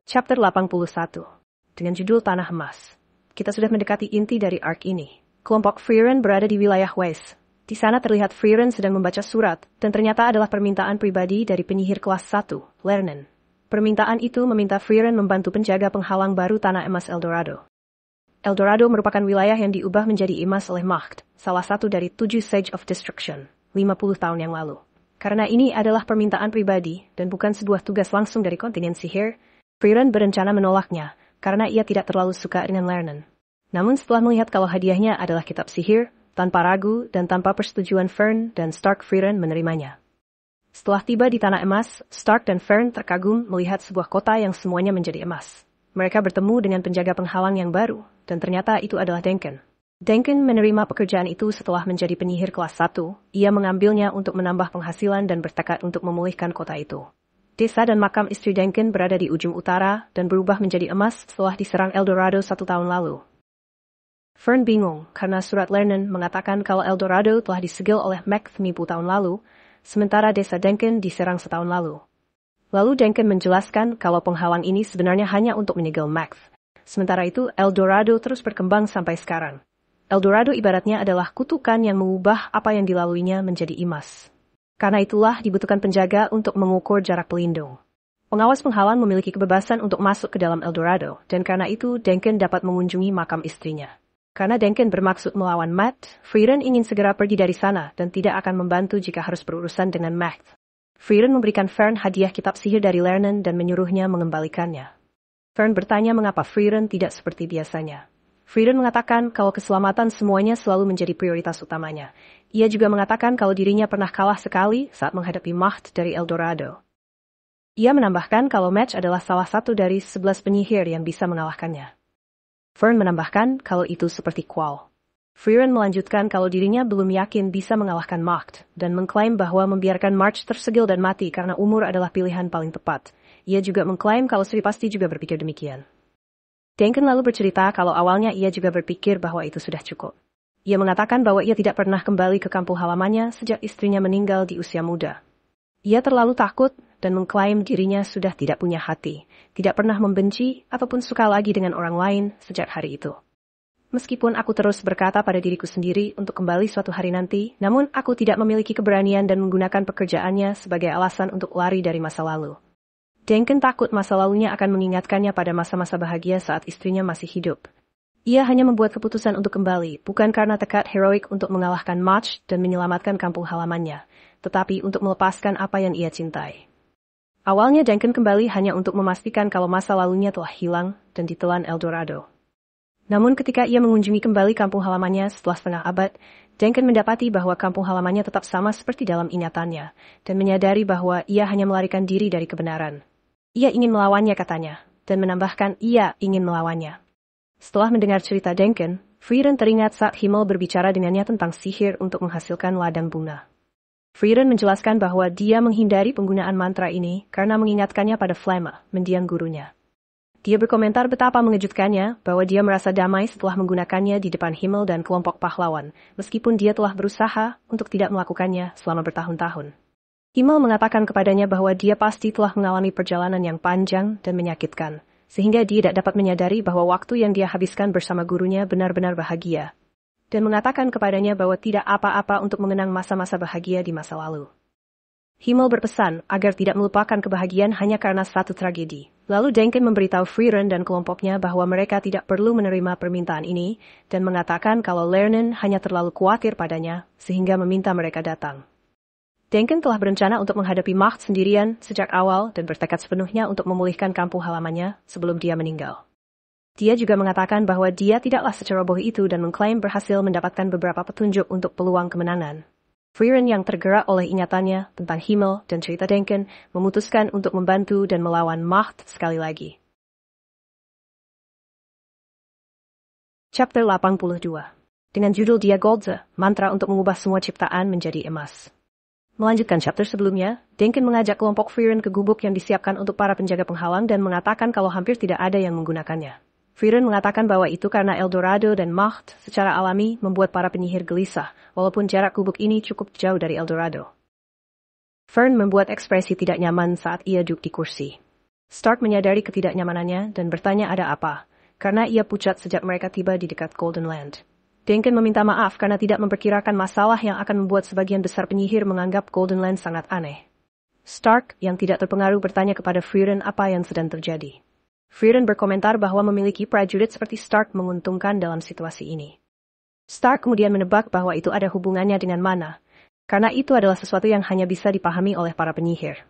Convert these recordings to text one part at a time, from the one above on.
Chapter 81. Dengan judul Tanah Emas. Kita sudah mendekati inti dari arc ini. Kelompok Frieren berada di wilayah West. Di sana terlihat Frieren sedang membaca surat, dan ternyata adalah permintaan pribadi dari penyihir kelas 1, Lernen. Permintaan itu meminta Frieren membantu penjaga penghalang baru Tanah Emas Eldorado. Eldorado merupakan wilayah yang diubah menjadi emas oleh Macht, salah satu dari 7 Sage of Destruction, 50 tahun yang lalu. Karena ini adalah permintaan pribadi, dan bukan sebuah tugas langsung dari kontinen sihir, Frieren berencana menolaknya, karena ia tidak terlalu suka dengan Lernen. Namun setelah melihat kalau hadiahnya adalah kitab sihir, tanpa ragu dan tanpa persetujuan Fern dan Stark, Frieren menerimanya. Setelah tiba di Tanah Emas, Stark dan Fern terkagum melihat sebuah kota yang semuanya menjadi emas. Mereka bertemu dengan penjaga penghalang yang baru, dan ternyata itu adalah Denken. Denken menerima pekerjaan itu setelah menjadi penyihir kelas 1, ia mengambilnya untuk menambah penghasilan dan bertekad untuk memulihkan kota itu. Desa dan makam istri Denken berada di ujung utara dan berubah menjadi emas setelah diserang Eldorado 1 tahun lalu. Fern bingung karena surat Lernen mengatakan kalau Eldorado telah disegel oleh Macht 50 tahun lalu, sementara desa Denken diserang setahun lalu. Lalu Denken menjelaskan kalau penghalang ini sebenarnya hanya untuk menyegel Macht. Sementara itu Eldorado terus berkembang sampai sekarang. Eldorado ibaratnya adalah kutukan yang mengubah apa yang dilaluinya menjadi emas. Karena itulah dibutuhkan penjaga untuk mengukur jarak pelindung. Pengawas penghalang memiliki kebebasan untuk masuk ke dalam Eldorado, dan karena itu Denken dapat mengunjungi makam istrinya. Karena Denken bermaksud melawan Macht, Frieren ingin segera pergi dari sana dan tidak akan membantu jika harus berurusan dengan Macht. Frieren memberikan Fern hadiah kitab sihir dari Lernen dan menyuruhnya mengembalikannya. Fern bertanya mengapa Frieren tidak seperti biasanya. Frieren mengatakan kalau keselamatan semuanya selalu menjadi prioritas utamanya. Ia juga mengatakan kalau dirinya pernah kalah sekali saat menghadapi Macht dari Eldorado. Ia menambahkan kalau Match adalah salah satu dari 11 penyihir yang bisa mengalahkannya. Fern menambahkan kalau itu seperti Qual. Frieren melanjutkan kalau dirinya belum yakin bisa mengalahkan Macht, dan mengklaim bahwa membiarkan March tersegel dan mati karena umur adalah pilihan paling tepat. Ia juga mengklaim kalau Sri pasti juga berpikir demikian. Denken lalu bercerita kalau awalnya ia juga berpikir bahwa itu sudah cukup. Ia mengatakan bahwa ia tidak pernah kembali ke kampung halamannya sejak istrinya meninggal di usia muda. Ia terlalu takut dan mengklaim dirinya sudah tidak punya hati, tidak pernah membenci ataupun suka lagi dengan orang lain sejak hari itu. Meskipun aku terus berkata pada diriku sendiri untuk kembali suatu hari nanti, namun aku tidak memiliki keberanian dan menggunakan pekerjaannya sebagai alasan untuk lari dari masa lalu. Denken takut masa lalunya akan mengingatkannya pada masa-masa bahagia saat istrinya masih hidup. Ia hanya membuat keputusan untuk kembali, bukan karena tekad heroik untuk mengalahkan March dan menyelamatkan kampung halamannya, tetapi untuk melepaskan apa yang ia cintai. Awalnya Denken kembali hanya untuk memastikan kalau masa lalunya telah hilang dan ditelan Eldorado. Namun ketika ia mengunjungi kembali kampung halamannya setelah setengah abad, Denken mendapati bahwa kampung halamannya tetap sama seperti dalam ingatannya, dan menyadari bahwa ia hanya melarikan diri dari kebenaran. Ia ingin melawannya katanya, dan menambahkan ia ingin melawannya. Setelah mendengar cerita Denken, Frieren teringat saat Himmel berbicara dengannya tentang sihir untuk menghasilkan ladang bunga. Frieren menjelaskan bahwa dia menghindari penggunaan mantra ini karena mengingatkannya pada Flamma, mendiang gurunya. Dia berkomentar betapa mengejutkannya bahwa dia merasa damai setelah menggunakannya di depan Himmel dan kelompok pahlawan, meskipun dia telah berusaha untuk tidak melakukannya selama bertahun-tahun. Himmel mengatakan kepadanya bahwa dia pasti telah mengalami perjalanan yang panjang dan menyakitkan, sehingga dia tidak dapat menyadari bahwa waktu yang dia habiskan bersama gurunya benar-benar bahagia, dan mengatakan kepadanya bahwa tidak apa-apa untuk mengenang masa-masa bahagia di masa lalu. Himmel berpesan agar tidak melupakan kebahagiaan hanya karena satu tragedi. Lalu Denken memberitahu Frieren dan kelompoknya bahwa mereka tidak perlu menerima permintaan ini, dan mengatakan kalau Lernen hanya terlalu khawatir padanya, sehingga meminta mereka datang. Denken telah berencana untuk menghadapi Macht sendirian sejak awal dan bertekad sepenuhnya untuk memulihkan kampung halamannya sebelum dia meninggal. Dia juga mengatakan bahwa dia tidaklah seceroboh itu dan mengklaim berhasil mendapatkan beberapa petunjuk untuk peluang kemenangan. Frieren yang tergerak oleh ingatannya tentang Himmel dan cerita Denken memutuskan untuk membantu dan melawan Macht sekali lagi. Chapter 82. Dengan judul Dia Goldze, mantra untuk mengubah semua ciptaan menjadi emas. Melanjutkan chapter sebelumnya, Denken mengajak kelompok Frieren ke gubuk yang disiapkan untuk para penjaga penghalang dan mengatakan kalau hampir tidak ada yang menggunakannya. Frieren mengatakan bahwa itu karena Eldorado dan Macht secara alami membuat para penyihir gelisah, walaupun jarak gubuk ini cukup jauh dari Eldorado. Fern membuat ekspresi tidak nyaman saat ia duduk di kursi. Stark menyadari ketidaknyamanannya dan bertanya ada apa, karena ia pucat sejak mereka tiba di dekat Golden Land. Duncan meminta maaf karena tidak memperkirakan masalah yang akan membuat sebagian besar penyihir menganggap Golden Land sangat aneh. Stark, yang tidak terpengaruh, bertanya kepada Frieren apa yang sedang terjadi. Frieren berkomentar bahwa memiliki prajurit seperti Stark menguntungkan dalam situasi ini. Stark kemudian menebak bahwa itu ada hubungannya dengan mana, karena itu adalah sesuatu yang hanya bisa dipahami oleh para penyihir.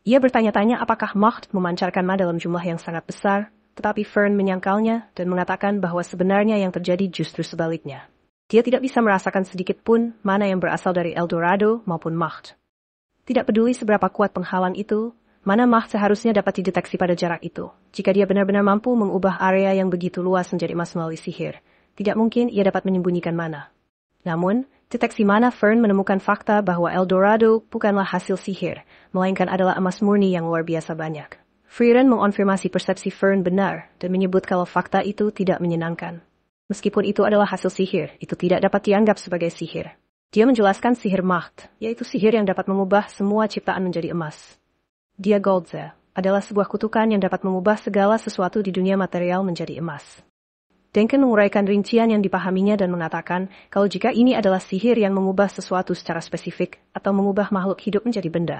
Ia bertanya-tanya apakah Macht memancarkan ma dalam jumlah yang sangat besar, tetapi Fern menyangkalnya dan mengatakan bahwa sebenarnya yang terjadi justru sebaliknya. Dia tidak bisa merasakan sedikit pun mana yang berasal dari Eldorado maupun Macht. Tidak peduli seberapa kuat penghalang itu, mana Macht seharusnya dapat dideteksi pada jarak itu. Jika dia benar-benar mampu mengubah area yang begitu luas menjadi emas melalui sihir, tidak mungkin ia dapat menyembunyikan mana. Namun, deteksi mana Fern menemukan fakta bahwa Eldorado bukanlah hasil sihir, melainkan adalah emas murni yang luar biasa banyak. Frieren mengonfirmasi persepsi Fern benar dan menyebut kalau fakta itu tidak menyenangkan. Meskipun itu adalah hasil sihir, itu tidak dapat dianggap sebagai sihir. Dia menjelaskan sihir Macht, yaitu sihir yang dapat mengubah semua ciptaan menjadi emas. Dia Goldze adalah sebuah kutukan yang dapat mengubah segala sesuatu di dunia material menjadi emas. Duncan menguraikan rincian yang dipahaminya dan mengatakan kalau jika ini adalah sihir yang mengubah sesuatu secara spesifik atau mengubah makhluk hidup menjadi benda.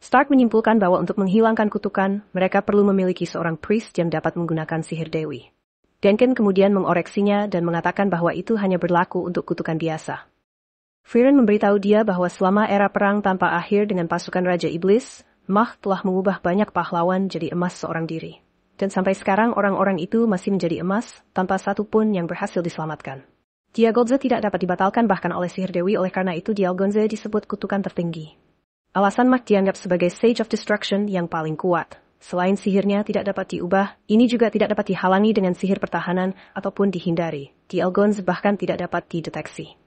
Stark menyimpulkan bahwa untuk menghilangkan kutukan, mereka perlu memiliki seorang priest yang dapat menggunakan sihir dewi. Duncan kemudian mengoreksinya dan mengatakan bahwa itu hanya berlaku untuk kutukan biasa. Frieren memberitahu dia bahwa selama era perang tanpa akhir dengan pasukan Raja Iblis, Macht telah mengubah banyak pahlawan jadi emas seorang diri. Dan sampai sekarang orang-orang itu masih menjadi emas tanpa satu pun yang berhasil diselamatkan. Diagonze tidak dapat dibatalkan bahkan oleh sihir dewi, oleh karena itu Diagonze disebut kutukan tertinggi. Alasan Macht dianggap sebagai Sage of Destruction yang paling kuat. Selain sihirnya tidak dapat diubah, ini juga tidak dapat dihalangi dengan sihir pertahanan ataupun dihindari. Diagonze bahkan tidak dapat dideteksi.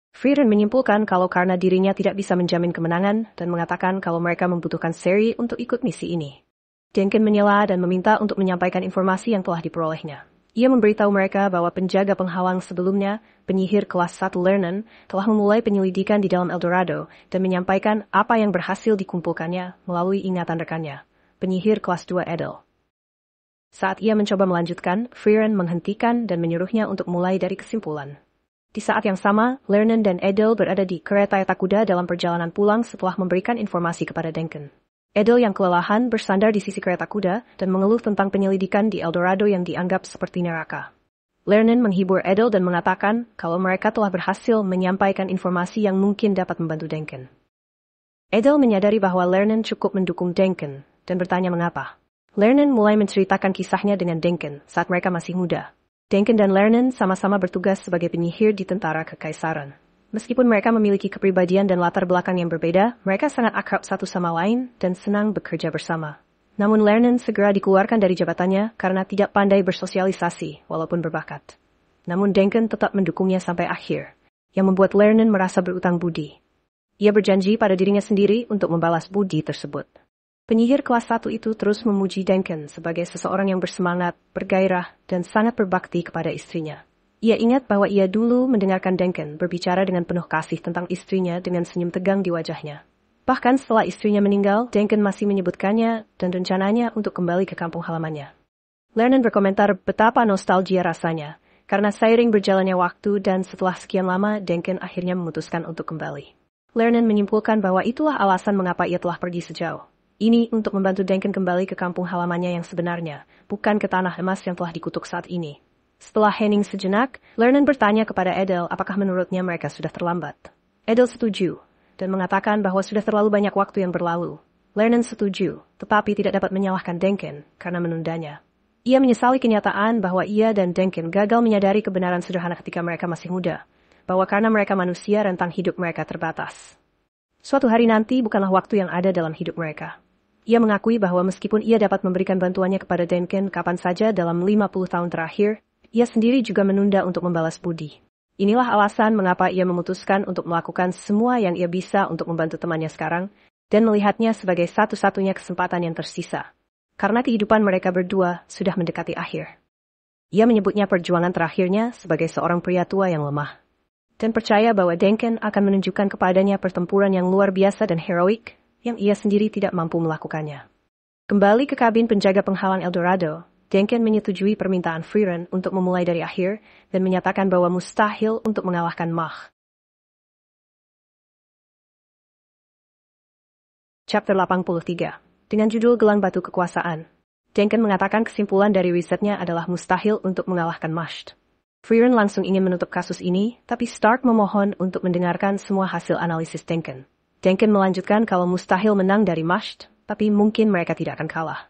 Frieren menyimpulkan kalau karena dirinya tidak bisa menjamin kemenangan dan mengatakan kalau mereka membutuhkan seri untuk ikut misi ini. Duncan menyela dan meminta untuk menyampaikan informasi yang telah diperolehnya. Ia memberitahu mereka bahwa penjaga penghalang sebelumnya, penyihir kelas 1 Lernen, telah memulai penyelidikan di dalam Eldorado dan menyampaikan apa yang berhasil dikumpulkannya melalui ingatan rekannya, penyihir kelas 2 Edel. Saat ia mencoba melanjutkan, Frieren menghentikan dan menyuruhnya untuk mulai dari kesimpulan. Di saat yang sama, Lernen dan Edel berada di kereta kuda dalam perjalanan pulang setelah memberikan informasi kepada Duncan. Edel yang kelelahan bersandar di sisi kereta kuda dan mengeluh tentang penyelidikan di Eldorado yang dianggap seperti neraka. Lernen menghibur Edel dan mengatakan kalau mereka telah berhasil menyampaikan informasi yang mungkin dapat membantu Duncan. Edel menyadari bahwa Lernen cukup mendukung Duncan dan bertanya mengapa. Lernen mulai menceritakan kisahnya dengan Duncan saat mereka masih muda. Duncan dan Lernen sama-sama bertugas sebagai penyihir di tentara kekaisaran. Meskipun mereka memiliki kepribadian dan latar belakang yang berbeda, mereka sangat akrab satu sama lain dan senang bekerja bersama. Namun Lernen segera dikeluarkan dari jabatannya karena tidak pandai bersosialisasi walaupun berbakat. Namun Duncan tetap mendukungnya sampai akhir, yang membuat Lernen merasa berutang budi. Ia berjanji pada dirinya sendiri untuk membalas budi tersebut. Penyihir kelas 1 itu terus memuji Duncan sebagai seseorang yang bersemangat, bergairah, dan sangat berbakti kepada istrinya. Ia ingat bahwa ia dulu mendengarkan Duncan berbicara dengan penuh kasih tentang istrinya dengan senyum tegang di wajahnya. Bahkan setelah istrinya meninggal, Duncan masih menyebutkannya dan rencananya untuk kembali ke kampung halamannya. Lernen berkomentar betapa nostalgia rasanya, karena seiring berjalannya waktu dan setelah sekian lama, Duncan akhirnya memutuskan untuk kembali. Lernen menyimpulkan bahwa itulah alasan mengapa ia telah pergi sejauh. Ini untuk membantu Duncan kembali ke kampung halamannya yang sebenarnya, bukan ke tanah emas yang telah dikutuk saat ini. Setelah hening sejenak, Lernen bertanya kepada Edel apakah menurutnya mereka sudah terlambat. Edel setuju, dan mengatakan bahwa sudah terlalu banyak waktu yang berlalu. Lernen setuju, tetapi tidak dapat menyalahkan Duncan karena menundanya. Ia menyesali kenyataan bahwa ia dan Duncan gagal menyadari kebenaran sederhana ketika mereka masih muda, bahwa karena mereka manusia rentang hidup mereka terbatas. Suatu hari nanti bukanlah waktu yang ada dalam hidup mereka. Ia mengakui bahwa meskipun ia dapat memberikan bantuannya kepada Duncan kapan saja dalam 50 tahun terakhir, ia sendiri juga menunda untuk membalas budi. Inilah alasan mengapa ia memutuskan untuk melakukan semua yang ia bisa untuk membantu temannya sekarang, dan melihatnya sebagai satu-satunya kesempatan yang tersisa. Karena kehidupan mereka berdua sudah mendekati akhir. Ia menyebutnya perjuangan terakhirnya sebagai seorang pria tua yang lemah. Dan percaya bahwa Duncan akan menunjukkan kepadanya pertempuran yang luar biasa dan heroik, yang ia sendiri tidak mampu melakukannya. Kembali ke kabin penjaga penghalang Eldorado, Denken menyetujui permintaan Frieren untuk memulai dari akhir dan menyatakan bahwa mustahil untuk mengalahkan Mach. Chapter 83. Dengan judul Gelang Batu Kekuasaan, Denken mengatakan kesimpulan dari risetnya adalah mustahil untuk mengalahkan Mach. Frieren langsung ingin menutup kasus ini, tapi Stark memohon untuk mendengarkan semua hasil analisis Denken. Denken melanjutkan kalau mustahil menang dari Mach, tapi mungkin mereka tidak akan kalah.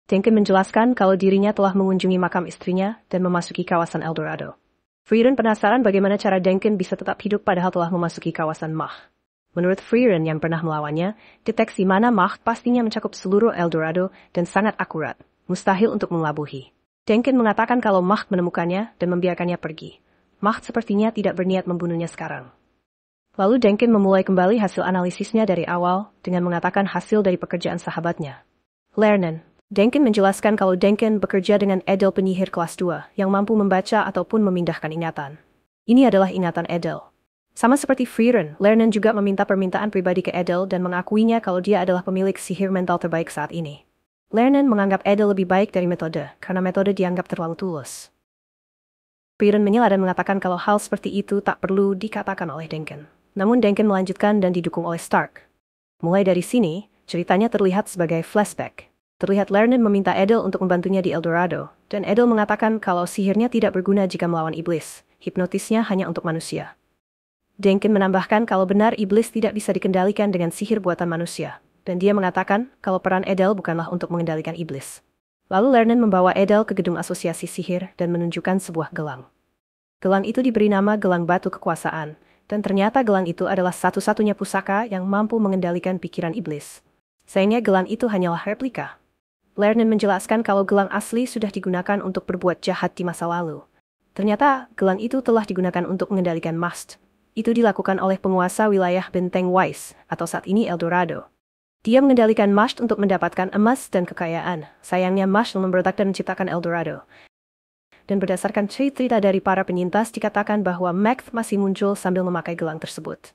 Denken menjelaskan kalau dirinya telah mengunjungi makam istrinya dan memasuki kawasan Eldorado. Frieren penasaran bagaimana cara Denken bisa tetap hidup padahal telah memasuki kawasan Mach. Menurut Frieren yang pernah melawannya, deteksi mana Mach pastinya mencakup seluruh Eldorado dan sangat akurat, mustahil untuk melabuhi. Denken mengatakan kalau Mach menemukannya dan membiarkannya pergi. Mach sepertinya tidak berniat membunuhnya sekarang. Lalu Denken memulai kembali hasil analisisnya dari awal dengan mengatakan hasil dari pekerjaan sahabatnya, Lernen. Denken menjelaskan kalau Denken bekerja dengan Edel penyihir kelas 2 yang mampu membaca ataupun memindahkan ingatan. Ini adalah ingatan Edel. Sama seperti Frieren, Lernen juga meminta permintaan pribadi ke Edel dan mengakuinya kalau dia adalah pemilik sihir mental terbaik saat ini. Lernen menganggap Edel lebih baik dari metode, karena metode dianggap terlalu tulus. Frieren menyela dan mengatakan kalau hal seperti itu tak perlu dikatakan oleh Denken. Namun Denken melanjutkan dan didukung oleh Stark. Mulai dari sini, ceritanya terlihat sebagai flashback. Terlihat Lernen meminta Edel untuk membantunya di Eldorado, dan Edel mengatakan kalau sihirnya tidak berguna jika melawan iblis, hipnotisnya hanya untuk manusia. Denken menambahkan kalau benar iblis tidak bisa dikendalikan dengan sihir buatan manusia, dan dia mengatakan kalau peran Edel bukanlah untuk mengendalikan iblis. Lalu Lernen membawa Edel ke gedung asosiasi sihir dan menunjukkan sebuah gelang. Gelang itu diberi nama Gelang Batu Kekuasaan, dan ternyata gelang itu adalah satu-satunya pusaka yang mampu mengendalikan pikiran iblis. Sayangnya gelang itu hanyalah replika. Lernen menjelaskan kalau gelang asli sudah digunakan untuk berbuat jahat di masa lalu. Ternyata, gelang itu telah digunakan untuk mengendalikan Mast. Itu dilakukan oleh penguasa wilayah Benteng Weiss, atau saat ini Eldorado. Dia mengendalikan Mast untuk mendapatkan emas dan kekayaan. Sayangnya Mast memberontak dan menciptakan Eldorado. Dan berdasarkan cerita dari para penyintas dikatakan bahwa Max masih muncul sambil memakai gelang tersebut.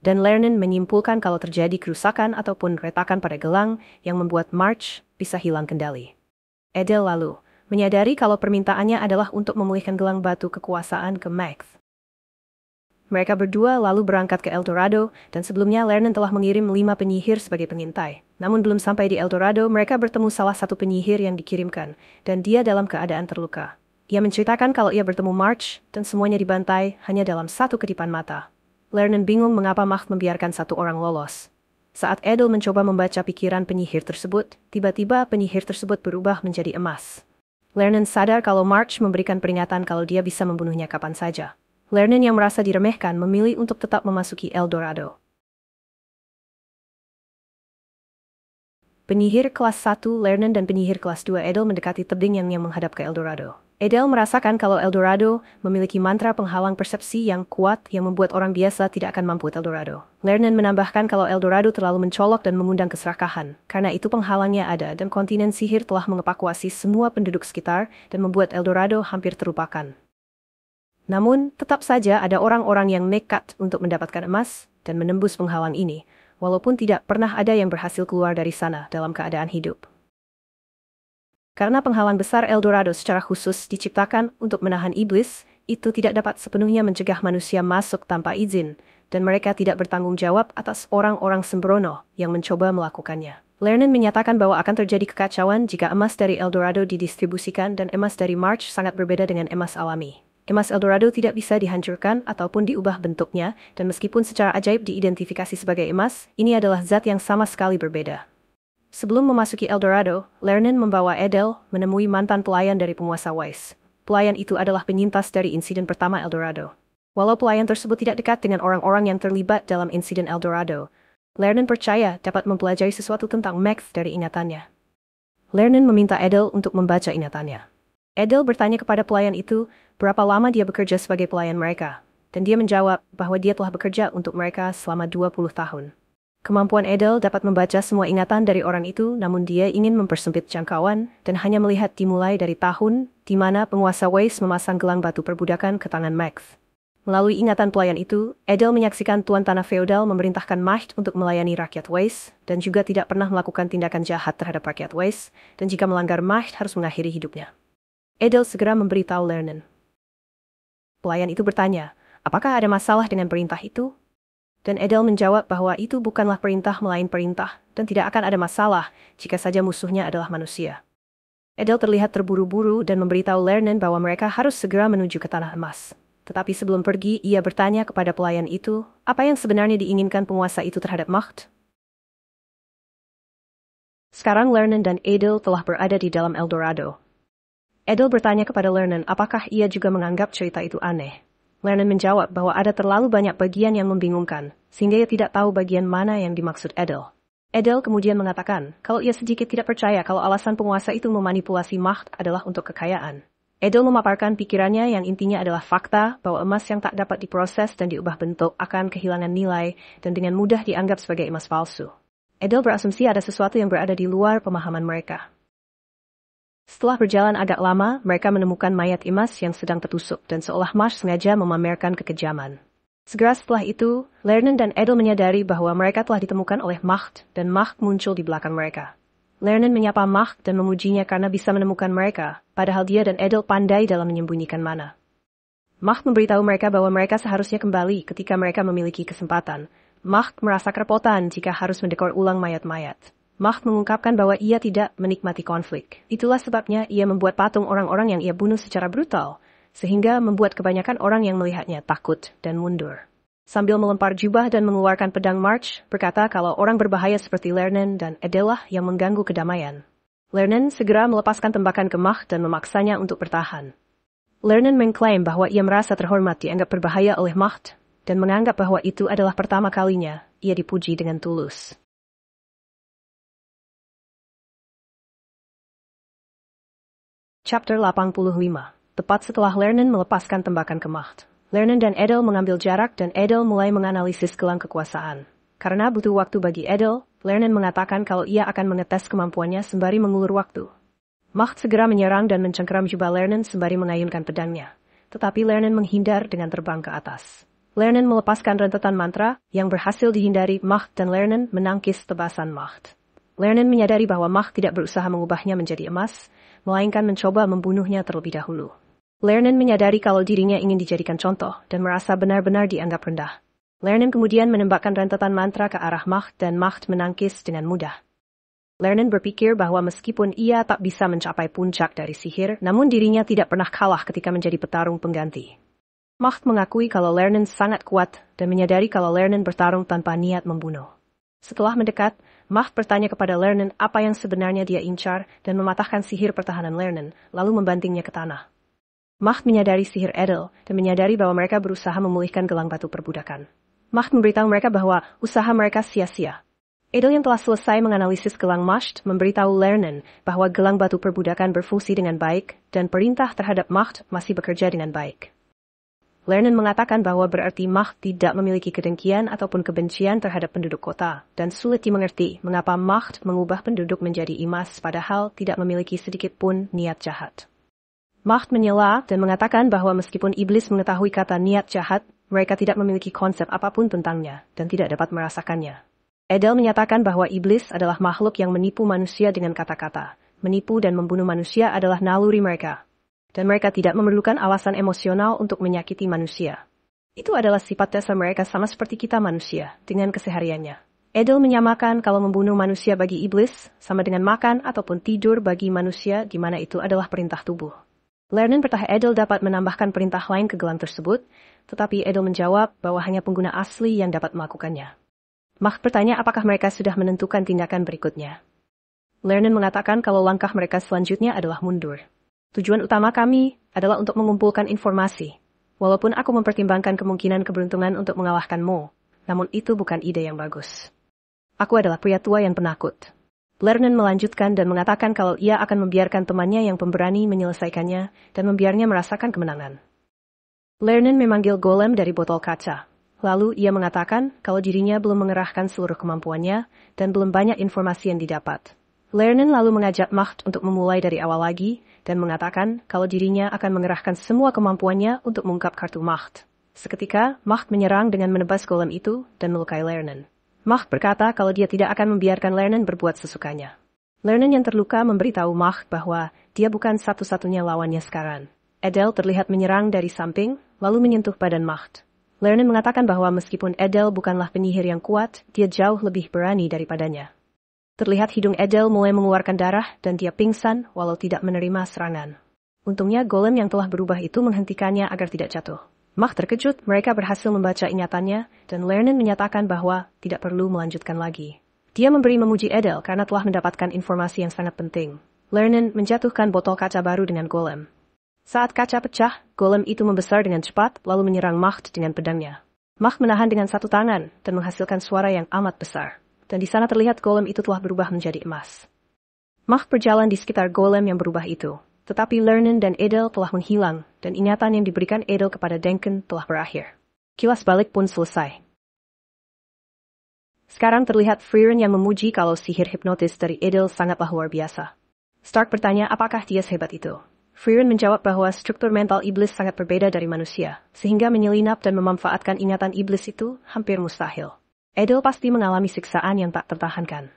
Dan Lernen menyimpulkan kalau terjadi kerusakan ataupun retakan pada gelang yang membuat March bisa hilang kendali. Edel lalu menyadari kalau permintaannya adalah untuk memulihkan gelang batu kekuasaan ke Max. Mereka berdua lalu berangkat ke Eldorado, dan sebelumnya Lernen telah mengirim 5 penyihir sebagai pengintai. Namun belum sampai di Eldorado, mereka bertemu salah satu penyihir yang dikirimkan, dan dia dalam keadaan terluka. Ia menceritakan kalau ia bertemu March, dan semuanya dibantai hanya dalam satu kedipan mata. Lernen bingung mengapa Mach membiarkan satu orang lolos. Saat Edel mencoba membaca pikiran penyihir tersebut, tiba-tiba penyihir tersebut berubah menjadi emas. Lernen sadar kalau March memberikan peringatan kalau dia bisa membunuhnya kapan saja. Lernen yang merasa diremehkan memilih untuk tetap memasuki Eldorado. Penyihir kelas 1 Lernen dan penyihir kelas 2 Edel mendekati tebing yang menghadap ke Eldorado. Edel merasakan kalau Eldorado memiliki mantra penghalang persepsi yang kuat yang membuat orang biasa tidak akan mampu Eldorado. Lernen menambahkan kalau Eldorado terlalu mencolok dan mengundang keserakahan. Karena itu penghalangnya ada dan kontinen sihir telah mengevakuasi semua penduduk sekitar dan membuat Eldorado hampir terlupakan. Namun, tetap saja ada orang-orang yang nekat untuk mendapatkan emas dan menembus penghalang ini, walaupun tidak pernah ada yang berhasil keluar dari sana dalam keadaan hidup. Karena penghalang besar Eldorado secara khusus diciptakan untuk menahan iblis, itu tidak dapat sepenuhnya mencegah manusia masuk tanpa izin, dan mereka tidak bertanggung jawab atas orang-orang sembrono yang mencoba melakukannya. Lernen menyatakan bahwa akan terjadi kekacauan jika emas dari Eldorado didistribusikan dan emas dari March sangat berbeda dengan emas alami. Emas Eldorado tidak bisa dihancurkan ataupun diubah bentuknya, dan meskipun secara ajaib diidentifikasi sebagai emas, ini adalah zat yang sama sekali berbeda. Sebelum memasuki Eldorado, Lernen membawa Edel menemui mantan pelayan dari penguasa Weiss. Pelayan itu adalah penyintas dari insiden pertama Eldorado. Walau pelayan tersebut tidak dekat dengan orang-orang yang terlibat dalam insiden Eldorado, Lernen percaya dapat mempelajari sesuatu tentang Max dari ingatannya. Lernen meminta Edel untuk membaca ingatannya. Edel bertanya kepada pelayan itu berapa lama dia bekerja sebagai pelayan mereka, dan dia menjawab bahwa dia telah bekerja untuk mereka selama 20 tahun. Kemampuan Edel dapat membaca semua ingatan dari orang itu, namun dia ingin mempersempit jangkauan dan hanya melihat dimulai dari tahun di mana penguasa Weiss memasang gelang batu perbudakan ke tangan Max. Melalui ingatan pelayan itu, Edel menyaksikan tuan tanah feodal memerintahkan Macht untuk melayani rakyat Weiss, dan juga tidak pernah melakukan tindakan jahat terhadap rakyat Weiss, dan jika melanggar Macht harus mengakhiri hidupnya. Edel segera memberitahu Lernen. Pelayan itu bertanya, apakah ada masalah dengan perintah itu? Dan Edel menjawab bahwa itu bukanlah perintah melain perintah, dan tidak akan ada masalah jika saja musuhnya adalah manusia. Edel terlihat terburu-buru dan memberitahu Lernen bahwa mereka harus segera menuju ke Tanah Emas. Tetapi sebelum pergi, ia bertanya kepada pelayan itu, apa yang sebenarnya diinginkan penguasa itu terhadap Macht? Sekarang Lernen dan Edel telah berada di dalam Eldorado. Edel bertanya kepada Lernen apakah ia juga menganggap cerita itu aneh. Lernen menjawab bahwa ada terlalu banyak bagian yang membingungkan, sehingga ia tidak tahu bagian mana yang dimaksud Edel. Edel kemudian mengatakan kalau ia sedikit tidak percaya kalau alasan penguasa itu memanipulasi Macht adalah untuk kekayaan. Edel memaparkan pikirannya yang intinya adalah fakta bahwa emas yang tak dapat diproses dan diubah bentuk akan kehilangan nilai dan dengan mudah dianggap sebagai emas palsu. Edel berasumsi ada sesuatu yang berada di luar pemahaman mereka. Setelah berjalan agak lama, mereka menemukan mayat emas yang sedang tertusuk dan seolah Macht sengaja memamerkan kekejaman. Segera setelah itu, Lernen dan Edel menyadari bahwa mereka telah ditemukan oleh Macht dan Macht muncul di belakang mereka. Lernen menyapa Macht dan memujinya karena bisa menemukan mereka, padahal dia dan Edel pandai dalam menyembunyikan mana. Macht memberitahu mereka bahwa mereka seharusnya kembali ketika mereka memiliki kesempatan. Macht merasa kerepotan jika harus mendekor ulang mayat-mayat. Macht mengungkapkan bahwa ia tidak menikmati konflik. Itulah sebabnya ia membuat patung orang-orang yang ia bunuh secara brutal, sehingga membuat kebanyakan orang yang melihatnya takut dan mundur. Sambil melempar jubah dan mengeluarkan pedang March, berkata kalau orang berbahaya seperti Lernen dan Edel lah yang mengganggu kedamaian. Lernen segera melepaskan tembakan ke Macht dan memaksanya untuk bertahan. Lernen mengklaim bahwa ia merasa terhormat dianggap berbahaya oleh Macht, dan menganggap bahwa itu adalah pertama kalinya ia dipuji dengan tulus. Chapter 85. Tepat setelah Lernen melepaskan tembakan ke Macht, Lernen dan Edel mengambil jarak dan Edel mulai menganalisis gelang kekuasaan. Karena butuh waktu bagi Edel, Lernen mengatakan kalau ia akan mengetes kemampuannya sembari mengulur waktu. Macht segera menyerang dan mencengkeram jubah Lernen sembari mengayunkan pedangnya. Tetapi Lernen menghindar dengan terbang ke atas. Lernen melepaskan rentetan mantra yang berhasil dihindari Macht dan Lernen menangkis tebasan Macht. Lernen menyadari bahwa Macht tidak berusaha mengubahnya menjadi emas, melainkan mencoba membunuhnya terlebih dahulu. Lernen menyadari kalau dirinya ingin dijadikan contoh dan merasa benar-benar dianggap rendah. Lernen kemudian menembakkan rentetan mantra ke arah Macht dan Macht menangkis dengan mudah. Lernen berpikir bahwa meskipun ia tak bisa mencapai puncak dari sihir, namun dirinya tidak pernah kalah ketika menjadi petarung pengganti. Macht mengakui kalau Lernen sangat kuat dan menyadari kalau Lernen bertarung tanpa niat membunuh. Setelah mendekat, Macht bertanya kepada Lernen apa yang sebenarnya dia incar dan mematahkan sihir pertahanan Lernen, lalu membantingnya ke tanah. Macht menyadari sihir Edel dan menyadari bahwa mereka berusaha memulihkan gelang batu perbudakan. Macht memberitahu mereka bahwa usaha mereka sia-sia. Edel yang telah selesai menganalisis gelang Macht memberitahu Lernen bahwa gelang batu perbudakan berfungsi dengan baik dan perintah terhadap Macht masih bekerja dengan baik. Lernen mengatakan bahwa berarti Macht tidak memiliki kedengkian ataupun kebencian terhadap penduduk kota dan sulit dimengerti mengapa Macht mengubah penduduk menjadi emas padahal tidak memiliki sedikit pun niat jahat. Macht menyela dan mengatakan bahwa meskipun iblis mengetahui kata niat jahat, mereka tidak memiliki konsep apapun tentangnya dan tidak dapat merasakannya. Edel menyatakan bahwa iblis adalah makhluk yang menipu manusia dengan kata-kata. Menipu dan membunuh manusia adalah naluri mereka. Dan mereka tidak memerlukan alasan emosional untuk menyakiti manusia. Itu adalah sifat dasar mereka sama seperti kita manusia, dengan kesehariannya. Edel menyamakan kalau membunuh manusia bagi iblis, sama dengan makan ataupun tidur bagi manusia di mana itu adalah perintah tubuh. Lernen bertanya Edel dapat menambahkan perintah lain ke gelang tersebut, tetapi Edel menjawab bahwa hanya pengguna asli yang dapat melakukannya. Macht bertanya apakah mereka sudah menentukan tindakan berikutnya. Lernen mengatakan kalau langkah mereka selanjutnya adalah mundur. Tujuan utama kami adalah untuk mengumpulkan informasi. Walaupun aku mempertimbangkan kemungkinan keberuntungan untuk mengalahkanmu, namun itu bukan ide yang bagus. Aku adalah pria tua yang penakut. Lernen melanjutkan dan mengatakan kalau ia akan membiarkan temannya yang pemberani menyelesaikannya dan membiarnya merasakan kemenangan. Lernen memanggil golem dari botol kaca. Lalu ia mengatakan kalau dirinya belum mengerahkan seluruh kemampuannya dan belum banyak informasi yang didapat. Lernen lalu mengajak Macht untuk memulai dari awal lagi dan mengatakan kalau dirinya akan mengerahkan semua kemampuannya untuk mengungkap kartu Macht. Seketika, Macht menyerang dengan menebas golem itu dan melukai Lernen. Macht berkata kalau dia tidak akan membiarkan Lernen berbuat sesukanya. Lernen yang terluka memberitahu Macht bahwa dia bukan satu-satunya lawannya sekarang. Edel terlihat menyerang dari samping, lalu menyentuh badan Macht. Lernen mengatakan bahwa meskipun Edel bukanlah penyihir yang kuat, dia jauh lebih berani daripadanya. Terlihat hidung Edel mulai mengeluarkan darah dan dia pingsan walau tidak menerima serangan. Untungnya golem yang telah berubah itu menghentikannya agar tidak jatuh. Macht terkejut, mereka berhasil membaca ingatannya, dan Lernen menyatakan bahwa tidak perlu melanjutkan lagi. Dia memuji Edel karena telah mendapatkan informasi yang sangat penting. Lernen menjatuhkan botol kaca baru dengan golem. Saat kaca pecah, golem itu membesar dengan cepat lalu menyerang Macht dengan pedangnya. Macht menahan dengan satu tangan dan menghasilkan suara yang amat besar. Dan di sana terlihat golem itu telah berubah menjadi emas. Macht berjalan di sekitar golem yang berubah itu. Tetapi Lernen dan Edel telah menghilang, dan ingatan yang diberikan Edel kepada Denken telah berakhir. Kilas balik pun selesai. Sekarang terlihat Frieren yang memuji kalau sihir hipnotis dari Edel sangatlah luar biasa. Stark bertanya apakah dia sehebat itu. Frieren menjawab bahwa struktur mental iblis sangat berbeda dari manusia, sehingga menyelinap dan memanfaatkan ingatan iblis itu hampir mustahil. Edel pasti mengalami siksaan yang tak tertahankan.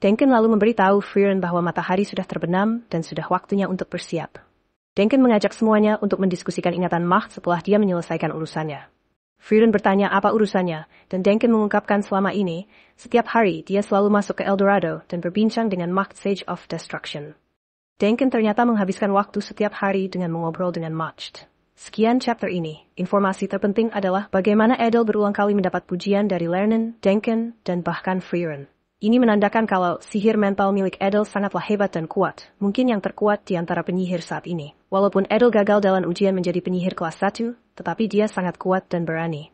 Denken lalu memberitahu Frieren bahwa matahari sudah terbenam dan sudah waktunya untuk bersiap. Denken mengajak semuanya untuk mendiskusikan ingatan Macht setelah dia menyelesaikan urusannya. Frieren bertanya apa urusannya, dan Denken mengungkapkan selama ini, setiap hari dia selalu masuk ke Eldorado dan berbincang dengan Macht Sage of Destruction. Denken ternyata menghabiskan waktu setiap hari dengan mengobrol dengan Macht. Sekian chapter ini. Informasi terpenting adalah bagaimana Edel berulang kali mendapat pujian dari Lernen, Denken, dan bahkan Frieren. Ini menandakan kalau sihir mental milik Edel sangatlah hebat dan kuat, mungkin yang terkuat di antara penyihir saat ini. Walaupun Edel gagal dalam ujian menjadi penyihir kelas 1, tetapi dia sangat kuat dan berani.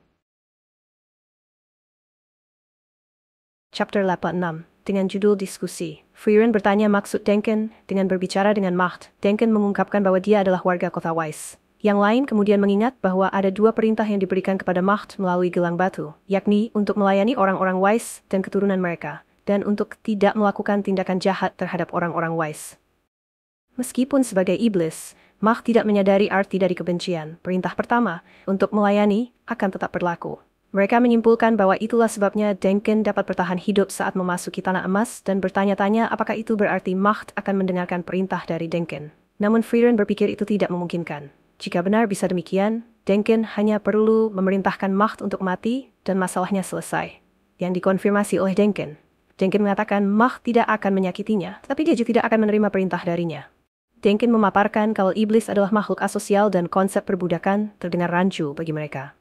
Chapter 86. Dengan judul diskusi, Frieren bertanya maksud Denken dengan berbicara dengan Macht. Denken mengungkapkan bahwa dia adalah warga kota Weiss. Yang lain kemudian mengingat bahwa ada dua perintah yang diberikan kepada Macht melalui gelang batu, yakni untuk melayani orang-orang Weiss dan keturunan mereka, dan untuk tidak melakukan tindakan jahat terhadap orang-orang Weiss. Meskipun sebagai iblis, Macht tidak menyadari arti dari kebencian. Perintah pertama, untuk melayani, akan tetap berlaku. Mereka menyimpulkan bahwa itulah sebabnya Denken dapat bertahan hidup saat memasuki tanah emas dan bertanya-tanya apakah itu berarti Macht akan mendengarkan perintah dari Denken. Namun Frieren berpikir itu tidak memungkinkan. Jika benar bisa demikian, Denken hanya perlu memerintahkan Macht untuk mati dan masalahnya selesai. Yang dikonfirmasi oleh Denken. Denken mengatakan Macht tidak akan menyakitinya, tapi dia juga tidak akan menerima perintah darinya. Denken memaparkan kalau iblis adalah makhluk asosial dan konsep perbudakan terdengar rancu bagi mereka.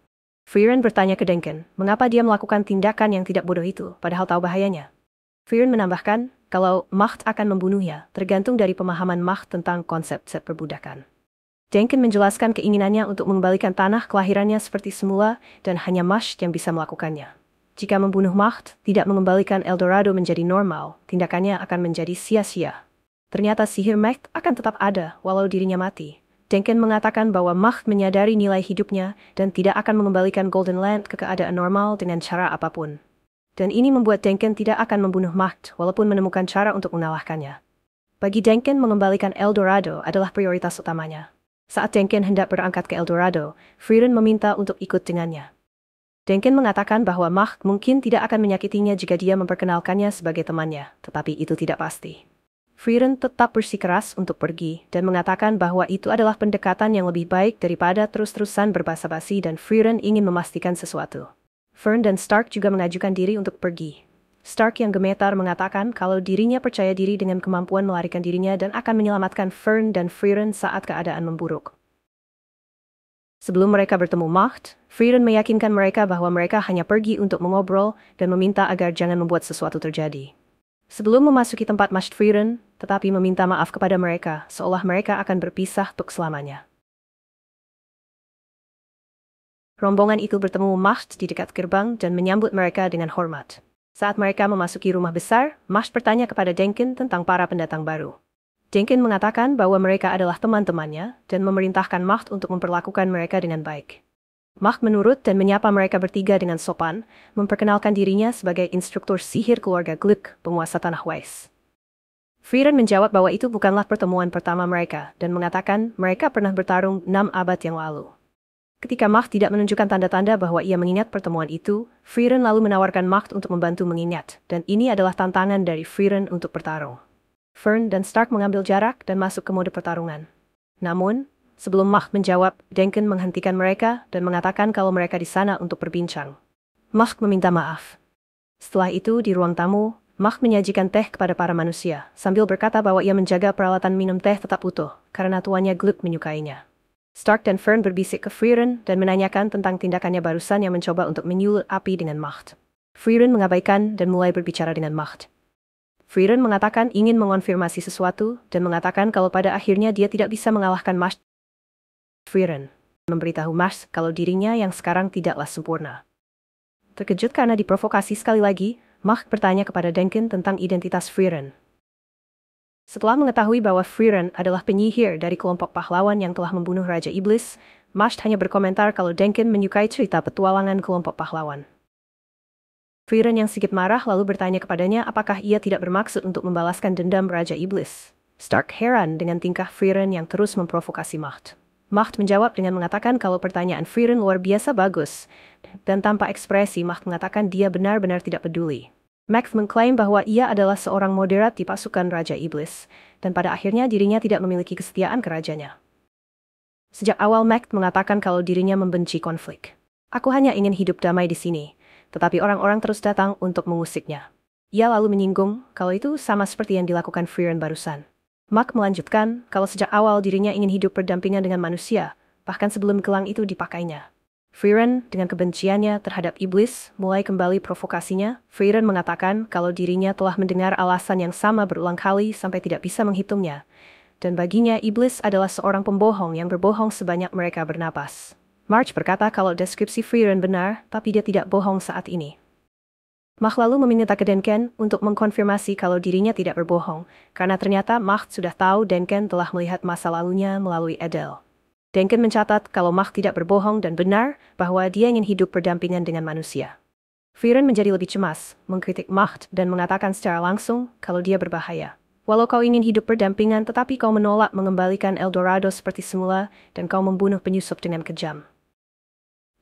Frieren bertanya ke Denken, mengapa dia melakukan tindakan yang tidak bodoh itu, padahal tahu bahayanya. Frieren menambahkan, kalau Macht akan membunuhnya, tergantung dari pemahaman Macht tentang konsep perbudakan. Denken menjelaskan keinginannya untuk mengembalikan tanah kelahirannya seperti semula, dan hanya Macht yang bisa melakukannya. Jika membunuh Macht tidak mengembalikan Eldorado menjadi normal, tindakannya akan menjadi sia-sia. Ternyata sihir Macht akan tetap ada walau dirinya mati. Denken mengatakan bahwa Macht menyadari nilai hidupnya dan tidak akan mengembalikan Golden Land ke keadaan normal dengan cara apapun. Dan ini membuat Denken tidak akan membunuh Macht walaupun menemukan cara untuk mengalahkannya. Bagi Denken mengembalikan Eldorado adalah prioritas utamanya. Saat Denken hendak berangkat ke Eldorado, Frieren meminta untuk ikut dengannya. Denken mengatakan bahwa Macht mungkin tidak akan menyakitinya jika dia memperkenalkannya sebagai temannya, tetapi itu tidak pasti. Frieren tetap bersikeras untuk pergi dan mengatakan bahwa itu adalah pendekatan yang lebih baik daripada terus-terusan berbasa-basi dan Frieren ingin memastikan sesuatu. Fern dan Stark juga mengajukan diri untuk pergi. Stark yang gemetar mengatakan kalau dirinya percaya diri dengan kemampuan melarikan dirinya dan akan menyelamatkan Fern dan Frieren saat keadaan memburuk. Sebelum mereka bertemu Macht, Frieren meyakinkan mereka bahwa mereka hanya pergi untuk mengobrol dan meminta agar jangan membuat sesuatu terjadi. Sebelum memasuki tempat Macht Frieren, tetapi meminta maaf kepada mereka, seolah mereka akan berpisah untuk selamanya. Rombongan itu bertemu Macht di dekat gerbang dan menyambut mereka dengan hormat. Saat mereka memasuki rumah besar, Macht bertanya kepada Denken tentang para pendatang baru. Denken mengatakan bahwa mereka adalah teman-temannya dan memerintahkan Macht untuk memperlakukan mereka dengan baik. Macht menurut dan menyapa mereka bertiga dengan sopan, memperkenalkan dirinya sebagai instruktur sihir keluarga Gluck, penguasa tanah Weiss. Frieren menjawab bahwa itu bukanlah pertemuan pertama mereka dan mengatakan mereka pernah bertarung 6 abad yang lalu. Ketika Macht tidak menunjukkan tanda-tanda bahwa ia mengingat pertemuan itu, Frieren lalu menawarkan Macht untuk membantu mengingat, dan ini adalah tantangan dari Frieren untuk bertarung. Fern dan Stark mengambil jarak dan masuk ke mode pertarungan. Namun, sebelum Macht menjawab, Denken menghentikan mereka dan mengatakan kalau mereka di sana untuk berbincang. Macht meminta maaf. Setelah itu, di ruang tamu, Macht menyajikan teh kepada para manusia, sambil berkata bahwa ia menjaga peralatan minum teh tetap utuh, karena tuannya Gluck menyukainya. Stark dan Fern berbisik ke Frieren dan menanyakan tentang tindakannya barusan yang mencoba untuk menyulut api dengan Macht. Frieren mengabaikan dan mulai berbicara dengan Macht. Frieren mengatakan ingin mengonfirmasi sesuatu dan mengatakan kalau pada akhirnya dia tidak bisa mengalahkan Macht. Frieren memberitahu Macht kalau dirinya yang sekarang tidaklah sempurna. Terkejut karena diprovokasi sekali lagi, Macht bertanya kepada Denken tentang identitas Frieren. Setelah mengetahui bahwa Frieren adalah penyihir dari kelompok pahlawan yang telah membunuh Raja Iblis, Macht hanya berkomentar kalau Denken menyukai cerita petualangan kelompok pahlawan. Frieren yang sedikit marah lalu bertanya kepadanya apakah ia tidak bermaksud untuk membalaskan dendam Raja Iblis. Stark heran dengan tingkah Frieren yang terus memprovokasi Macht. Macht menjawab dengan mengatakan kalau pertanyaan Frieren luar biasa bagus, dan tanpa ekspresi Macht mengatakan dia benar-benar tidak peduli. Macht mengklaim bahwa ia adalah seorang moderat di pasukan Raja Iblis, dan pada akhirnya dirinya tidak memiliki kesetiaan ke rajanya. Sejak awal Macht mengatakan kalau dirinya membenci konflik. Aku hanya ingin hidup damai di sini, tetapi orang-orang terus datang untuk mengusiknya. Ia lalu menyinggung kalau itu sama seperti yang dilakukan Frieren barusan. Macht melanjutkan kalau sejak awal dirinya ingin hidup berdampingan dengan manusia, bahkan sebelum gelang itu dipakainya. Frieren, dengan kebenciannya terhadap iblis, mulai kembali provokasinya. Frieren mengatakan kalau dirinya telah mendengar alasan yang sama berulang kali sampai tidak bisa menghitungnya. Dan baginya iblis adalah seorang pembohong yang berbohong sebanyak mereka bernapas. March berkata kalau deskripsi Frieren benar, tapi dia tidak bohong saat ini. Macht lalu meminta ke Denken untuk mengkonfirmasi kalau dirinya tidak berbohong, karena ternyata Macht sudah tahu Denken telah melihat masa lalunya melalui Edel. Denken mencatat kalau Macht tidak berbohong dan benar bahwa dia ingin hidup berdampingan dengan manusia. Frieren menjadi lebih cemas, mengkritik Macht dan mengatakan secara langsung kalau dia berbahaya. Walau kau ingin hidup berdampingan tetapi kau menolak mengembalikan Eldorado seperti semula dan kau membunuh penyusup dengan kejam.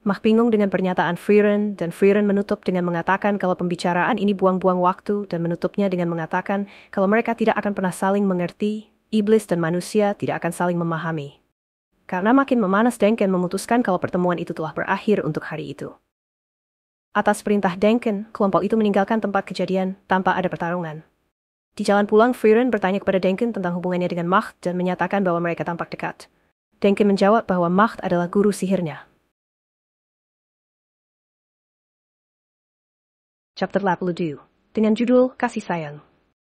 Macht bingung dengan pernyataan Frieren dan Frieren menutup dengan mengatakan kalau pembicaraan ini buang-buang waktu dan menutupnya dengan mengatakan kalau mereka tidak akan pernah saling mengerti, iblis dan manusia tidak akan saling memahami. Karena makin memanas Denken memutuskan kalau pertemuan itu telah berakhir untuk hari itu. Atas perintah Denken, kelompok itu meninggalkan tempat kejadian tanpa ada pertarungan. Di jalan pulang, Frieren bertanya kepada Denken tentang hubungannya dengan Macht dan menyatakan bahwa mereka tampak dekat. Denken menjawab bahwa Macht adalah guru sihirnya. Chapter 82. Dengan judul Kasih Sayang.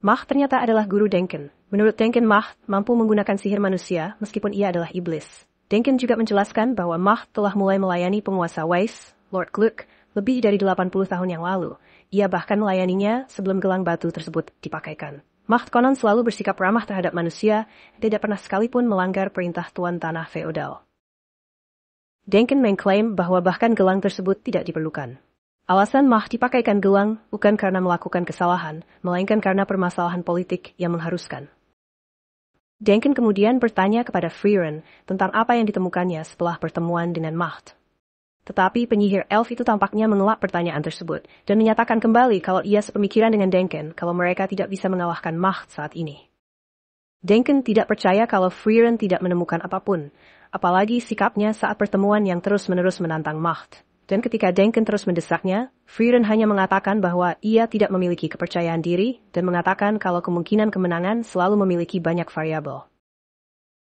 Macht ternyata adalah guru Denken. Menurut Denken, Macht mampu menggunakan sihir manusia meskipun ia adalah iblis. Denken juga menjelaskan bahwa Macht telah mulai melayani penguasa Weiss, Lord Gluck, lebih dari 80 tahun yang lalu. Ia bahkan melayaninya sebelum gelang batu tersebut dipakaikan. Macht konon selalu bersikap ramah terhadap manusia, tidak pernah sekalipun melanggar perintah tuan tanah feodal. Denken mengklaim bahwa bahkan gelang tersebut tidak diperlukan. Alasan Macht dipakaikan gelang bukan karena melakukan kesalahan, melainkan karena permasalahan politik yang mengharuskan. Denken kemudian bertanya kepada Frieren tentang apa yang ditemukannya setelah pertemuan dengan Macht. Tetapi penyihir elf itu tampaknya mengelak pertanyaan tersebut dan menyatakan kembali kalau ia sepemikiran dengan Denken kalau mereka tidak bisa mengalahkan Macht saat ini. Denken tidak percaya kalau Frieren tidak menemukan apapun, apalagi sikapnya saat pertemuan yang terus-menerus menantang Macht. Dan ketika Denken terus mendesaknya, Frieren hanya mengatakan bahwa ia tidak memiliki kepercayaan diri dan mengatakan kalau kemungkinan kemenangan selalu memiliki banyak variabel.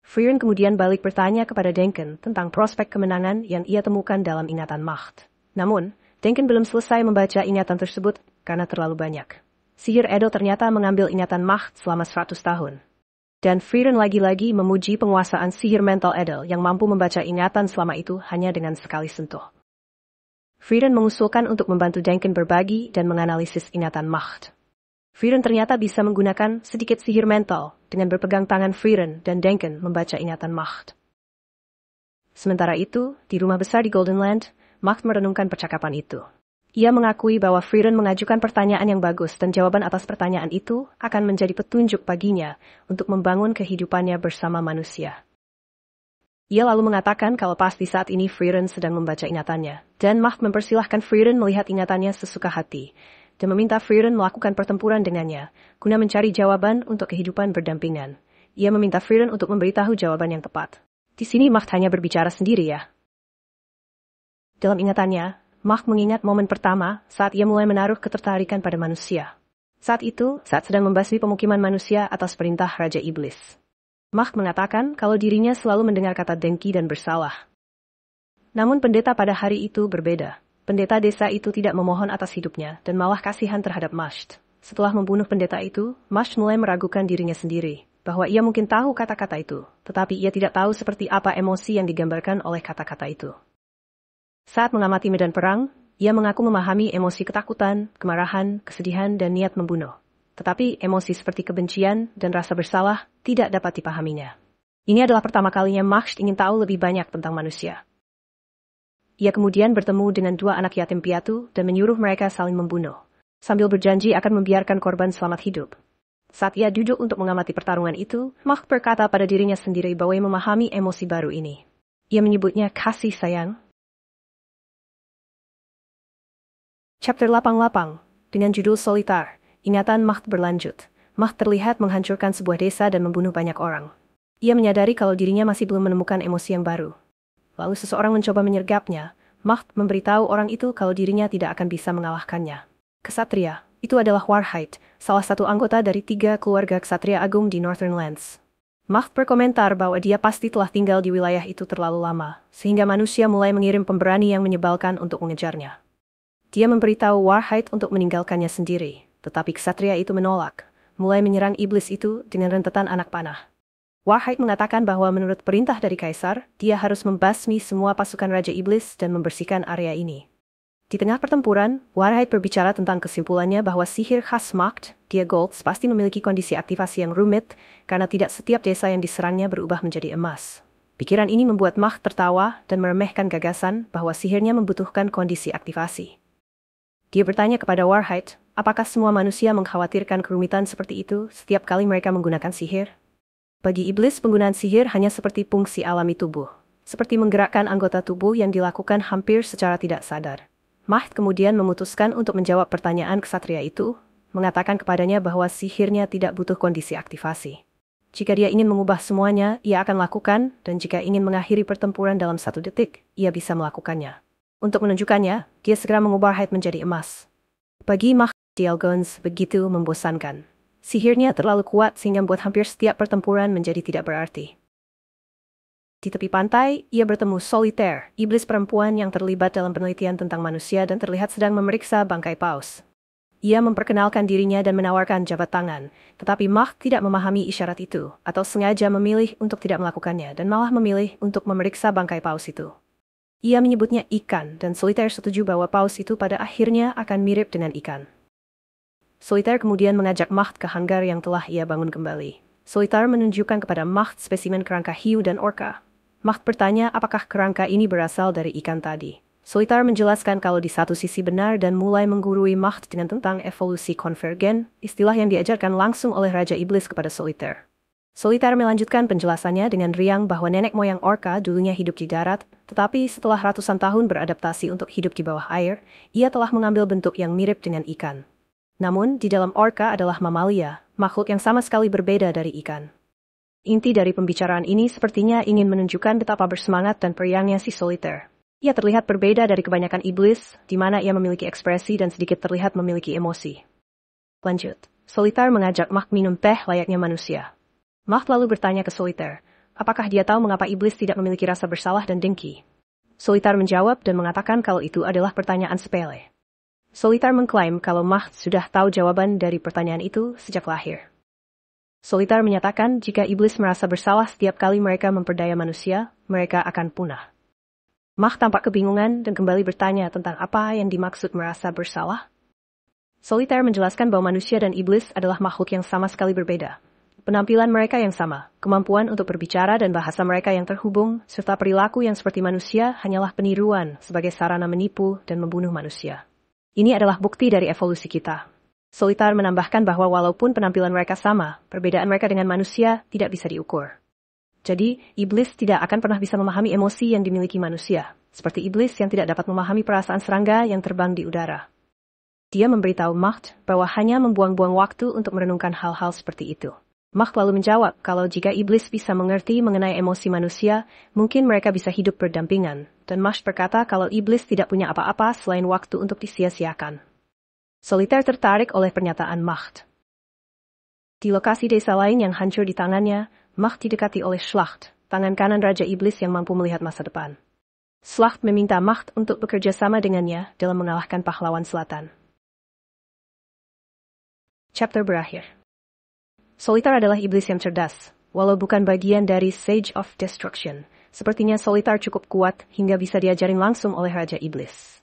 Frieren kemudian balik bertanya kepada Denken tentang prospek kemenangan yang ia temukan dalam ingatan Macht. Namun, Denken belum selesai membaca ingatan tersebut karena terlalu banyak. Sihir Edel ternyata mengambil ingatan Macht selama 100 tahun. Dan Frieren lagi-lagi memuji penguasaan sihir mental Edel yang mampu membaca ingatan selama itu hanya dengan sekali sentuh. Frieren mengusulkan untuk membantu Denken berbagi dan menganalisis ingatan Macht. Frieren ternyata bisa menggunakan sedikit sihir mental dengan berpegang tangan Frieren dan Denken membaca ingatan Macht. Sementara itu, di rumah besar di Golden Land, Macht merenungkan percakapan itu. Ia mengakui bahwa Frieren mengajukan pertanyaan yang bagus dan jawaban atas pertanyaan itu akan menjadi petunjuk baginya untuk membangun kehidupannya bersama manusia. Ia lalu mengatakan kalau pasti saat ini Frieren sedang membaca ingatannya, dan Macht mempersilahkan Frieren melihat ingatannya sesuka hati, dan meminta Frieren melakukan pertempuran dengannya, guna mencari jawaban untuk kehidupan berdampingan. Ia meminta Frieren untuk memberitahu jawaban yang tepat. Di sini Macht hanya berbicara sendiri ya. Dalam ingatannya, Macht mengingat momen pertama saat ia mulai menaruh ketertarikan pada manusia. Saat itu, saat sedang membasmi pemukiman manusia atas perintah Raja Iblis. Macht mengatakan kalau dirinya selalu mendengar kata dengki dan bersalah. Namun pendeta pada hari itu berbeda. Pendeta desa itu tidak memohon atas hidupnya dan malah kasihan terhadap Macht. Setelah membunuh pendeta itu, Macht mulai meragukan dirinya sendiri, bahwa ia mungkin tahu kata-kata itu, tetapi ia tidak tahu seperti apa emosi yang digambarkan oleh kata-kata itu. Saat mengamati medan perang, ia mengaku memahami emosi ketakutan, kemarahan, kesedihan, dan niat membunuh. Tetapi emosi seperti kebencian dan rasa bersalah tidak dapat dipahaminya. Ini adalah pertama kalinya Macht ingin tahu lebih banyak tentang manusia. Ia kemudian bertemu dengan 2 anak yatim piatu dan menyuruh mereka saling membunuh, sambil berjanji akan membiarkan korban selamat hidup. Saat ia duduk untuk mengamati pertarungan itu, Macht berkata pada dirinya sendiri bahwa ia memahami emosi baru ini. Ia menyebutnya kasih sayang. Chapter 88, dengan judul Solitar, ingatan Macht berlanjut. Macht terlihat menghancurkan sebuah desa dan membunuh banyak orang. Ia menyadari kalau dirinya masih belum menemukan emosi yang baru. Lalu seseorang mencoba menyergapnya. Macht memberitahu orang itu kalau dirinya tidak akan bisa mengalahkannya. Ksatria, itu adalah Warheit, salah satu anggota dari 3 keluarga Ksatria Agung di Northern Lands. Macht berkomentar bahwa dia pasti telah tinggal di wilayah itu terlalu lama, sehingga manusia mulai mengirim pemberani yang menyebalkan untuk mengejarnya. Dia memberitahu Warheit untuk meninggalkannya sendiri, tetapi ksatria itu menolak, mulai menyerang iblis itu dengan rentetan anak panah. Warheit mengatakan bahwa menurut perintah dari Kaisar, dia harus membasmi semua pasukan Raja Iblis dan membersihkan area ini. Di tengah pertempuran, Warheit berbicara tentang kesimpulannya bahwa sihir khas Macht, dia Golds, pasti memiliki kondisi aktivasi yang rumit, karena tidak setiap desa yang diserangnya berubah menjadi emas. Pikiran ini membuat Macht tertawa dan meremehkan gagasan bahwa sihirnya membutuhkan kondisi aktivasi. Dia bertanya kepada Warheit, apakah semua manusia mengkhawatirkan kerumitan seperti itu setiap kali mereka menggunakan sihir? Bagi iblis, penggunaan sihir hanya seperti fungsi alami tubuh, seperti menggerakkan anggota tubuh yang dilakukan hampir secara tidak sadar. Macht kemudian memutuskan untuk menjawab pertanyaan ksatria itu, mengatakan kepadanya bahwa sihirnya tidak butuh kondisi aktivasi. Jika dia ingin mengubah semuanya, ia akan lakukan, dan jika ingin mengakhiri pertempuran dalam 1 detik, ia bisa melakukannya. Untuk menunjukkannya, dia segera mengubah Warheit menjadi emas. Bagi Macht, Dialgons begitu membosankan. Sihirnya terlalu kuat sehingga membuat hampir setiap pertempuran menjadi tidak berarti. Di tepi pantai, ia bertemu Solitaire, iblis perempuan yang terlibat dalam penelitian tentang manusia dan terlihat sedang memeriksa bangkai paus. Ia memperkenalkan dirinya dan menawarkan jabat tangan, tetapi Macht tidak memahami isyarat itu, atau sengaja memilih untuk tidak melakukannya dan malah memilih untuk memeriksa bangkai paus itu. Ia menyebutnya ikan, dan Solitaire setuju bahwa paus itu pada akhirnya akan mirip dengan ikan. Solitaire kemudian mengajak Macht ke hanggar yang telah ia bangun kembali. Solitaire menunjukkan kepada Macht spesimen kerangka hiu dan orka. Macht bertanya apakah kerangka ini berasal dari ikan tadi. Solitaire menjelaskan kalau di satu sisi benar dan mulai menggurui Macht dengan tentang evolusi konvergen, istilah yang diajarkan langsung oleh Raja Iblis kepada Solitaire. Solitaire melanjutkan penjelasannya dengan riang bahwa nenek moyang orka dulunya hidup di darat, tetapi setelah ratusan tahun beradaptasi untuk hidup di bawah air, ia telah mengambil bentuk yang mirip dengan ikan. Namun, di dalam orka adalah mamalia, makhluk yang sama sekali berbeda dari ikan. Inti dari pembicaraan ini sepertinya ingin menunjukkan betapa bersemangat dan periangnya si Solitaire. Ia terlihat berbeda dari kebanyakan iblis, di mana ia memiliki ekspresi dan sedikit terlihat memiliki emosi. Lanjut, Solitaire mengajak Macht minum teh layaknya manusia. Macht lalu bertanya ke Solitaire, apakah dia tahu mengapa iblis tidak memiliki rasa bersalah dan dengki? Solitaire menjawab dan mengatakan kalau itu adalah pertanyaan sepele. Solitaire mengklaim kalau Macht sudah tahu jawaban dari pertanyaan itu sejak lahir. Solitaire menyatakan jika iblis merasa bersalah setiap kali mereka memperdaya manusia, mereka akan punah. Macht tampak kebingungan dan kembali bertanya tentang apa yang dimaksud merasa bersalah. Solitaire menjelaskan bahwa manusia dan iblis adalah makhluk yang sama sekali berbeda. Penampilan mereka yang sama, kemampuan untuk berbicara dan bahasa mereka yang terhubung, serta perilaku yang seperti manusia hanyalah peniruan sebagai sarana menipu dan membunuh manusia. Ini adalah bukti dari evolusi kita. Solitaire menambahkan bahwa walaupun penampilan mereka sama, perbedaan mereka dengan manusia tidak bisa diukur. Jadi, iblis tidak akan pernah bisa memahami emosi yang dimiliki manusia, seperti iblis yang tidak dapat memahami perasaan serangga yang terbang di udara. Dia memberitahu Macht bahwa hanya membuang-buang waktu untuk merenungkan hal-hal seperti itu. Macht lalu menjawab kalau jika iblis bisa mengerti mengenai emosi manusia, mungkin mereka bisa hidup berdampingan. Dan Macht berkata kalau iblis tidak punya apa-apa selain waktu untuk disia-siakan. Solitaire tertarik oleh pernyataan Macht. Di lokasi desa lain yang hancur di tangannya, Macht didekati oleh Schlacht, tangan kanan Raja Iblis yang mampu melihat masa depan. Schlacht meminta Macht untuk bekerja sama dengannya dalam mengalahkan pahlawan selatan. Chapter berakhir. Solitaire adalah iblis yang cerdas, walau bukan bagian dari Sage of Destruction. Sepertinya Solitaire cukup kuat hingga bisa diajarin langsung oleh Raja Iblis.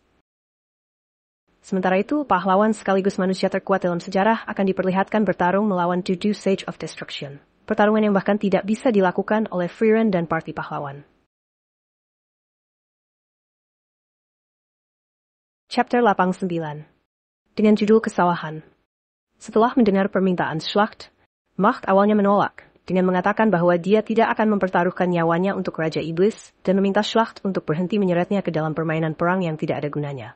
Sementara itu, pahlawan sekaligus manusia terkuat dalam sejarah akan diperlihatkan bertarung melawan Dudu Sage of Destruction. Pertarungan yang bahkan tidak bisa dilakukan oleh Frieren dan parti pahlawan. Chapter 89. Dengan judul Kesawahan. Setelah mendengar permintaan Schlacht, Macht awalnya menolak, dengan mengatakan bahwa dia tidak akan mempertaruhkan nyawanya untuk Raja Iblis, dan meminta Schlacht untuk berhenti menyeretnya ke dalam permainan perang yang tidak ada gunanya.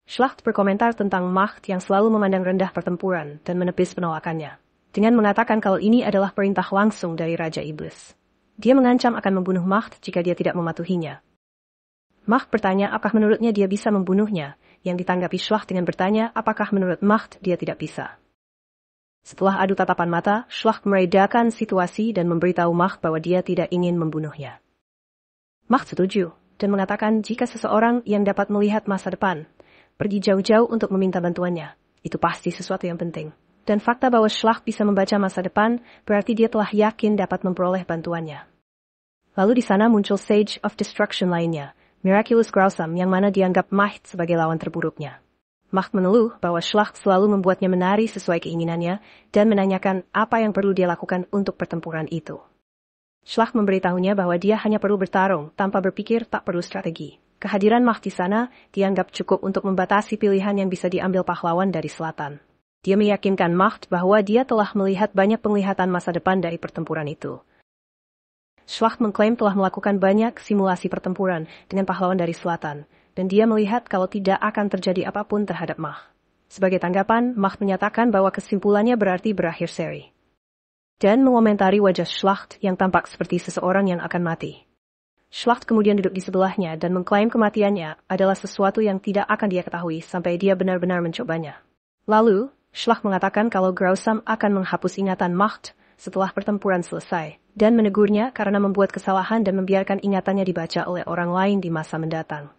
Schlacht berkomentar tentang Macht yang selalu memandang rendah pertempuran dan menepis penolakannya, dengan mengatakan kalau ini adalah perintah langsung dari Raja Iblis. Dia mengancam akan membunuh Macht jika dia tidak mematuhinya. Macht bertanya apakah menurutnya dia bisa membunuhnya, yang ditanggapi Schlacht dengan bertanya apakah menurut Macht dia tidak bisa. Setelah adu tatapan mata, Schlacht meredakan situasi dan memberitahu Macht bahwa dia tidak ingin membunuhnya. Macht setuju, dan mengatakan jika seseorang yang dapat melihat masa depan, pergi jauh-jauh untuk meminta bantuannya, itu pasti sesuatu yang penting. Dan fakta bahwa Schlacht bisa membaca masa depan, berarti dia telah yakin dapat memperoleh bantuannya. Lalu di sana muncul Sage of Destruction lainnya, Miraculous Grausam yang mana dianggap Macht sebagai lawan terburuknya. Macht mengeluh bahwa Schlacht selalu membuatnya menari sesuai keinginannya dan menanyakan apa yang perlu dia lakukan untuk pertempuran itu. Schlacht memberitahunya bahwa dia hanya perlu bertarung tanpa berpikir, tak perlu strategi. Kehadiran Macht di sana dianggap cukup untuk membatasi pilihan yang bisa diambil pahlawan dari selatan. Dia meyakinkan Macht bahwa dia telah melihat banyak penglihatan masa depan dari pertempuran itu. Schlacht mengklaim telah melakukan banyak simulasi pertempuran dengan pahlawan dari selatan, dan dia melihat kalau tidak akan terjadi apapun terhadap Macht. Sebagai tanggapan, Macht menyatakan bahwa kesimpulannya berarti berakhir seri. Dan mengomentari wajah Schlacht yang tampak seperti seseorang yang akan mati. Schlacht kemudian duduk di sebelahnya dan mengklaim kematiannya adalah sesuatu yang tidak akan dia ketahui sampai dia benar-benar mencobanya. Lalu, Schlacht mengatakan kalau Grausam akan menghapus ingatan Macht setelah pertempuran selesai, dan menegurnya karena membuat kesalahan dan membiarkan ingatannya dibaca oleh orang lain di masa mendatang.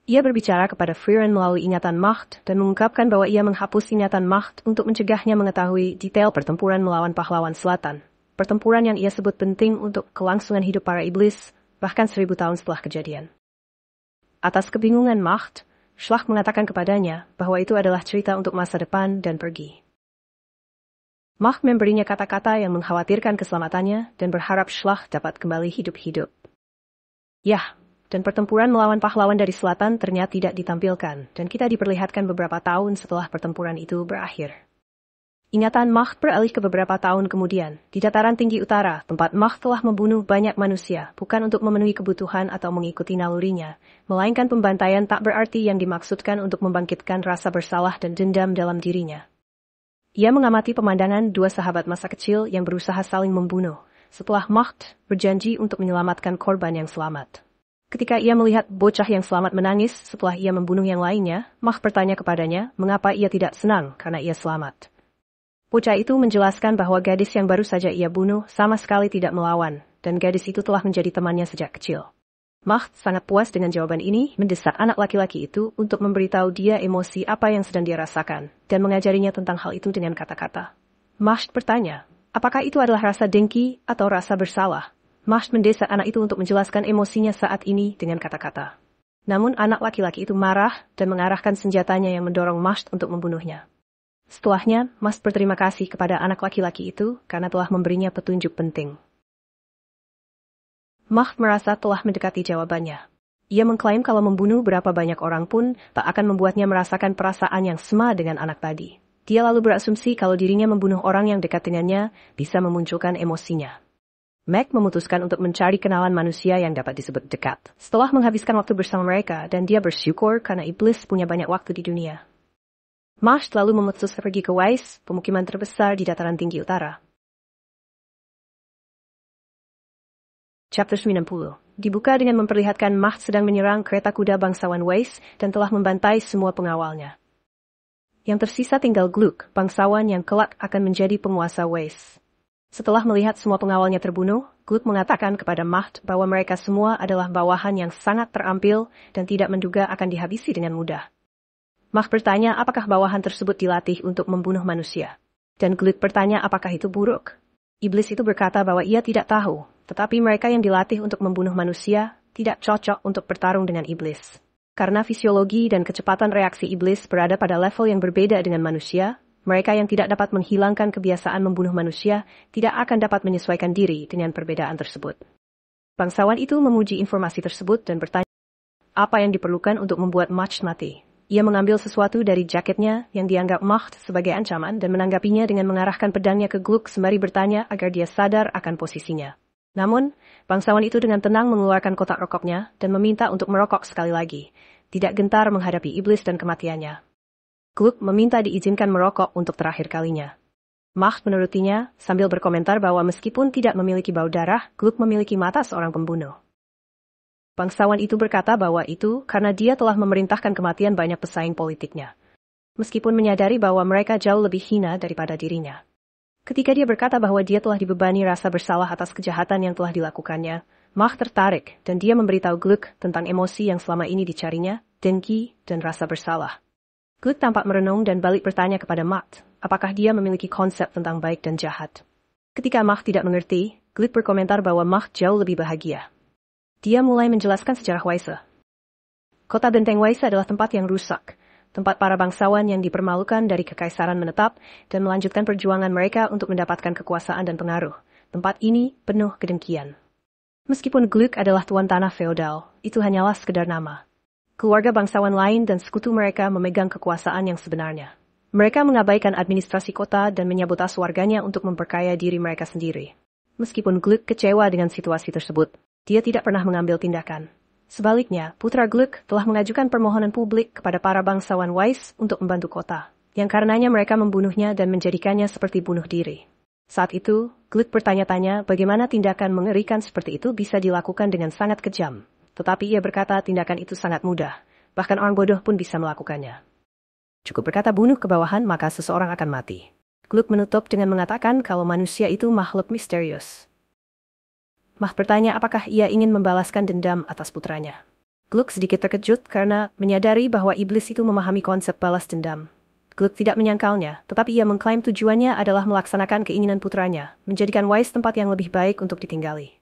Ia berbicara kepada Frieren melalui ingatan Macht dan mengungkapkan bahwa ia menghapus ingatan Macht untuk mencegahnya mengetahui detail pertempuran melawan pahlawan selatan. Pertempuran yang ia sebut penting untuk kelangsungan hidup para iblis, bahkan 1000 tahun setelah kejadian. Atas kebingungan Macht, Schlacht mengatakan kepadanya bahwa itu adalah cerita untuk masa depan dan pergi. Macht memberinya kata-kata yang mengkhawatirkan keselamatannya dan berharap Schlacht dapat kembali hidup-hidup. Yah, dan pertempuran melawan pahlawan dari selatan ternyata tidak ditampilkan, dan kita diperlihatkan beberapa tahun setelah pertempuran itu berakhir. Ingatan Macht beralih ke beberapa tahun kemudian, di dataran tinggi utara, tempat Macht telah membunuh banyak manusia, bukan untuk memenuhi kebutuhan atau mengikuti nalurinya, melainkan pembantaian tak berarti yang dimaksudkan untuk membangkitkan rasa bersalah dan dendam dalam dirinya. Ia mengamati pemandangan dua sahabat masa kecil yang berusaha saling membunuh, setelah Macht berjanji untuk menyelamatkan korban yang selamat. Ketika ia melihat bocah yang selamat menangis setelah ia membunuh yang lainnya, Macht bertanya kepadanya mengapa ia tidak senang karena ia selamat. Bocah itu menjelaskan bahwa gadis yang baru saja ia bunuh sama sekali tidak melawan, dan gadis itu telah menjadi temannya sejak kecil. Macht sangat puas dengan jawaban ini, mendesak anak laki-laki itu untuk memberitahu dia emosi apa yang sedang dia rasakan, dan mengajarinya tentang hal itu dengan kata-kata. Macht bertanya, apakah itu adalah rasa dengki atau rasa bersalah? Macht mendesak anak itu untuk menjelaskan emosinya saat ini dengan kata-kata. Namun anak laki-laki itu marah dan mengarahkan senjatanya yang mendorong Macht untuk membunuhnya. Setelahnya, Macht berterima kasih kepada anak laki-laki itu karena telah memberinya petunjuk penting. Macht merasa telah mendekati jawabannya. Ia mengklaim kalau membunuh berapa banyak orang pun tak akan membuatnya merasakan perasaan yang sama dengan anak tadi. Dia lalu berasumsi kalau dirinya membunuh orang yang dekat dengannya bisa memunculkan emosinya. Mac memutuskan untuk mencari kenalan manusia yang dapat disebut dekat. Setelah menghabiskan waktu bersama mereka, dan dia bersyukur karena iblis punya banyak waktu di dunia. Mahd lalu memutuskan pergi ke Weiss, pemukiman terbesar di dataran tinggi utara. Chapter 90 dibuka dengan memperlihatkan Mahd sedang menyerang kereta kuda bangsawan Weiss dan telah membantai semua pengawalnya. Yang tersisa tinggal Gluck, bangsawan yang kelak akan menjadi penguasa Weiss. Setelah melihat semua pengawalnya terbunuh, Gluck mengatakan kepada Mahd bahwa mereka semua adalah bawahan yang sangat terampil dan tidak menduga akan dihabisi dengan mudah. Mahd bertanya apakah bawahan tersebut dilatih untuk membunuh manusia. Dan Gluck bertanya apakah itu buruk. Iblis itu berkata bahwa ia tidak tahu, tetapi mereka yang dilatih untuk membunuh manusia tidak cocok untuk bertarung dengan iblis. Karena fisiologi dan kecepatan reaksi iblis berada pada level yang berbeda dengan manusia, mereka yang tidak dapat menghilangkan kebiasaan membunuh manusia tidak akan dapat menyesuaikan diri dengan perbedaan tersebut. Bangsawan itu memuji informasi tersebut dan bertanya apa yang diperlukan untuk membuat Mahd mati. Ia mengambil sesuatu dari jaketnya yang dianggap Mahd sebagai ancaman dan menanggapinya dengan mengarahkan pedangnya ke Gluck sembari bertanya agar dia sadar akan posisinya. Namun, bangsawan itu dengan tenang mengeluarkan kotak rokoknya dan meminta untuk merokok sekali lagi, tidak gentar menghadapi iblis dan kematiannya. Gluck meminta diizinkan merokok untuk terakhir kalinya. Mahd menurutinya sambil berkomentar bahwa meskipun tidak memiliki bau darah, Gluck memiliki mata seorang pembunuh. Bangsawan itu berkata bahwa itu karena dia telah memerintahkan kematian banyak pesaing politiknya. Meskipun menyadari bahwa mereka jauh lebih hina daripada dirinya. Ketika dia berkata bahwa dia telah dibebani rasa bersalah atas kejahatan yang telah dilakukannya, Mahd tertarik dan dia memberitahu Gluck tentang emosi yang selama ini dicarinya, dengki, dan rasa bersalah. Gluck tampak merenung dan balik bertanya kepada Mahd, apakah dia memiliki konsep tentang baik dan jahat. Ketika Mahd tidak mengerti, Gluck berkomentar bahwa Mahd jauh lebih bahagia. Dia mulai menjelaskan sejarah Weiss. Kota benteng Weiss adalah tempat yang rusak, tempat para bangsawan yang dipermalukan dari kekaisaran menetap dan melanjutkan perjuangan mereka untuk mendapatkan kekuasaan dan pengaruh. Tempat ini penuh kedengkian. Meskipun Gluck adalah tuan tanah feodal, itu hanyalah sekedar nama. Keluarga bangsawan lain dan sekutu mereka memegang kekuasaan yang sebenarnya. Mereka mengabaikan administrasi kota dan menyabotas warganya untuk memperkaya diri mereka sendiri. Meskipun Gluck kecewa dengan situasi tersebut, dia tidak pernah mengambil tindakan. Sebaliknya, putra Gluck telah mengajukan permohonan publik kepada para bangsawan Weiss untuk membantu kota, yang karenanya mereka membunuhnya dan menjadikannya seperti bunuh diri. Saat itu, Gluck bertanya-tanya bagaimana tindakan mengerikan seperti itu bisa dilakukan dengan sangat kejam. Tetapi ia berkata tindakan itu sangat mudah, bahkan orang bodoh pun bisa melakukannya. Cukup berkata bunuh ke bawahan maka seseorang akan mati. Gluck menutup dengan mengatakan kalau manusia itu makhluk misterius. Mahd bertanya apakah ia ingin membalaskan dendam atas putranya. Gluck sedikit terkejut karena menyadari bahwa iblis itu memahami konsep balas dendam. Gluck tidak menyangkalnya, tetapi ia mengklaim tujuannya adalah melaksanakan keinginan putranya, menjadikan Weiss tempat yang lebih baik untuk ditinggali.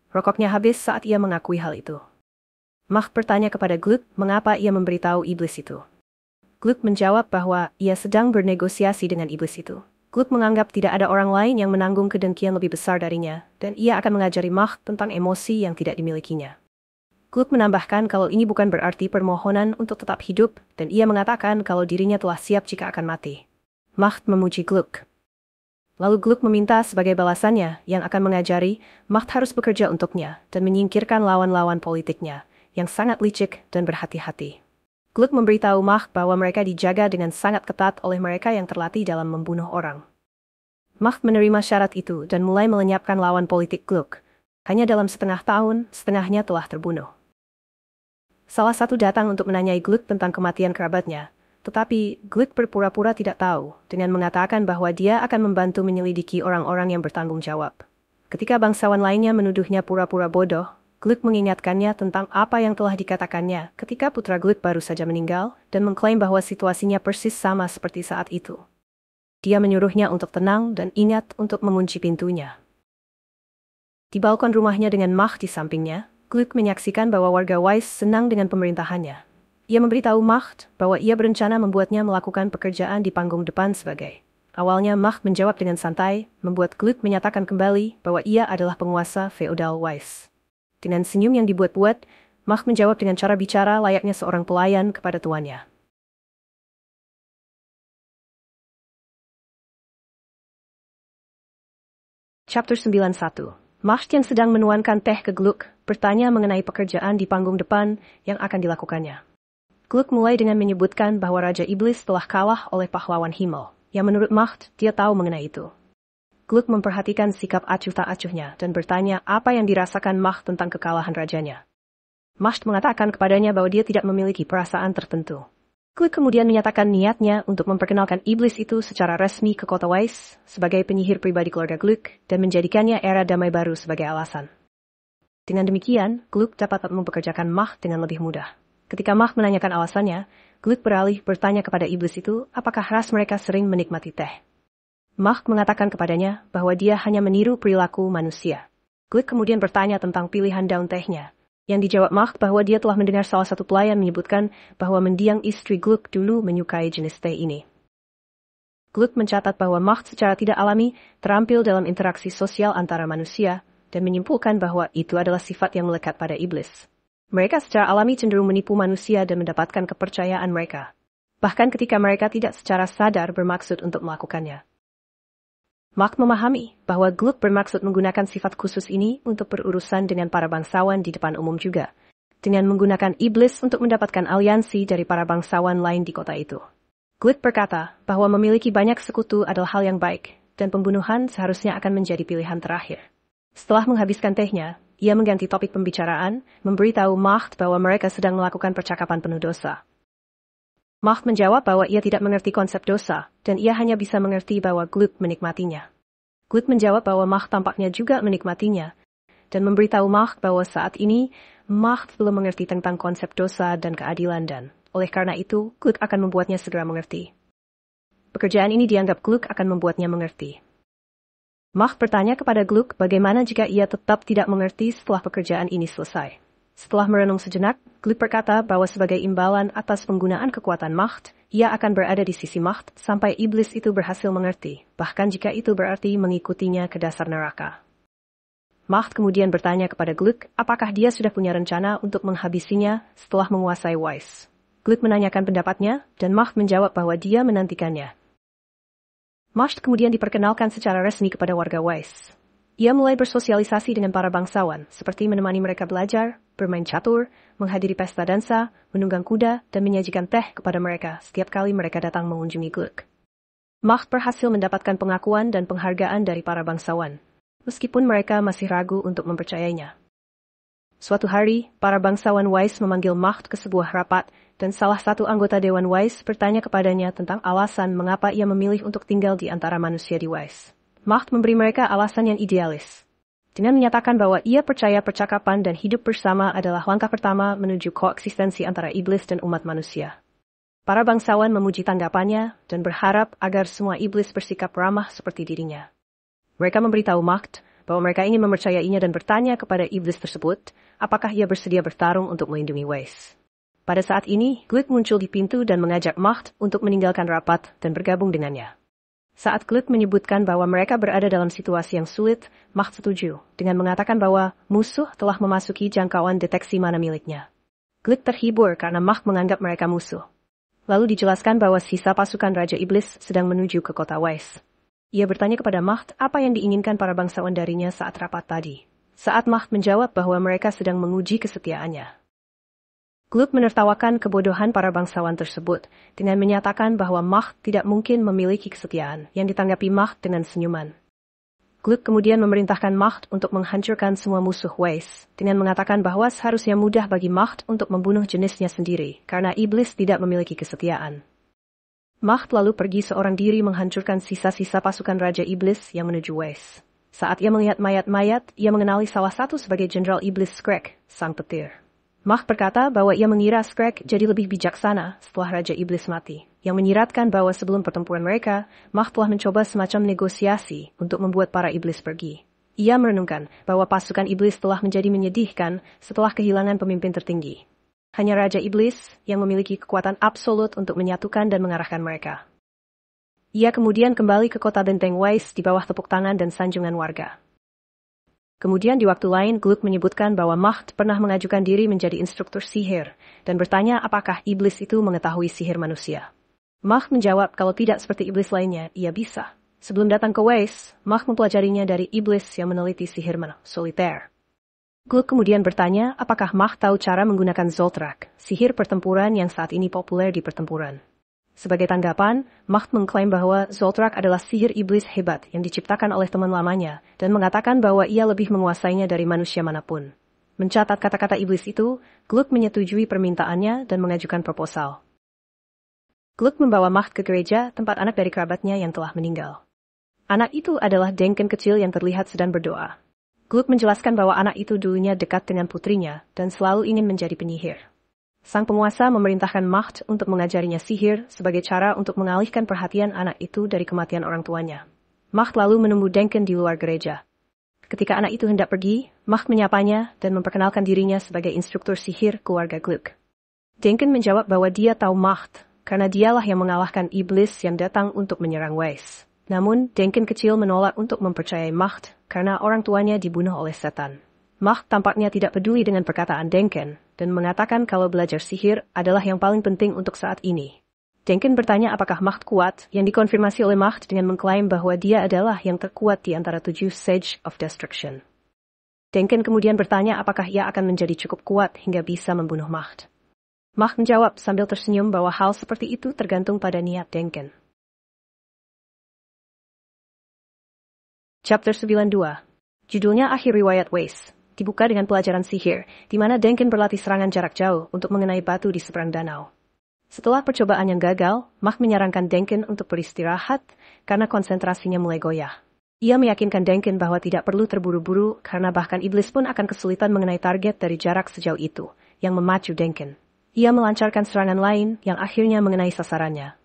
Rokoknya habis saat ia mengakui hal itu. Mahd bertanya kepada Gluck mengapa ia memberitahu iblis itu. Gluck menjawab bahwa ia sedang bernegosiasi dengan iblis itu. Gluck menganggap tidak ada orang lain yang menanggung kedengkian lebih besar darinya, dan ia akan mengajari Mahd tentang emosi yang tidak dimilikinya. Gluck menambahkan kalau ini bukan berarti permohonan untuk tetap hidup, dan ia mengatakan kalau dirinya telah siap jika akan mati. Mahd memuji Gluck. Lalu Gluck meminta sebagai balasannya yang akan mengajari, Mahd harus bekerja untuknya dan menyingkirkan lawan-lawan politiknya, yang sangat licik dan berhati-hati. Gluck memberitahu Mahd bahwa mereka dijaga dengan sangat ketat oleh mereka yang terlatih dalam membunuh orang. Mahd menerima syarat itu dan mulai melenyapkan lawan politik Gluck. Hanya dalam setengah tahun, setengahnya telah terbunuh. Salah satu datang untuk menanyai Gluck tentang kematian kerabatnya. Tetapi Gluck berpura-pura tidak tahu dengan mengatakan bahwa dia akan membantu menyelidiki orang-orang yang bertanggung jawab. Ketika bangsawan lainnya menuduhnya pura-pura bodoh, Gluck mengingatkannya tentang apa yang telah dikatakannya ketika putra Gluck baru saja meninggal dan mengklaim bahwa situasinya persis sama seperti saat itu. Dia menyuruhnya untuk tenang dan ingat untuk mengunci pintunya. Di balkon rumahnya dengan Mahd di sampingnya, Gluck menyaksikan bahwa warga Weiss senang dengan pemerintahannya. Ia memberitahu Mahd bahwa ia berencana membuatnya melakukan pekerjaan di panggung depan sebagai. Awalnya Mahd menjawab dengan santai, membuat Gluck menyatakan kembali bahwa ia adalah penguasa feodal Weiss. Dengan senyum yang dibuat-buat, Mahd menjawab dengan cara bicara layaknya seorang pelayan kepada tuannya. Chapter 91. Macht yang sedang menuangkan teh ke Gluck bertanya mengenai pekerjaan di panggung depan yang akan dilakukannya. Gluck mulai dengan menyebutkan bahwa Raja Iblis telah kalah oleh pahlawan Himmel, yang menurut Macht dia tahu mengenai itu. Gluck memperhatikan sikap acuh tak acuhnya dan bertanya apa yang dirasakan Macht tentang kekalahan rajanya. Macht mengatakan kepadanya bahwa dia tidak memiliki perasaan tertentu. Gluck kemudian menyatakan niatnya untuk memperkenalkan iblis itu secara resmi ke kota Weiss sebagai penyihir pribadi keluarga Gluck dan menjadikannya era damai baru sebagai alasan. Dengan demikian, Gluck dapat mempekerjakan Macht dengan lebih mudah. Ketika Macht menanyakan alasannya, Gluck beralih bertanya kepada iblis itu apakah ras mereka sering menikmati teh. Macht mengatakan kepadanya bahwa dia hanya meniru perilaku manusia. Gluck kemudian bertanya tentang pilihan daun tehnya. Yang dijawab Macht bahwa dia telah mendengar salah satu pelayan menyebutkan bahwa mendiang istri Gluck dulu menyukai jenis teh ini. Gluck mencatat bahwa Macht secara tidak alami terampil dalam interaksi sosial antara manusia dan menyimpulkan bahwa itu adalah sifat yang melekat pada iblis. Mereka secara alami cenderung menipu manusia dan mendapatkan kepercayaan mereka, bahkan ketika mereka tidak secara sadar bermaksud untuk melakukannya. Macht memahami bahwa Gluck bermaksud menggunakan sifat khusus ini untuk berurusan dengan para bangsawan di depan umum juga, dengan menggunakan iblis untuk mendapatkan aliansi dari para bangsawan lain di kota itu. Gluck berkata bahwa memiliki banyak sekutu adalah hal yang baik, dan pembunuhan seharusnya akan menjadi pilihan terakhir. Setelah menghabiskan tehnya, ia mengganti topik pembicaraan, memberitahu Macht bahwa mereka sedang melakukan percakapan penuh dosa. Macht menjawab bahwa ia tidak mengerti konsep dosa, dan ia hanya bisa mengerti bahwa Gluck menikmatinya. Gluck menjawab bahwa Macht tampaknya juga menikmatinya, dan memberitahu Macht bahwa saat ini, Macht belum mengerti tentang konsep dosa dan keadilan dan, oleh karena itu, Gluck akan membuatnya segera mengerti. Pekerjaan ini dianggap Gluck akan membuatnya mengerti. Macht bertanya kepada Gluck bagaimana jika ia tetap tidak mengerti setelah pekerjaan ini selesai. Setelah merenung sejenak, Gluck berkata bahwa sebagai imbalan atas penggunaan kekuatan Macht, ia akan berada di sisi Macht sampai iblis itu berhasil mengerti, bahkan jika itu berarti mengikutinya ke dasar neraka. Macht kemudian bertanya kepada Gluck apakah dia sudah punya rencana untuk menghabisinya setelah menguasai Weiss. Gluck menanyakan pendapatnya, dan Macht menjawab bahwa dia menantikannya. Macht kemudian diperkenalkan secara resmi kepada warga Weiss. Ia mulai bersosialisasi dengan para bangsawan, seperti menemani mereka belajar, bermain catur, menghadiri pesta dansa, menunggang kuda, dan menyajikan teh kepada mereka setiap kali mereka datang mengunjungi Gluck. Macht berhasil mendapatkan pengakuan dan penghargaan dari para bangsawan, meskipun mereka masih ragu untuk mempercayainya. Suatu hari, para bangsawan Weiss memanggil Macht ke sebuah rapat, dan salah satu anggota Dewan Weiss bertanya kepadanya tentang alasan mengapa ia memilih untuk tinggal di antara manusia di Weiss. Macht memberi mereka alasan yang idealis, dengan menyatakan bahwa ia percaya percakapan dan hidup bersama adalah langkah pertama menuju koeksistensi antara iblis dan umat manusia. Para bangsawan memuji tanggapannya dan berharap agar semua iblis bersikap ramah seperti dirinya. Mereka memberitahu Macht bahwa mereka ingin mempercayainya dan bertanya kepada iblis tersebut apakah ia bersedia bertarung untuk melindungi Weiss. Pada saat ini, Gluck muncul di pintu dan mengajak Macht untuk meninggalkan rapat dan bergabung dengannya. Saat Gluck menyebutkan bahwa mereka berada dalam situasi yang sulit, Macht setuju dengan mengatakan bahwa musuh telah memasuki jangkauan deteksi mana miliknya. Gluck terhibur karena Macht menganggap mereka musuh. Lalu dijelaskan bahwa sisa pasukan Raja Iblis sedang menuju ke kota Weiss. Ia bertanya kepada Macht apa yang diinginkan para bangsawan darinya saat rapat tadi. Saat Macht menjawab bahwa mereka sedang menguji kesetiaannya. Gluck menertawakan kebodohan para bangsawan tersebut dengan menyatakan bahwa Macht tidak mungkin memiliki kesetiaan, yang ditanggapi Macht dengan senyuman. Gluck kemudian memerintahkan Macht untuk menghancurkan semua musuh Weiss, dengan mengatakan bahwa seharusnya mudah bagi Macht untuk membunuh jenisnya sendiri, karena iblis tidak memiliki kesetiaan. Macht lalu pergi seorang diri menghancurkan sisa-sisa pasukan Raja Iblis yang menuju Weiss. Saat ia melihat mayat-mayat, ia mengenali salah satu sebagai Jenderal Iblis Skrek, sang petir. Macht berkata bahwa ia mengira Skrek jadi lebih bijaksana setelah Raja Iblis mati, yang menyiratkan bahwa sebelum pertempuran mereka, Macht telah mencoba semacam negosiasi untuk membuat para iblis pergi. Ia merenungkan bahwa pasukan iblis telah menjadi menyedihkan setelah kehilangan pemimpin tertinggi. Hanya Raja Iblis yang memiliki kekuatan absolut untuk menyatukan dan mengarahkan mereka. Ia kemudian kembali ke kota benteng Weiss di bawah tepuk tangan dan sanjungan warga. Kemudian di waktu lain, Gluck menyebutkan bahwa Macht pernah mengajukan diri menjadi instruktur sihir, dan bertanya apakah iblis itu mengetahui sihir manusia. Macht menjawab kalau tidak seperti iblis lainnya, ia bisa. Sebelum datang ke Weiss, Mach mempelajarinya dari iblis yang meneliti sihir soliter. Gluck kemudian bertanya apakah Mach tahu cara menggunakan Zoltrak, sihir pertempuran yang saat ini populer di pertempuran. Sebagai tanggapan, Mach mengklaim bahwa Zoltrak adalah sihir iblis hebat yang diciptakan oleh teman lamanya dan mengatakan bahwa ia lebih menguasainya dari manusia manapun. Mencatat kata-kata iblis itu, Gluck menyetujui permintaannya dan mengajukan proposal. Gluck membawa Mach ke gereja tempat anak dari kerabatnya yang telah meninggal. Anak itu adalah Denken kecil yang terlihat sedang berdoa. Gluck menjelaskan bahwa anak itu dulunya dekat dengan putrinya dan selalu ingin menjadi penyihir. Sang penguasa memerintahkan Mach untuk mengajarinya sihir sebagai cara untuk mengalihkan perhatian anak itu dari kematian orang tuanya. Mach lalu menunggu Denken di luar gereja. Ketika anak itu hendak pergi, Mach menyapanya dan memperkenalkan dirinya sebagai instruktur sihir keluarga Gluck. Denken menjawab bahwa dia tahu Mach karena dialah yang mengalahkan iblis yang datang untuk menyerang Weiss. Namun, Denken kecil menolak untuk mempercayai Mach karena orang tuanya dibunuh oleh setan. Mach tampaknya tidak peduli dengan perkataan Denken dan mengatakan kalau belajar sihir adalah yang paling penting untuk saat ini. Denken bertanya apakah Mach kuat, yang dikonfirmasi oleh Mach dengan mengklaim bahwa dia adalah yang terkuat di antara 7 Sage of Destruction. Denken kemudian bertanya apakah ia akan menjadi cukup kuat hingga bisa membunuh Mach. Mach menjawab sambil tersenyum bahwa hal seperti itu tergantung pada niat Denken. Chapter 92. Judulnya Akhir Riwayat Weiss, dibuka dengan pelajaran sihir, di mana Denken berlatih serangan jarak jauh untuk mengenai batu di seberang danau. Setelah percobaan yang gagal, Mach menyarankan Denken untuk beristirahat karena konsentrasinya mulai goyah. Ia meyakinkan Denken bahwa tidak perlu terburu-buru karena bahkan iblis pun akan kesulitan mengenai target dari jarak sejauh itu, yang memacu Denken. Ia melancarkan serangan lain yang akhirnya mengenai sasarannya.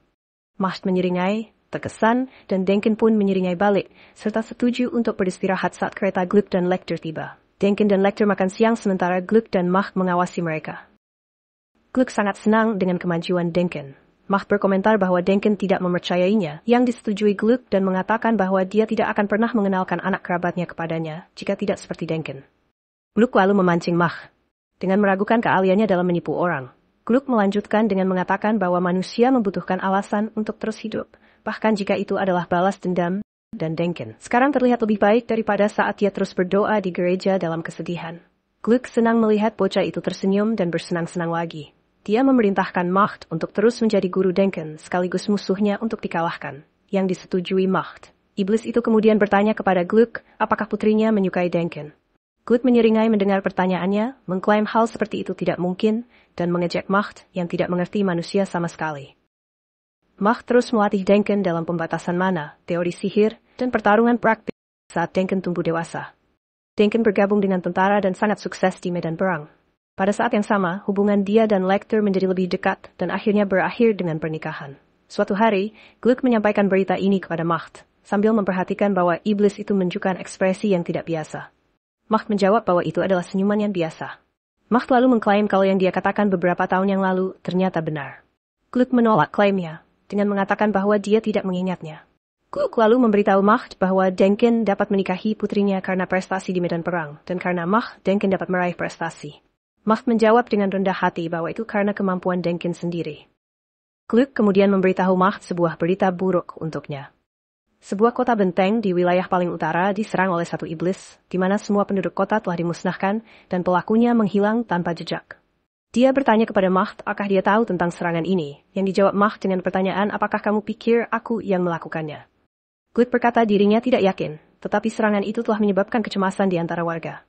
Mach menyeringai, terkesan, dan Denken pun menyeringai balik, serta setuju untuk beristirahat saat kereta Gluck dan Lecter tiba. Denken dan Lecter makan siang sementara Gluck dan Mach mengawasi mereka. Gluck sangat senang dengan kemajuan Denken. Mach berkomentar bahwa Denken tidak mempercayainya, yang disetujui Gluck dan mengatakan bahwa dia tidak akan pernah mengenalkan anak kerabatnya kepadanya, jika tidak seperti Denken. Gluck lalu memancing Mach dengan meragukan keahliannya dalam menipu orang. Gluck melanjutkan dengan mengatakan bahwa manusia membutuhkan alasan untuk terus hidup, bahkan jika itu adalah balas dendam, dan Denken sekarang terlihat lebih baik daripada saat dia terus berdoa di gereja dalam kesedihan. Gluck senang melihat bocah itu tersenyum dan bersenang-senang lagi. Dia memerintahkan Mach untuk terus menjadi guru Denken sekaligus musuhnya untuk dikalahkan, yang disetujui Mach. Iblis itu kemudian bertanya kepada Gluck apakah putrinya menyukai Denken. Gluck menyeringai mendengar pertanyaannya, mengklaim hal seperti itu tidak mungkin, dan mengejek Mach yang tidak mengerti manusia sama sekali. Mach terus melatih Denken dalam pembatasan mana, teori sihir, dan pertarungan praktik saat Denken tumbuh dewasa. Denken bergabung dengan tentara dan sangat sukses di medan perang. Pada saat yang sama, hubungan dia dan Lecter menjadi lebih dekat dan akhirnya berakhir dengan pernikahan. Suatu hari, Gluck menyampaikan berita ini kepada Mach, sambil memperhatikan bahwa iblis itu menunjukkan ekspresi yang tidak biasa. Mach menjawab bahwa itu adalah senyuman yang biasa. Mach lalu mengklaim kalau yang dia katakan beberapa tahun yang lalu ternyata benar. Gluck menolak klaimnya dengan mengatakan bahwa dia tidak mengingatnya. Gluck lalu memberitahu Mach bahwa Denken dapat menikahi putrinya karena prestasi di medan perang, dan karena Mach, Denken dapat meraih prestasi. Mach menjawab dengan rendah hati bahwa itu karena kemampuan Denken sendiri. Gluck kemudian memberitahu Mach sebuah berita buruk untuknya. Sebuah kota benteng di wilayah paling utara diserang oleh satu iblis, di mana semua penduduk kota telah dimusnahkan dan pelakunya menghilang tanpa jejak. Dia bertanya kepada Mach apakah dia tahu tentang serangan ini, yang dijawab Mach dengan pertanyaan apakah kamu pikir aku yang melakukannya. Gluck berkata dirinya tidak yakin, tetapi serangan itu telah menyebabkan kecemasan di antara warga.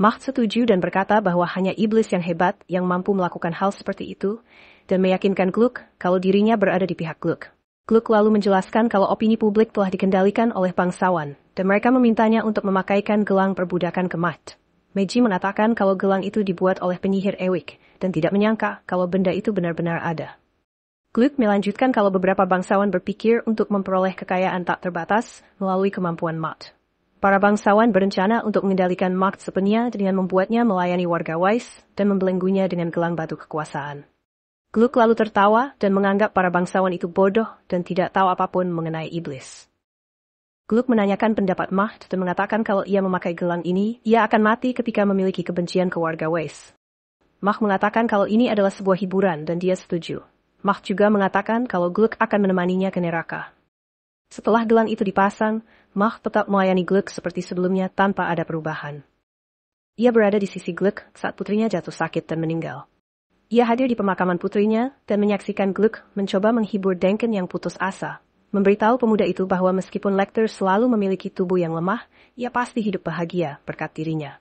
Mach setuju dan berkata bahwa hanya iblis yang hebat yang mampu melakukan hal seperti itu, dan meyakinkan Gluck kalau dirinya berada di pihak Gluck. Gluck lalu menjelaskan kalau opini publik telah dikendalikan oleh bangsawan, dan mereka memintanya untuk memakaikan gelang perbudakan ke Mach. Meiji mengatakan kalau gelang itu dibuat oleh penyihir Ewik, dan tidak menyangka kalau benda itu benar-benar ada. Gluck melanjutkan kalau beberapa bangsawan berpikir untuk memperoleh kekayaan tak terbatas melalui kemampuan Mach. Para bangsawan berencana untuk mengendalikan Mach sepenuhnya dengan membuatnya melayani warga Weiss dan membelenggunya dengan gelang batu kekuasaan. Gluck lalu tertawa dan menganggap para bangsawan itu bodoh dan tidak tahu apapun mengenai iblis. Gluck menanyakan pendapat Mach dan mengatakan kalau ia memakai gelang ini, ia akan mati ketika memiliki kebencian ke warga Weiss. Mach mengatakan kalau ini adalah sebuah hiburan dan dia setuju. Mach juga mengatakan kalau Gluck akan menemaninya ke neraka. Setelah gelang itu dipasang, Macht tetap melayani Gluck seperti sebelumnya tanpa ada perubahan. Ia berada di sisi Gluck saat putrinya jatuh sakit dan meninggal. Ia hadir di pemakaman putrinya dan menyaksikan Gluck mencoba menghibur Denken yang putus asa, memberitahu pemuda itu bahwa meskipun Lecter selalu memiliki tubuh yang lemah, ia pasti hidup bahagia berkat dirinya.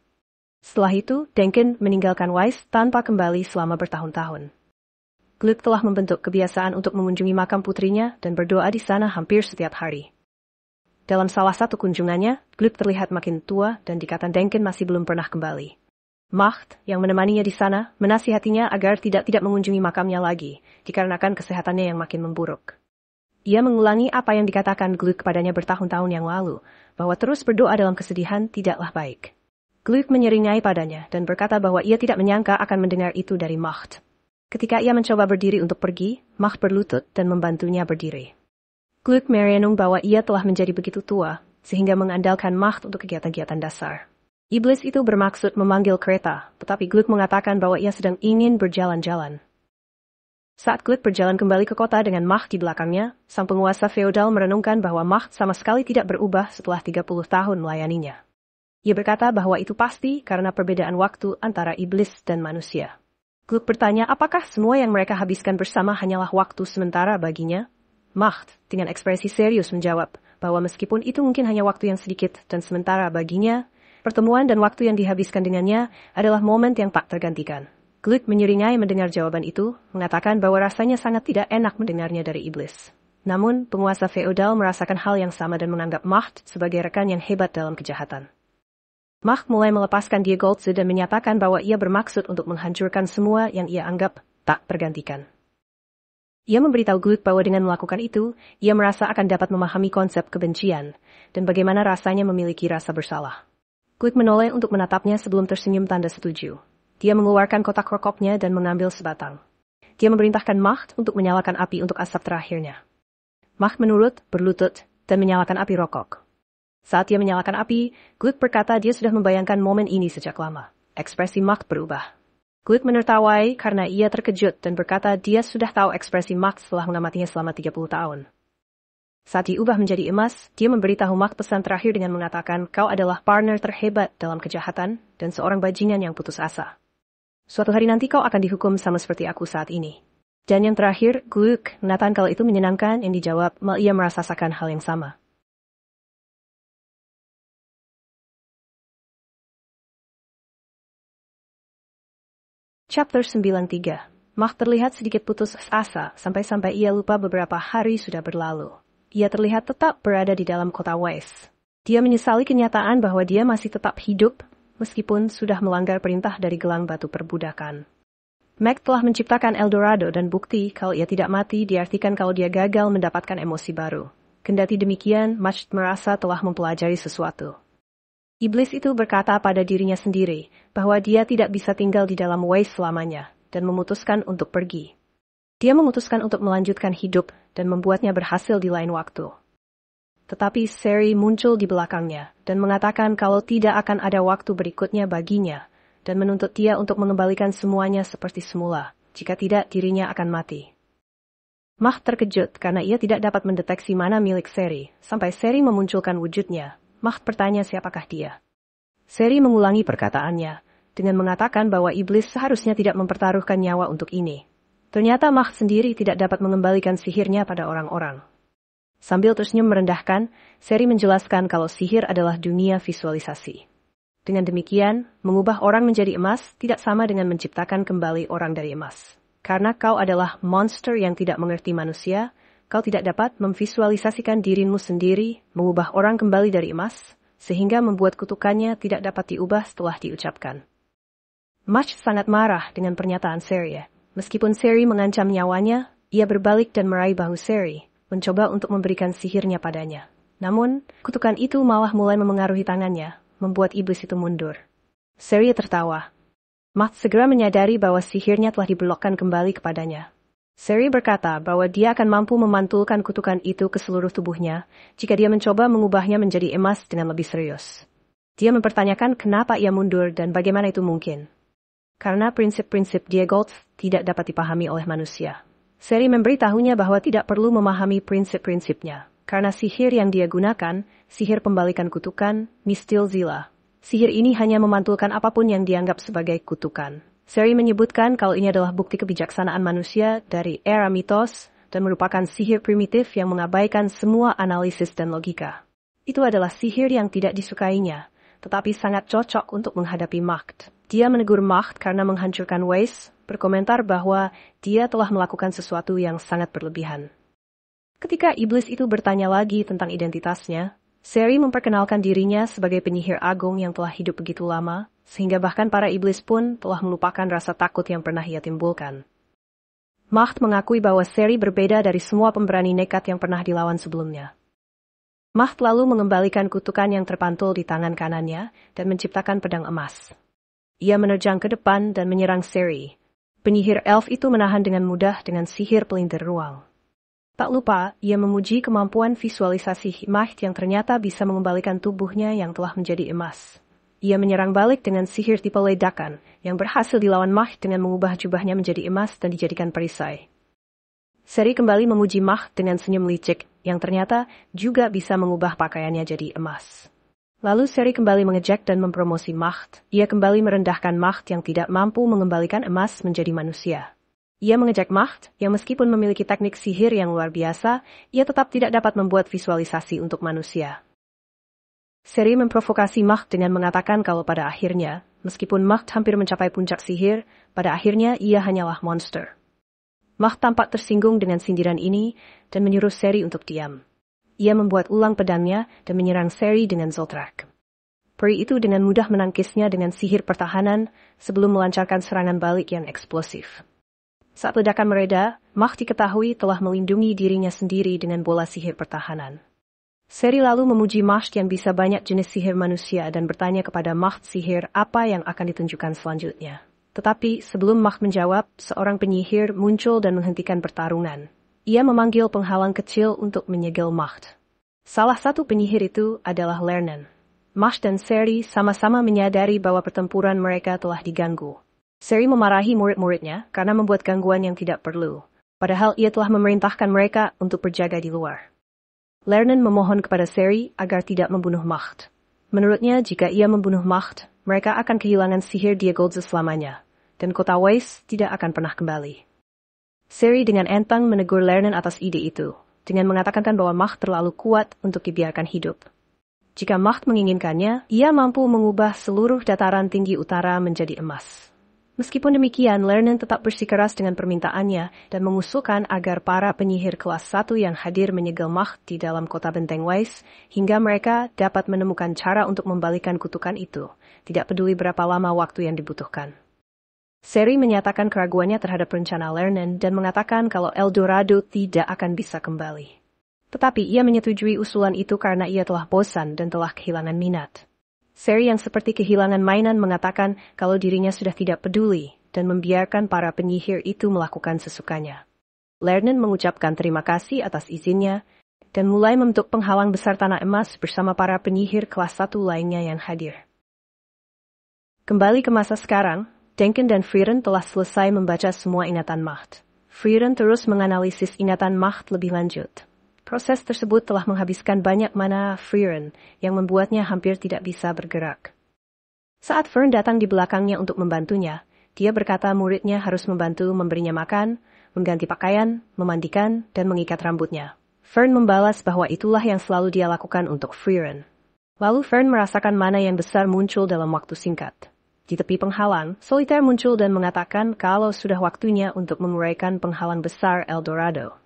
Setelah itu, Denken meninggalkan Weiss tanpa kembali selama bertahun-tahun. Gluck telah membentuk kebiasaan untuk mengunjungi makam putrinya dan berdoa di sana hampir setiap hari. Dalam salah satu kunjungannya, Gluck terlihat makin tua dan dikatakan Denken masih belum pernah kembali. Macht, yang menemaninya di sana, menasihatinya agar tidak mengunjungi makamnya lagi, dikarenakan kesehatannya yang makin memburuk. Ia mengulangi apa yang dikatakan Gluck kepadanya bertahun-tahun yang lalu, bahwa terus berdoa dalam kesedihan tidaklah baik. Gluck menyeringai padanya dan berkata bahwa ia tidak menyangka akan mendengar itu dari Macht. Ketika ia mencoba berdiri untuk pergi, Macht berlutut dan membantunya berdiri. Gluck merenung bahwa ia telah menjadi begitu tua, sehingga mengandalkan Macht untuk kegiatan-kegiatan dasar. Iblis itu bermaksud memanggil kereta, tetapi Gluck mengatakan bahwa ia sedang ingin berjalan-jalan. Saat Gluck berjalan kembali ke kota dengan Macht di belakangnya, sang penguasa feodal merenungkan bahwa Macht sama sekali tidak berubah setelah 30 tahun melayaninya. Ia berkata bahwa itu pasti karena perbedaan waktu antara iblis dan manusia. Gluck bertanya apakah semua yang mereka habiskan bersama hanyalah waktu sementara baginya? Macht, dengan ekspresi serius menjawab, bahwa meskipun itu mungkin hanya waktu yang sedikit dan sementara baginya, pertemuan dan waktu yang dihabiskan dengannya adalah momen yang tak tergantikan. Gluck menyeringai mendengar jawaban itu, mengatakan bahwa rasanya sangat tidak enak mendengarnya dari iblis. Namun, penguasa feodal merasakan hal yang sama dan menganggap Macht sebagai rekan yang hebat dalam kejahatan. Macht mulai melepaskan Die Goldse dan menyatakan bahwa ia bermaksud untuk menghancurkan semua yang ia anggap tak tergantikan. Ia memberitahu Gluck bahwa dengan melakukan itu, ia merasa akan dapat memahami konsep kebencian, dan bagaimana rasanya memiliki rasa bersalah. Gluck menoleh untuk menatapnya sebelum tersenyum tanda setuju. Dia mengeluarkan kotak rokoknya dan mengambil sebatang. Dia memerintahkan Macht untuk menyalakan api untuk asap terakhirnya. Macht menurut, berlutut, dan menyalakan api rokok. Saat dia menyalakan api, Gluck berkata dia sudah membayangkan momen ini sejak lama. Ekspresi Macht berubah. Gluck menertawai karena ia terkejut dan berkata dia sudah tahu ekspresi Macht setelah mengamatinya selama 30 tahun. Saat diubah menjadi emas, dia memberitahu Macht pesan terakhir dengan mengatakan kau adalah partner terhebat dalam kejahatan dan seorang bajingan yang putus asa. Suatu hari nanti kau akan dihukum sama seperti aku saat ini. Dan yang terakhir, Gluck mengatakan kalau itu menyenangkan yang dijawab, ia merasakan hal yang sama. Chapter 93. Macht terlihat sedikit putus asa sampai ia lupa beberapa hari sudah berlalu. Ia terlihat tetap berada di dalam kota Weiss. Dia menyesali kenyataan bahwa dia masih tetap hidup, meskipun sudah melanggar perintah dari gelang batu perbudakan. Mac telah menciptakan Eldorado dan bukti kalau ia tidak mati diartikan kalau dia gagal mendapatkan emosi baru. Kendati demikian, Macht merasa telah mempelajari sesuatu. Iblis itu berkata pada dirinya sendiri bahwa dia tidak bisa tinggal di dalam Weiss selamanya dan memutuskan untuk pergi. Dia memutuskan untuk melanjutkan hidup dan membuatnya berhasil di lain waktu. Tetapi Seri muncul di belakangnya dan mengatakan kalau tidak akan ada waktu berikutnya baginya dan menuntut dia untuk mengembalikan semuanya seperti semula, jika tidak dirinya akan mati. Macht terkejut karena ia tidak dapat mendeteksi mana milik Seri, sampai Seri memunculkan wujudnya. Macht bertanya siapakah dia. Seri mengulangi perkataannya, dengan mengatakan bahwa iblis seharusnya tidak mempertaruhkan nyawa untuk ini. Ternyata Macht sendiri tidak dapat mengembalikan sihirnya pada orang-orang. Sambil tersenyum merendahkan, Seri menjelaskan kalau sihir adalah dunia visualisasi. Dengan demikian, mengubah orang menjadi emas tidak sama dengan menciptakan kembali orang dari emas. Karena kau adalah monster yang tidak mengerti manusia, kau tidak dapat memvisualisasikan dirimu sendiri, mengubah orang kembali dari emas, sehingga membuat kutukannya tidak dapat diubah setelah diucapkan. Macht sangat marah dengan pernyataan Seri. Meskipun Seri mengancam nyawanya, ia berbalik dan meraih bahu Seri, mencoba untuk memberikan sihirnya padanya. Namun, kutukan itu malah mulai memengaruhi tangannya, membuat iblis itu mundur. Seri tertawa. Macht segera menyadari bahwa sihirnya telah dibelokkan kembali kepadanya. Seri berkata bahwa dia akan mampu memantulkan kutukan itu ke seluruh tubuhnya jika dia mencoba mengubahnya menjadi emas dengan lebih serius. Dia mempertanyakan kenapa ia mundur dan bagaimana itu mungkin. Karena prinsip-prinsip Die Goldse tidak dapat dipahami oleh manusia. Seri memberitahunya bahwa tidak perlu memahami prinsip-prinsipnya, karena sihir yang dia gunakan, sihir pembalikan kutukan, Mistil Zila. Sihir ini hanya memantulkan apapun yang dianggap sebagai kutukan. Seri menyebutkan kalau ini adalah bukti kebijaksanaan manusia dari era mitos dan merupakan sihir primitif yang mengabaikan semua analisis dan logika. Itu adalah sihir yang tidak disukainya, tetapi sangat cocok untuk menghadapi Macht. Dia menegur Macht karena menghancurkan Weiss, berkomentar bahwa dia telah melakukan sesuatu yang sangat berlebihan. Ketika iblis itu bertanya lagi tentang identitasnya, Seri memperkenalkan dirinya sebagai penyihir agung yang telah hidup begitu lama, sehingga bahkan para iblis pun telah melupakan rasa takut yang pernah ia timbulkan. Macht mengakui bahwa Seri berbeda dari semua pemberani nekat yang pernah dilawan sebelumnya. Macht lalu mengembalikan kutukan yang terpantul di tangan kanannya dan menciptakan pedang emas. Ia menerjang ke depan dan menyerang Seri. Penyihir elf itu menahan dengan mudah dengan sihir pelintir ruang. Tak lupa, ia memuji kemampuan visualisasi Macht yang ternyata bisa mengembalikan tubuhnya yang telah menjadi emas. Ia menyerang balik dengan sihir tipe ledakan, yang berhasil dilawan Macht dengan mengubah jubahnya menjadi emas dan dijadikan perisai. Seri kembali memuji Macht dengan senyum licik, yang ternyata juga bisa mengubah pakaiannya jadi emas. Lalu Seri kembali mengejek dan mempromosi Macht. Ia kembali merendahkan Macht yang tidak mampu mengembalikan emas menjadi manusia. Ia mengejek Macht, yang meskipun memiliki teknik sihir yang luar biasa, ia tetap tidak dapat membuat visualisasi untuk manusia. Seri memprovokasi Macht dengan mengatakan kalau pada akhirnya, meskipun Macht hampir mencapai puncak sihir, pada akhirnya ia hanyalah monster. Macht tampak tersinggung dengan sindiran ini dan menyuruh Seri untuk diam. Ia membuat ulang pedangnya dan menyerang Seri dengan Zoltrak. Peri itu dengan mudah menangkisnya dengan sihir pertahanan sebelum melancarkan serangan balik yang eksplosif. Saat ledakan mereda, Macht diketahui telah melindungi dirinya sendiri dengan bola sihir pertahanan. Seri lalu memuji Macht yang bisa banyak jenis sihir manusia dan bertanya kepada Macht sihir apa yang akan ditunjukkan selanjutnya. Tetapi sebelum Macht menjawab, seorang penyihir muncul dan menghentikan pertarungan. Ia memanggil penghalang kecil untuk menyegel Macht. Salah satu penyihir itu adalah Lernen. Macht dan Seri sama-sama menyadari bahwa pertempuran mereka telah diganggu. Seri memarahi murid-muridnya karena membuat gangguan yang tidak perlu, padahal ia telah memerintahkan mereka untuk berjaga di luar. Lernen memohon kepada Seri agar tidak membunuh Macht. Menurutnya, jika ia membunuh Macht, mereka akan kehilangan sihir Diegoldze selamanya, dan kota Weiss tidak akan pernah kembali. Seri dengan enteng menegur Lernen atas ide itu, dengan mengatakan bahwa Macht terlalu kuat untuk dibiarkan hidup. Jika Macht menginginkannya, ia mampu mengubah seluruh dataran tinggi utara menjadi emas. Meskipun demikian, Lernen tetap bersikeras dengan permintaannya dan mengusulkan agar para penyihir kelas 1 yang hadir menyegel Macht di dalam kota benteng Weiss hingga mereka dapat menemukan cara untuk membalikan kutukan itu, tidak peduli berapa lama waktu yang dibutuhkan. Seri menyatakan keraguannya terhadap rencana Lernen dan mengatakan kalau El Dorado tidak akan bisa kembali. Tetapi ia menyetujui usulan itu karena ia telah bosan dan telah kehilangan minat. Seri yang seperti kehilangan mainan mengatakan kalau dirinya sudah tidak peduli dan membiarkan para penyihir itu melakukan sesukanya. Lernen mengucapkan terima kasih atas izinnya dan mulai membentuk penghalang besar tanah emas bersama para penyihir kelas 1 lainnya yang hadir. Kembali ke masa sekarang, Denken dan Frieren telah selesai membaca semua ingatan Macht. Frieren terus menganalisis ingatan Macht lebih lanjut. Proses tersebut telah menghabiskan banyak mana Frieren yang membuatnya hampir tidak bisa bergerak. Saat Fern datang di belakangnya untuk membantunya, dia berkata muridnya harus membantu memberinya makan, mengganti pakaian, memandikan, dan mengikat rambutnya. Fern membalas bahwa itulah yang selalu dia lakukan untuk Frieren. Lalu Fern merasakan mana yang besar muncul dalam waktu singkat. Di tepi penghalang, Solitaire muncul dan mengatakan kalau sudah waktunya untuk menguraikan penghalang besar El Dorado.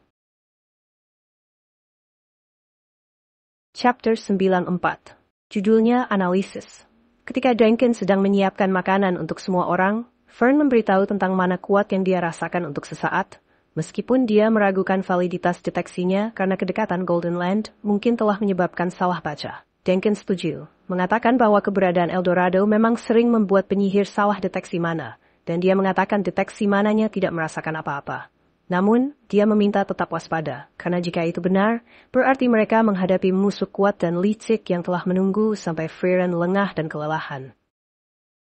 Chapter 94. Judulnya Analisis. Ketika Denken sedang menyiapkan makanan untuk semua orang, Fern memberitahu tentang mana kuat yang dia rasakan untuk sesaat, meskipun dia meragukan validitas deteksinya karena kedekatan Golden Land mungkin telah menyebabkan salah baca. Denken setuju, mengatakan bahwa keberadaan El Dorado memang sering membuat penyihir salah deteksi mana, dan dia mengatakan deteksi mananya tidak merasakan apa-apa. Namun, dia meminta tetap waspada, karena jika itu benar, berarti mereka menghadapi musuh kuat dan licik yang telah menunggu sampai Frieren lengah dan kelelahan.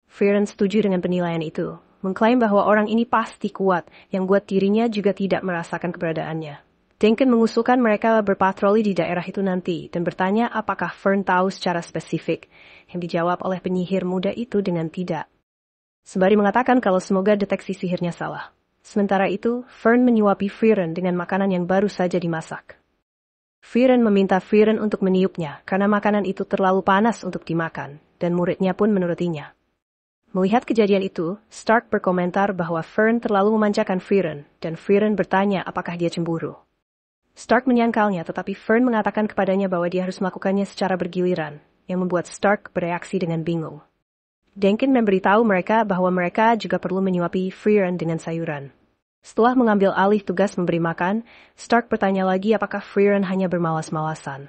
Frieren setuju dengan penilaian itu, mengklaim bahwa orang ini pasti kuat, yang buat dirinya juga tidak merasakan keberadaannya. Duncan mengusulkan mereka berpatroli di daerah itu nanti dan bertanya apakah Fern tahu secara spesifik, yang dijawab oleh penyihir muda itu dengan tidak. Sembari mengatakan kalau semoga deteksi sihirnya salah. Sementara itu, Fern menyuapi Frieren dengan makanan yang baru saja dimasak. Frieren meminta Frieren untuk meniupnya karena makanan itu terlalu panas untuk dimakan, dan muridnya pun menurutinya. Melihat kejadian itu, Stark berkomentar bahwa Fern terlalu memanjakan Frieren, dan Frieren bertanya apakah dia cemburu. Stark menyangkalnya, tetapi Fern mengatakan kepadanya bahwa dia harus melakukannya secara bergiliran, yang membuat Stark bereaksi dengan bingung. Duncan memberitahu mereka bahwa mereka juga perlu menyuapi Frieren dengan sayuran. Setelah mengambil alih tugas memberi makan, Stark bertanya lagi apakah Frieren hanya bermalas-malasan.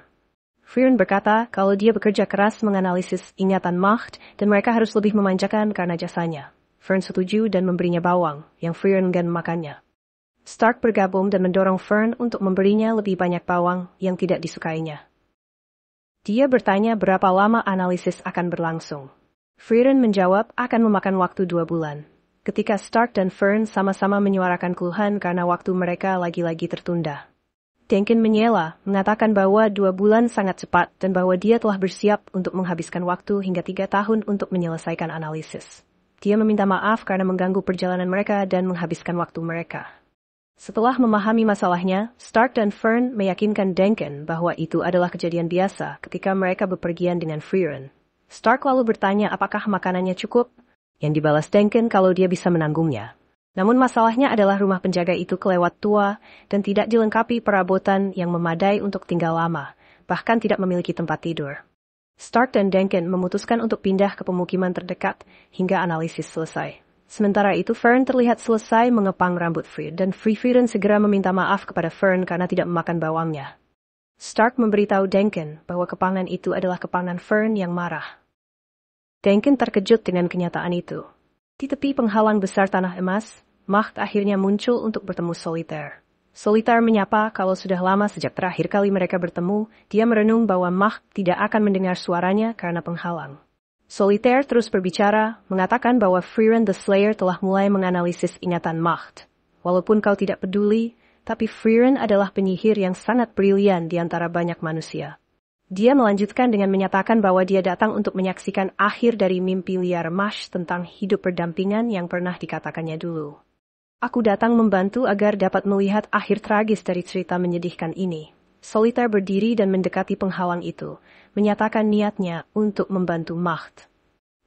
Frieren berkata kalau dia bekerja keras menganalisis ingatan Macht dan mereka harus lebih memanjakan karena jasanya. Fern setuju dan memberinya bawang, yang Frieren enggan memakannya. Stark bergabung dan mendorong Fern untuk memberinya lebih banyak bawang yang tidak disukainya. Dia bertanya berapa lama analisis akan berlangsung. Frieren menjawab akan memakan waktu 2 bulan. Ketika Stark dan Fern sama-sama menyuarakan keluhan karena waktu mereka lagi-lagi tertunda. Duncan menyela, mengatakan bahwa 2 bulan sangat cepat dan bahwa dia telah bersiap untuk menghabiskan waktu hingga 3 tahun untuk menyelesaikan analisis. Dia meminta maaf karena mengganggu perjalanan mereka dan menghabiskan waktu mereka. Setelah memahami masalahnya, Stark dan Fern meyakinkan Duncan bahwa itu adalah kejadian biasa ketika mereka bepergian dengan Frieren. Stark lalu bertanya apakah makanannya cukup, yang dibalas Duncan kalau dia bisa menanggungnya. Namun masalahnya adalah rumah penjaga itu kelewat tua dan tidak dilengkapi perabotan yang memadai untuk tinggal lama, bahkan tidak memiliki tempat tidur. Stark dan Duncan memutuskan untuk pindah ke pemukiman terdekat hingga analisis selesai. Sementara itu Fern terlihat selesai mengepang rambut Frieren dan Frieren segera meminta maaf kepada Fern karena tidak memakan bawangnya. Stark memberitahu Duncan bahwa kepangan itu adalah kepangan Fern yang marah. Duncan terkejut dengan kenyataan itu. Di tepi penghalang besar tanah emas, Macht akhirnya muncul untuk bertemu Solitaire. Solitaire menyapa kalau sudah lama sejak terakhir kali mereka bertemu, dia merenung bahwa Macht tidak akan mendengar suaranya karena penghalang. Solitaire terus berbicara, mengatakan bahwa Frieren the Slayer telah mulai menganalisis ingatan Macht. Walaupun kau tidak peduli, tapi Frieren adalah penyihir yang sangat brilian di antara banyak manusia. Dia melanjutkan dengan menyatakan bahwa dia datang untuk menyaksikan akhir dari mimpi liar Mash tentang hidup berdampingan yang pernah dikatakannya dulu. Aku datang membantu agar dapat melihat akhir tragis dari cerita menyedihkan ini. Solitaire berdiri dan mendekati penghalang itu, menyatakan niatnya untuk membantu Macht.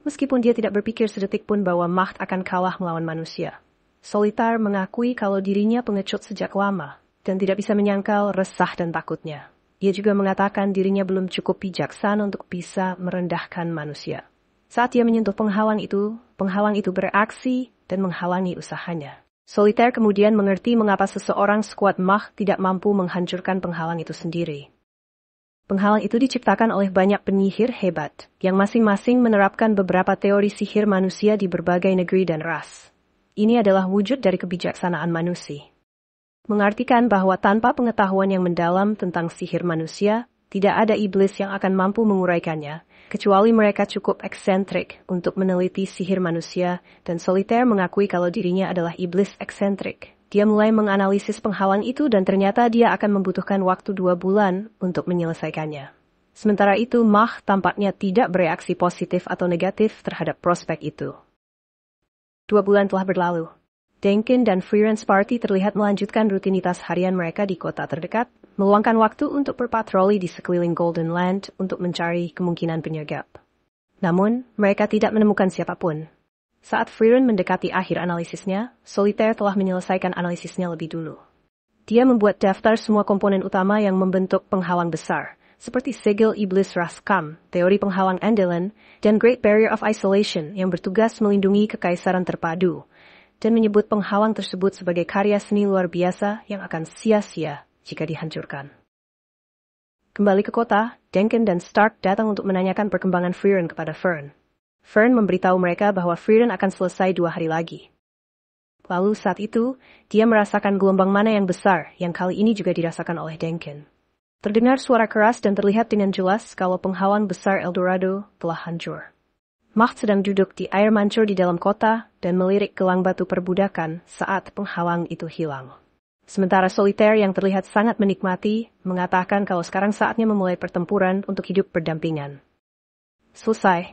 Meskipun dia tidak berpikir sedetik pun bahwa Macht akan kalah melawan manusia. Solitaire mengakui kalau dirinya pengecut sejak lama, dan tidak bisa menyangkal resah dan takutnya. Ia juga mengatakan dirinya belum cukup bijaksana untuk bisa merendahkan manusia. Saat dia menyentuh penghalang itu bereaksi dan menghalangi usahanya. Solitaire kemudian mengerti mengapa seseorang sekuat Macht tidak mampu menghancurkan penghalang itu sendiri. Penghalang itu diciptakan oleh banyak penyihir hebat, yang masing-masing menerapkan beberapa teori sihir manusia di berbagai negeri dan ras. Ini adalah wujud dari kebijaksanaan manusia. Mengartikan bahwa tanpa pengetahuan yang mendalam tentang sihir manusia, tidak ada iblis yang akan mampu menguraikannya, kecuali mereka cukup eksentrik untuk meneliti sihir manusia, dan Solitaire mengakui kalau dirinya adalah iblis eksentrik. Dia mulai menganalisis penghalang itu dan ternyata dia akan membutuhkan waktu 2 bulan untuk menyelesaikannya. Sementara itu, Macht tampaknya tidak bereaksi positif atau negatif terhadap prospek itu. 2 bulan telah berlalu. Duncan dan Frieren's Party terlihat melanjutkan rutinitas harian mereka di kota terdekat, meluangkan waktu untuk berpatroli di sekeliling Golden Land untuk mencari kemungkinan penyergap. Namun, mereka tidak menemukan siapapun. Saat Frieren mendekati akhir analisisnya, Solitaire telah menyelesaikan analisisnya lebih dulu. Dia membuat daftar semua komponen utama yang membentuk penghalang besar, seperti segel iblis Raskam, teori penghalang Andelen, dan Great Barrier of Isolation yang bertugas melindungi kekaisaran terpadu, dan menyebut penghalang tersebut sebagai karya seni luar biasa yang akan sia-sia jika dihancurkan. Kembali ke kota, Duncan dan Stark datang untuk menanyakan perkembangan Frieren kepada Fern. Fern memberitahu mereka bahwa Frieren akan selesai 2 hari lagi. Lalu saat itu, dia merasakan gelombang mana yang besar yang kali ini juga dirasakan oleh Duncan. Terdengar suara keras dan terlihat dengan jelas kalau penghalang besar Eldorado telah hancur. Macht sedang duduk di air mancur di dalam kota dan melirik gelang batu perbudakan saat penghalang itu hilang. Sementara Solitaire yang terlihat sangat menikmati, mengatakan kalau sekarang saatnya memulai pertempuran untuk hidup berdampingan. Selesai.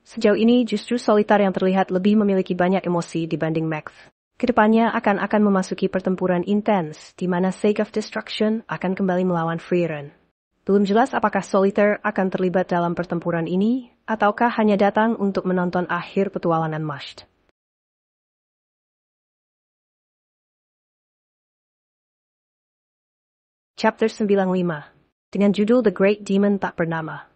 Sejauh ini justru Solitaire yang terlihat lebih memiliki banyak emosi dibanding Max. Kedepannya akan memasuki pertempuran intens, di mana Sake of Destruction akan kembali melawan Frieren. Belum jelas apakah Solitaire akan terlibat dalam pertempuran ini, ataukah hanya datang untuk menonton akhir petualangan Masht. Chapter 95, dengan judul The Great Demon Tak Bernama.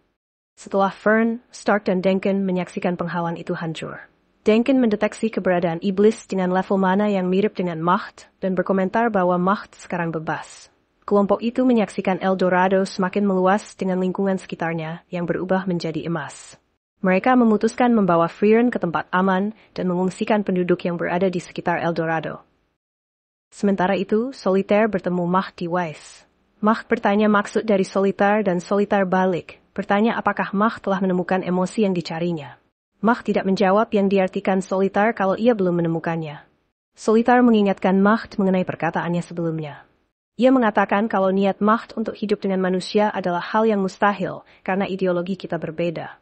Setelah Fern, Stark dan Denken menyaksikan penghalang itu hancur, Denken mendeteksi keberadaan iblis dengan level mana yang mirip dengan Macht dan berkomentar bahwa Macht sekarang bebas. Kelompok itu menyaksikan Eldorado semakin meluas dengan lingkungan sekitarnya yang berubah menjadi emas. Mereka memutuskan membawa Frieren ke tempat aman dan mengungsikan penduduk yang berada di sekitar Eldorado. Sementara itu, Solitaire bertemu Macht di Weiss. Macht bertanya maksud dari Solitaire dan Solitaire balik, bertanya apakah Macht telah menemukan emosi yang dicarinya. Macht tidak menjawab yang diartikan Solitaire kalau ia belum menemukannya. Solitaire mengingatkan Macht mengenai perkataannya sebelumnya. Ia mengatakan kalau niat Macht untuk hidup dengan manusia adalah hal yang mustahil karena ideologi kita berbeda.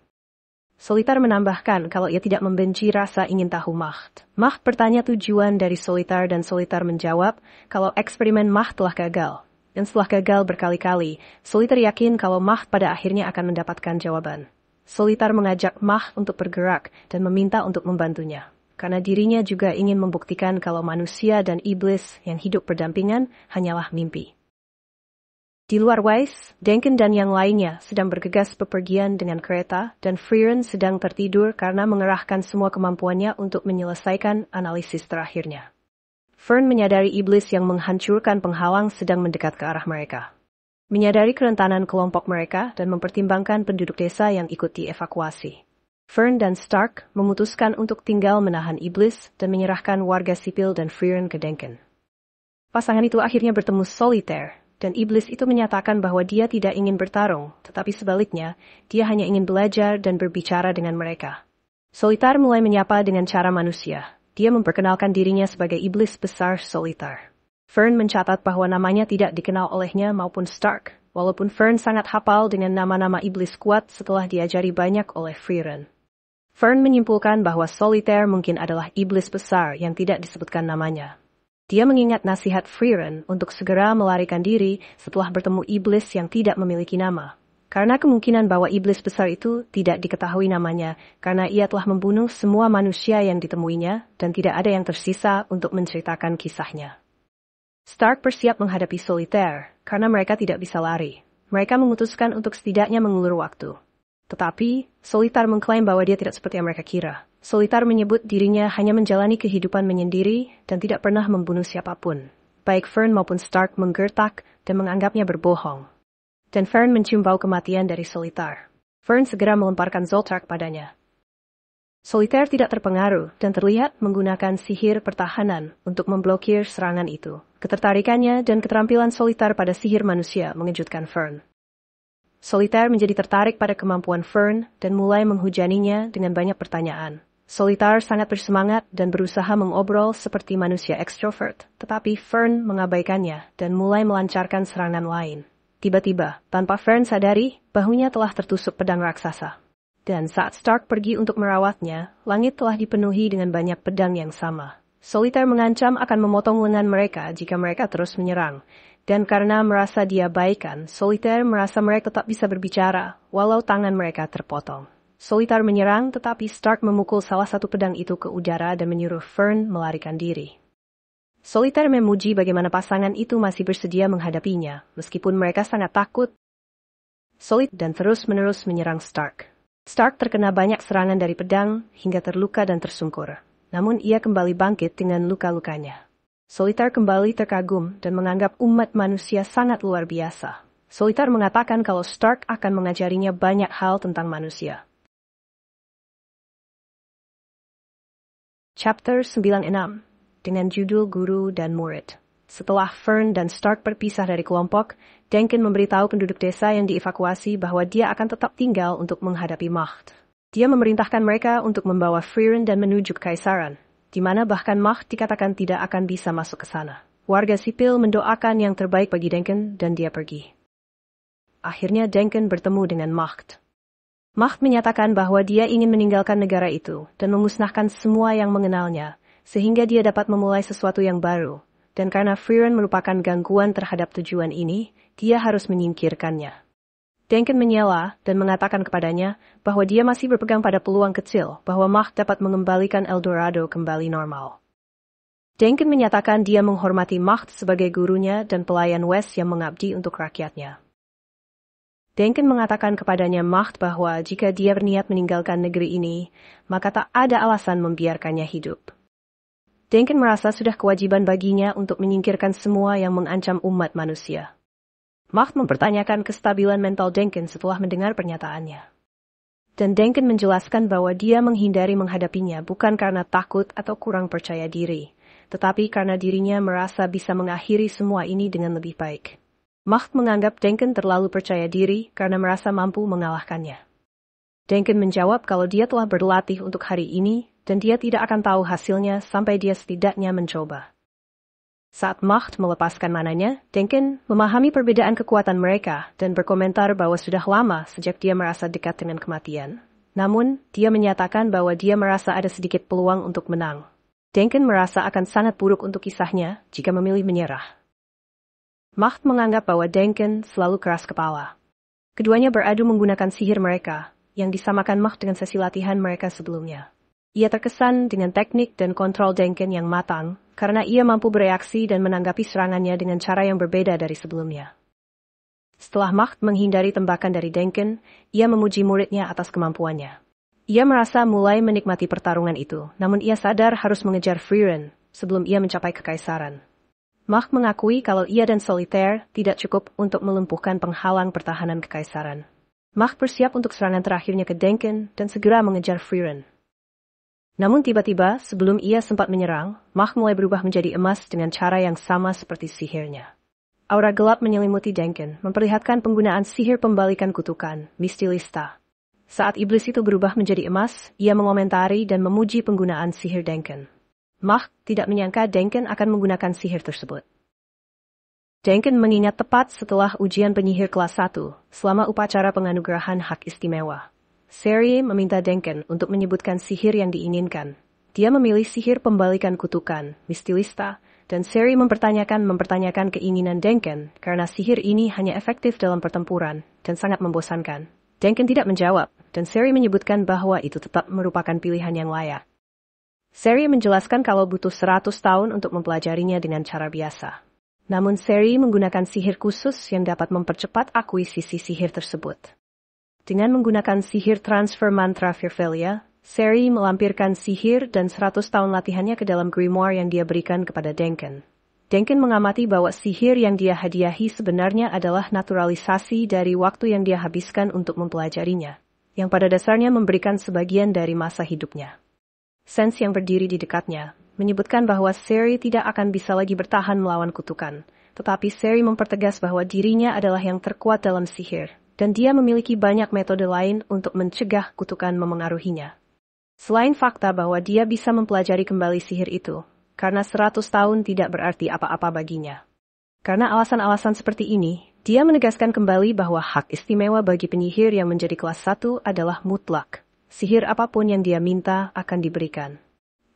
Solitaire menambahkan kalau ia tidak membenci rasa ingin tahu Macht. Macht bertanya tujuan dari Solitaire dan Solitaire menjawab kalau eksperimen Macht telah gagal. Dan setelah gagal berkali-kali, Solitaire yakin kalau Macht pada akhirnya akan mendapatkan jawaban. Solitaire mengajak Macht untuk bergerak dan meminta untuk membantunya, karena dirinya juga ingin membuktikan kalau manusia dan iblis yang hidup berdampingan hanyalah mimpi. Di luar Weiss, Denken dan yang lainnya sedang bergegas bepergian dengan kereta dan Frieren sedang tertidur karena mengerahkan semua kemampuannya untuk menyelesaikan analisis terakhirnya. Fern menyadari iblis yang menghancurkan penghalang sedang mendekat ke arah mereka. Menyadari kerentanan kelompok mereka dan mempertimbangkan penduduk desa yang ikut dievakuasi, Fern dan Stark memutuskan untuk tinggal menahan iblis dan menyerahkan warga sipil dan Frieren ke Denken. Pasangan itu akhirnya bertemu Solitaire, dan iblis itu menyatakan bahwa dia tidak ingin bertarung, tetapi sebaliknya, dia hanya ingin belajar dan berbicara dengan mereka. Solitaire mulai menyapa dengan cara manusia. Dia memperkenalkan dirinya sebagai iblis besar Solitaire. Fern mencatat bahwa namanya tidak dikenal olehnya maupun Stark, walaupun Fern sangat hafal dengan nama-nama iblis kuat setelah diajari banyak oleh Frieren. Fern menyimpulkan bahwa Solitaire mungkin adalah iblis besar yang tidak disebutkan namanya. Dia mengingat nasihat Frieren untuk segera melarikan diri setelah bertemu iblis yang tidak memiliki nama. Karena kemungkinan bahwa iblis besar itu tidak diketahui namanya karena ia telah membunuh semua manusia yang ditemuinya dan tidak ada yang tersisa untuk menceritakan kisahnya. Stark bersiap menghadapi Solitaire, karena mereka tidak bisa lari. Mereka memutuskan untuk setidaknya mengulur waktu. Tetapi, Solitaire mengklaim bahwa dia tidak seperti yang mereka kira. Solitaire menyebut dirinya hanya menjalani kehidupan menyendiri dan tidak pernah membunuh siapapun. Baik Fern maupun Stark menggertak dan menganggapnya berbohong. Dan Fern mencium bau kematian dari Solitaire. Fern segera melemparkan Zoltark padanya. Solitaire tidak terpengaruh dan terlihat menggunakan sihir pertahanan untuk memblokir serangan itu. Ketertarikannya dan keterampilan Solitaire pada sihir manusia mengejutkan Fern. Solitaire menjadi tertarik pada kemampuan Fern dan mulai menghujaninya dengan banyak pertanyaan. Solitaire sangat bersemangat dan berusaha mengobrol seperti manusia ekstrovert, tetapi Fern mengabaikannya dan mulai melancarkan serangan lain. Tiba-tiba, tanpa Fern sadari, bahunya telah tertusuk pedang raksasa. Dan saat Stark pergi untuk merawatnya, langit telah dipenuhi dengan banyak pedang yang sama. Solitaire mengancam akan memotong lengan mereka jika mereka terus menyerang. Dan karena merasa diabaikan, Solitaire merasa mereka tetap bisa berbicara, walau tangan mereka terpotong. Solitaire menyerang, tetapi Stark memukul salah satu pedang itu ke udara dan menyuruh Fern melarikan diri. Solitaire memuji bagaimana pasangan itu masih bersedia menghadapinya, meskipun mereka sangat takut. Solitaire dan terus-menerus menyerang Stark. Stark terkena banyak serangan dari pedang hingga terluka dan tersungkur. Namun ia kembali bangkit dengan luka-lukanya. Solitaire kembali terkagum dan menganggap umat manusia sangat luar biasa. Solitaire mengatakan kalau Stark akan mengajarinya banyak hal tentang manusia. Chapter 96, dengan judul Guru dan Murid. Setelah Fern dan Stark berpisah dari kelompok, Denken memberitahu penduduk desa yang dievakuasi bahwa dia akan tetap tinggal untuk menghadapi Macht. Dia memerintahkan mereka untuk membawa Frieren dan menuju ke Kaisaran, di mana bahkan Macht dikatakan tidak akan bisa masuk ke sana. Warga sipil mendoakan yang terbaik bagi Denken dan dia pergi. Akhirnya Denken bertemu dengan Macht. Macht menyatakan bahwa dia ingin meninggalkan negara itu dan memusnahkan semua yang mengenalnya, sehingga dia dapat memulai sesuatu yang baru. Dan karena Frieren merupakan gangguan terhadap tujuan ini, dia harus menyingkirkannya. Denken menyela dan mengatakan kepadanya bahwa dia masih berpegang pada peluang kecil bahwa Macht dapat mengembalikan Eldorado kembali normal. Denken menyatakan dia menghormati Macht sebagai gurunya dan pelayan West yang mengabdi untuk rakyatnya. Denken mengatakan kepadanya Macht bahwa jika dia berniat meninggalkan negeri ini, maka tak ada alasan membiarkannya hidup. Denken merasa sudah kewajiban baginya untuk menyingkirkan semua yang mengancam umat manusia. Macht mempertanyakan kestabilan mental Denken setelah mendengar pernyataannya. Dan Denken menjelaskan bahwa dia menghindari menghadapinya bukan karena takut atau kurang percaya diri, tetapi karena dirinya merasa bisa mengakhiri semua ini dengan lebih baik. Macht menganggap Denken terlalu percaya diri karena merasa mampu mengalahkannya. Denken menjawab kalau dia telah berlatih untuk hari ini, dan dia tidak akan tahu hasilnya sampai dia setidaknya mencoba. Saat Macht melepaskan mananya, Denken memahami perbedaan kekuatan mereka dan berkomentar bahwa sudah lama sejak dia merasa dekat dengan kematian. Namun, dia menyatakan bahwa dia merasa ada sedikit peluang untuk menang. Denken merasa akan sangat buruk untuk kisahnya jika memilih menyerah. Macht menganggap bahwa Denken selalu keras kepala. Keduanya beradu menggunakan sihir mereka, yang disamakan Macht dengan sesi latihan mereka sebelumnya. Ia terkesan dengan teknik dan kontrol Denken yang matang, karena ia mampu bereaksi dan menanggapi serangannya dengan cara yang berbeda dari sebelumnya. Setelah Macht menghindari tembakan dari Denken, ia memuji muridnya atas kemampuannya. Ia merasa mulai menikmati pertarungan itu, namun ia sadar harus mengejar Frieren sebelum ia mencapai kekaisaran. Macht mengakui kalau ia dan Solitaire tidak cukup untuk melumpuhkan penghalang pertahanan kekaisaran. Macht bersiap untuk serangan terakhirnya ke Denken dan segera mengejar Frieren. Namun tiba-tiba, sebelum ia sempat menyerang, Macht mulai berubah menjadi emas dengan cara yang sama seperti sihirnya. Aura gelap menyelimuti Denken, memperlihatkan penggunaan sihir pembalikan kutukan, Mystilista. Saat iblis itu berubah menjadi emas, ia mengomentari dan memuji penggunaan sihir Denken. Macht tidak menyangka Denken akan menggunakan sihir tersebut. Denken mengingat tepat setelah ujian penyihir kelas 1, selama upacara penganugerahan hak istimewa. Seri meminta Denken untuk menyebutkan sihir yang diinginkan. Dia memilih sihir pembalikan kutukan, Mystilista, dan Seri mempertanyakan keinginan Denken karena sihir ini hanya efektif dalam pertempuran dan sangat membosankan. Denken tidak menjawab, dan Seri menyebutkan bahwa itu tetap merupakan pilihan yang layak. Seri menjelaskan kalau butuh 100 tahun untuk mempelajarinya dengan cara biasa. Namun Seri menggunakan sihir khusus yang dapat mempercepat akuisisi sihir tersebut. Dengan menggunakan sihir transfer mantra Firvelia, Seri melampirkan sihir dan 100 tahun latihannya ke dalam grimoire yang dia berikan kepada Denken. Denken mengamati bahwa sihir yang dia hadiahi sebenarnya adalah naturalisasi dari waktu yang dia habiskan untuk mempelajarinya, yang pada dasarnya memberikan sebagian dari masa hidupnya. Sens yang berdiri di dekatnya menyebutkan bahwa Seri tidak akan bisa lagi bertahan melawan kutukan, tetapi Seri mempertegas bahwa dirinya adalah yang terkuat dalam sihir, dan dia memiliki banyak metode lain untuk mencegah kutukan memengaruhinya. Selain fakta bahwa dia bisa mempelajari kembali sihir itu, karena 100 tahun tidak berarti apa-apa baginya. Karena alasan-alasan seperti ini, dia menegaskan kembali bahwa hak istimewa bagi penyihir yang menjadi kelas 1 adalah mutlak. Sihir apapun yang dia minta akan diberikan.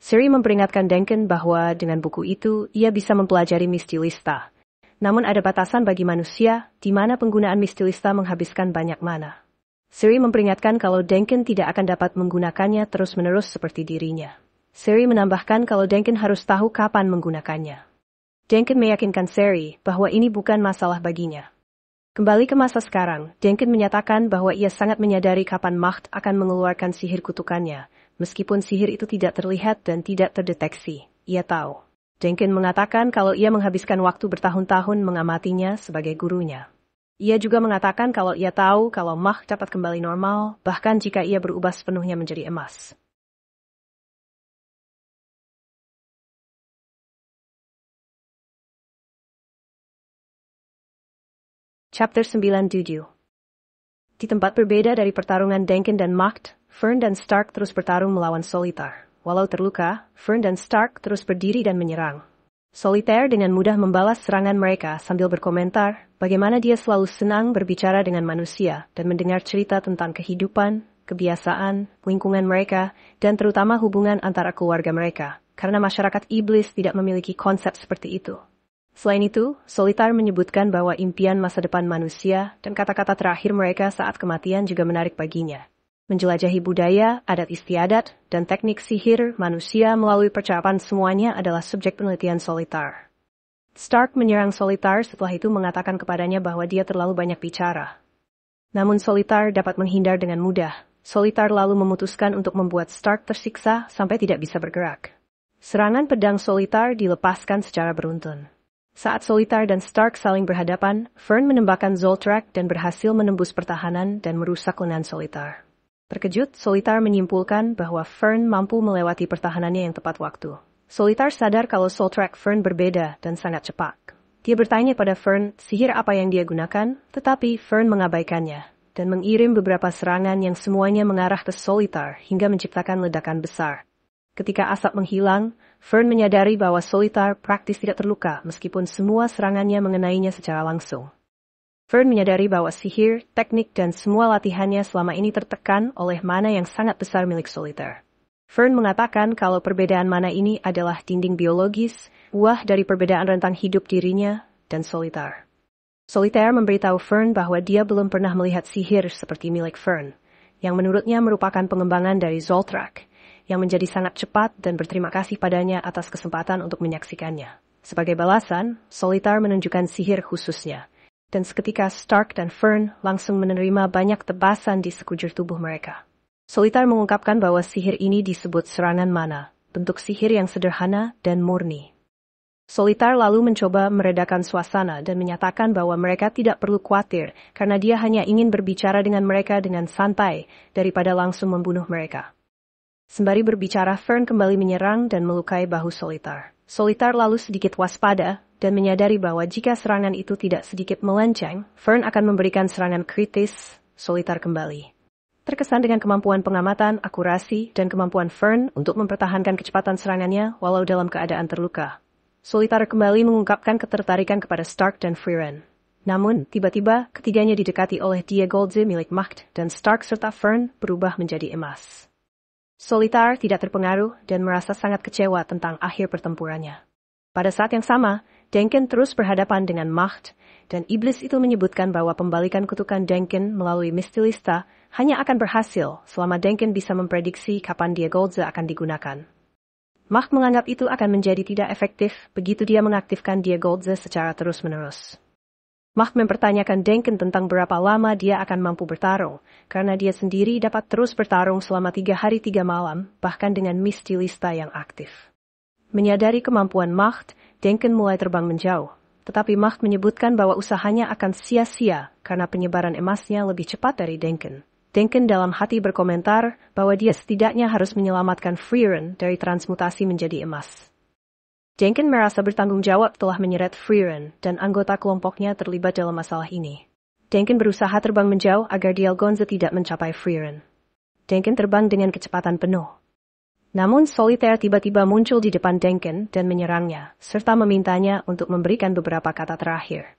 Seri memperingatkan Denken bahwa dengan buku itu, ia bisa mempelajari Mystilista. Namun ada batasan bagi manusia, di mana penggunaan Mystilista menghabiskan banyak mana. Seri memperingatkan kalau Denken tidak akan dapat menggunakannya terus-menerus seperti dirinya. Seri menambahkan kalau Denken harus tahu kapan menggunakannya. Denken meyakinkan Seri bahwa ini bukan masalah baginya. Kembali ke masa sekarang, Denken menyatakan bahwa ia sangat menyadari kapan Macht akan mengeluarkan sihir kutukannya, meskipun sihir itu tidak terlihat dan tidak terdeteksi. Ia tahu. Denken mengatakan kalau ia menghabiskan waktu bertahun-tahun mengamatinya sebagai gurunya. Ia juga mengatakan kalau ia tahu kalau Macht dapat kembali normal, bahkan jika ia berubah sepenuhnya menjadi emas. Chapter 97. Di tempat berbeda dari pertarungan Denken dan Macht, Fern dan Stark terus bertarung melawan Solitar. Walau terluka, Fern dan Stark terus berdiri dan menyerang. Solitaire dengan mudah membalas serangan mereka sambil berkomentar bagaimana dia selalu senang berbicara dengan manusia dan mendengar cerita tentang kehidupan, kebiasaan, lingkungan mereka, dan terutama hubungan antara keluarga mereka, karena masyarakat iblis tidak memiliki konsep seperti itu. Selain itu, Solitaire menyebutkan bahwa impian masa depan manusia dan kata-kata terakhir mereka saat kematian juga menarik baginya. Menjelajahi budaya, adat istiadat, dan teknik sihir manusia melalui percakapan semuanya adalah subjek penelitian Solitaire. Stark menyerang Solitaire setelah itu mengatakan kepadanya bahwa dia terlalu banyak bicara. Namun Solitaire dapat menghindar dengan mudah. Solitaire lalu memutuskan untuk membuat Stark tersiksa sampai tidak bisa bergerak. Serangan pedang Solitaire dilepaskan secara beruntun. Saat Solitaire dan Stark saling berhadapan, Fern menembakkan Zoltrak dan berhasil menembus pertahanan dan merusak lengan Solitaire. Terkejut, Solitaire menyimpulkan bahwa Fern mampu melewati pertahanannya yang tepat waktu. Solitaire sadar kalau Zoltrak Fern berbeda dan sangat cepat. Dia bertanya pada Fern sihir apa yang dia gunakan, tetapi Fern mengabaikannya dan mengirim beberapa serangan yang semuanya mengarah ke Solitaire hingga menciptakan ledakan besar. Ketika asap menghilang, Fern menyadari bahwa Solitaire praktis tidak terluka meskipun semua serangannya mengenainya secara langsung. Fern menyadari bahwa sihir, teknik, dan semua latihannya selama ini tertekan oleh mana yang sangat besar milik Solitaire. Fern mengatakan kalau perbedaan mana ini adalah dinding biologis, buah dari perbedaan rentang hidup dirinya dan Solitaire. Solitaire memberitahu Fern bahwa dia belum pernah melihat sihir seperti milik Fern, yang menurutnya merupakan pengembangan dari Zoltrak, yang menjadi sangat cepat dan berterima kasih padanya atas kesempatan untuk menyaksikannya. Sebagai balasan, Solitaire menunjukkan sihir khususnya. Dan seketika Stark dan Fern langsung menerima banyak tebasan di sekujur tubuh mereka. Solitaire mengungkapkan bahwa sihir ini disebut serangan mana, bentuk sihir yang sederhana dan murni. Solitaire lalu mencoba meredakan suasana dan menyatakan bahwa mereka tidak perlu khawatir karena dia hanya ingin berbicara dengan mereka dengan santai daripada langsung membunuh mereka. Sembari berbicara, Fern kembali menyerang dan melukai bahu Solitaire. Solitaire lalu sedikit waspada dan menyadari bahwa jika serangan itu tidak sedikit melenceng, Fern akan memberikan serangan kritis. Solitaire kembali terkesan dengan kemampuan pengamatan, akurasi, dan kemampuan Fern untuk mempertahankan kecepatan serangannya walau dalam keadaan terluka. Solitaire kembali mengungkapkan ketertarikan kepada Stark dan Frieren. Namun, tiba-tiba ketiganya didekati oleh Die Goldze milik Macht dan Stark serta Fern berubah menjadi emas. Solitaire tidak terpengaruh dan merasa sangat kecewa tentang akhir pertempurannya. Pada saat yang sama, Denken terus berhadapan dengan Macht, dan iblis itu menyebutkan bahwa pembalikan kutukan Denken melalui Mistilista hanya akan berhasil selama Denken bisa memprediksi kapan Die Goldze akan digunakan. Macht menganggap itu akan menjadi tidak efektif begitu dia mengaktifkan Die Goldze secara terus-menerus. Macht mempertanyakan Denken tentang berapa lama dia akan mampu bertarung, karena dia sendiri dapat terus bertarung selama 3 hari 3 malam, bahkan dengan Mistilista yang aktif. Menyadari kemampuan Macht, Denken mulai terbang menjauh, tetapi Macht menyebutkan bahwa usahanya akan sia-sia karena penyebaran emasnya lebih cepat dari Denken. Denken dalam hati berkomentar bahwa dia setidaknya harus menyelamatkan Frieren dari transmutasi menjadi emas. Denken merasa bertanggung jawab telah menyeret Frieren dan anggota kelompoknya terlibat dalam masalah ini. Denken berusaha terbang menjauh agar Die Goldze tidak mencapai Frieren. Denken terbang dengan kecepatan penuh. Namun Solitaire tiba-tiba muncul di depan Denken dan menyerangnya, serta memintanya untuk memberikan beberapa kata terakhir.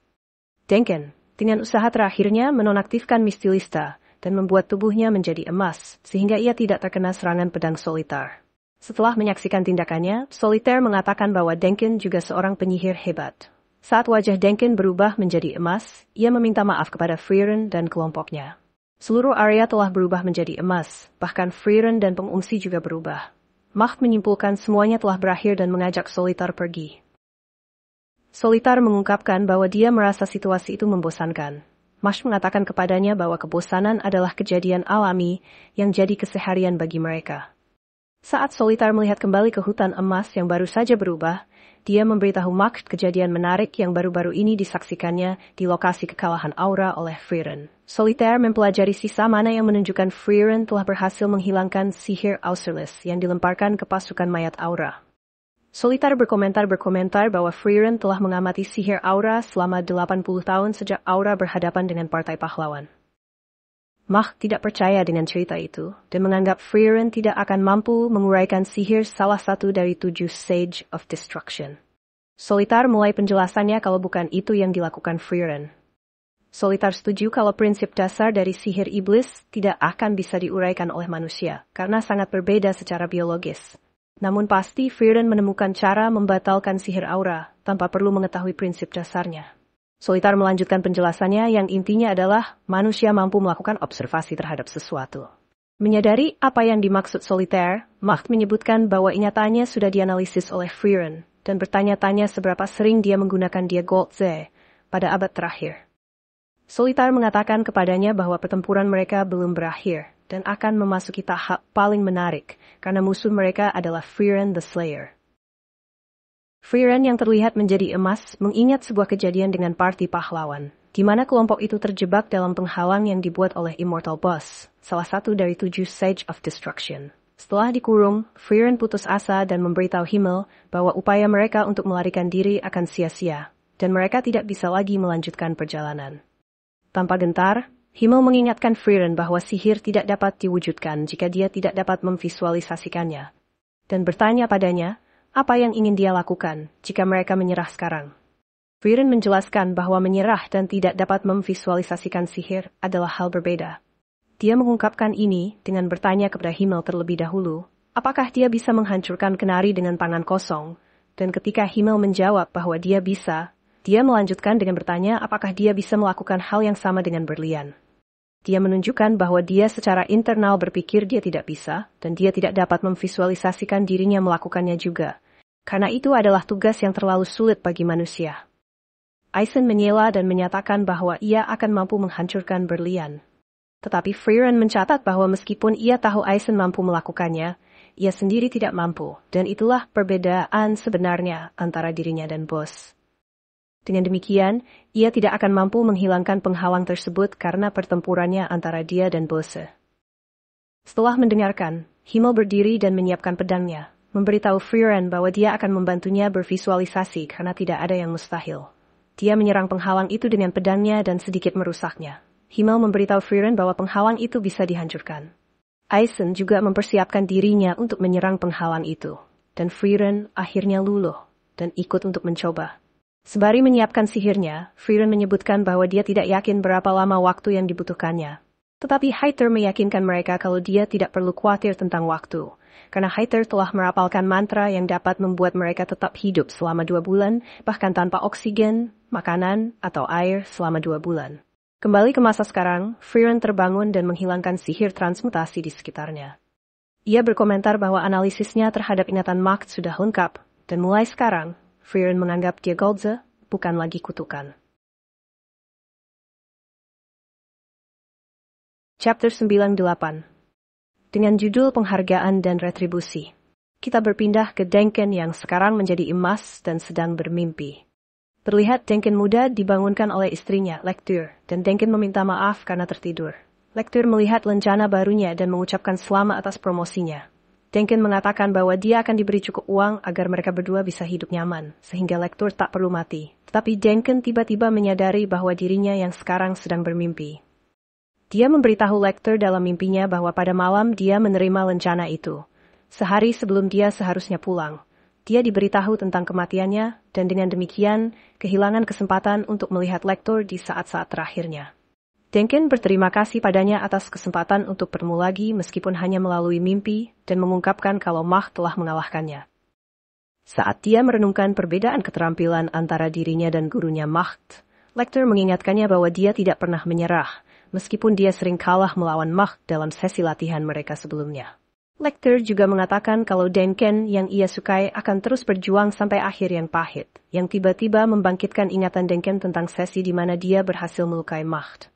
Denken, dengan usaha terakhirnya menonaktifkan Mistilista dan membuat tubuhnya menjadi emas, sehingga ia tidak terkena serangan pedang Solitaire. Setelah menyaksikan tindakannya, Solitaire mengatakan bahwa Denken juga seorang penyihir hebat. Saat wajah Denken berubah menjadi emas, ia meminta maaf kepada Frieren dan kelompoknya. Seluruh area telah berubah menjadi emas, bahkan Frieren dan pengungsi juga berubah. Macht menyimpulkan semuanya telah berakhir dan mengajak Solitaire pergi. Solitaire mengungkapkan bahwa dia merasa situasi itu membosankan. Macht mengatakan kepadanya bahwa kebosanan adalah kejadian alami yang jadi keseharian bagi mereka. Saat Solitaire melihat kembali ke hutan emas yang baru saja berubah, dia memberitahu Macht kejadian menarik yang baru-baru ini disaksikannya di lokasi kekalahan Aura oleh Frieren. Solitaire mempelajari sisa mana yang menunjukkan Frieren telah berhasil menghilangkan sihir Auserlitz yang dilemparkan ke pasukan mayat Aura. Solitaire berkomentar bahwa Frieren telah mengamati sihir Aura selama 80 tahun sejak Aura berhadapan dengan Partai Pahlawan. Macht tidak percaya dengan cerita itu dan menganggap Frieren tidak akan mampu menguraikan sihir salah satu dari 7 Sage of Destruction. Solitar mulai penjelasannya kalau bukan itu yang dilakukan Frieren. Solitar setuju kalau prinsip dasar dari sihir iblis tidak akan bisa diuraikan oleh manusia, karena sangat berbeda secara biologis. Namun pasti Frieren menemukan cara membatalkan sihir aura, tanpa perlu mengetahui prinsip dasarnya. Solitar melanjutkan penjelasannya yang intinya adalah manusia mampu melakukan observasi terhadap sesuatu. Menyadari apa yang dimaksud Solitar, Macht menyebutkan bahwa ingatannya sudah dianalisis oleh Frieren, dan bertanya-tanya seberapa sering dia menggunakan dia Goldze pada abad terakhir. Solitar mengatakan kepadanya bahwa pertempuran mereka belum berakhir, dan akan memasuki tahap paling menarik, karena musuh mereka adalah Frieren the Slayer. Frieren yang terlihat menjadi emas mengingat sebuah kejadian dengan parti pahlawan, di mana kelompok itu terjebak dalam penghalang yang dibuat oleh Immortal Boss, salah satu dari 7 Sage of Destruction. Setelah dikurung, Frieren putus asa dan memberitahu Himmel bahwa upaya mereka untuk melarikan diri akan sia-sia, dan mereka tidak bisa lagi melanjutkan perjalanan. Tanpa gentar, Himmel mengingatkan Frieren bahwa sihir tidak dapat diwujudkan jika dia tidak dapat memvisualisasikannya, dan bertanya padanya, apa yang ingin dia lakukan jika mereka menyerah sekarang. Frieren menjelaskan bahwa menyerah dan tidak dapat memvisualisasikan sihir adalah hal berbeda. Dia mengungkapkan ini dengan bertanya kepada Himmel terlebih dahulu, apakah dia bisa menghancurkan kenari dengan tangan kosong, dan ketika Himmel menjawab bahwa dia bisa, dia melanjutkan dengan bertanya apakah dia bisa melakukan hal yang sama dengan berlian. Dia menunjukkan bahwa dia secara internal berpikir dia tidak bisa, dan dia tidak dapat memvisualisasikan dirinya melakukannya juga, karena itu adalah tugas yang terlalu sulit bagi manusia. Aizen menyela dan menyatakan bahwa ia akan mampu menghancurkan berlian. Tetapi Frieren mencatat bahwa meskipun ia tahu Aizen mampu melakukannya, ia sendiri tidak mampu, dan itulah perbedaan sebenarnya antara dirinya dan Bos. Dengan demikian, ia tidak akan mampu menghilangkan penghalang tersebut karena pertempurannya antara dia dan Bose. Setelah mendengarkan, Himmel berdiri dan menyiapkan pedangnya, memberitahu Frieren bahwa dia akan membantunya bervisualisasi karena tidak ada yang mustahil. Dia menyerang penghalang itu dengan pedangnya dan sedikit merusaknya. Himmel memberitahu Frieren bahwa penghalang itu bisa dihancurkan. Aizen juga mempersiapkan dirinya untuk menyerang penghalang itu, dan Frieren akhirnya luluh dan ikut untuk mencoba. Sembari menyiapkan sihirnya, Frieren menyebutkan bahwa dia tidak yakin berapa lama waktu yang dibutuhkannya. Tetapi Haithor meyakinkan mereka kalau dia tidak perlu khawatir tentang waktu, karena Haithor telah merapalkan mantra yang dapat membuat mereka tetap hidup selama 2 bulan, bahkan tanpa oksigen, makanan, atau air selama 2 bulan. Kembali ke masa sekarang, Frieren terbangun dan menghilangkan sihir transmutasi di sekitarnya. Ia berkomentar bahwa analisisnya terhadap ingatan Macht sudah lengkap, dan mulai sekarang, Frieren menganggap dia Goldze bukan lagi kutukan. Chapter 98. Dengan judul Penghargaan dan Retribusi, kita berpindah ke Denken yang sekarang menjadi emas dan sedang bermimpi. Terlihat Denken muda dibangunkan oleh istrinya, Lecture, dan Denken meminta maaf karena tertidur. Lecture melihat lencana barunya dan mengucapkan selamat atas promosinya. Denken mengatakan bahwa dia akan diberi cukup uang agar mereka berdua bisa hidup nyaman, sehingga Lecture tak perlu mati. Tetapi Denken tiba-tiba menyadari bahwa dirinya yang sekarang sedang bermimpi. Dia memberitahu Lecture dalam mimpinya bahwa pada malam dia menerima lencana itu. Sehari sebelum dia seharusnya pulang. Dia diberitahu tentang kematiannya, dan dengan demikian, kehilangan kesempatan untuk melihat Lecture di saat-saat terakhirnya. Denken berterima kasih padanya atas kesempatan untuk bertemu lagi meskipun hanya melalui mimpi, dan mengungkapkan kalau Macht telah mengalahkannya. Saat dia merenungkan perbedaan keterampilan antara dirinya dan gurunya Macht, Lecture mengingatkannya bahwa dia tidak pernah menyerah, meskipun dia sering kalah melawan Macht dalam sesi latihan mereka sebelumnya. Lecture juga mengatakan kalau Denken yang ia sukai akan terus berjuang sampai akhir yang pahit, yang tiba-tiba membangkitkan ingatan Denken tentang sesi di mana dia berhasil melukai Macht.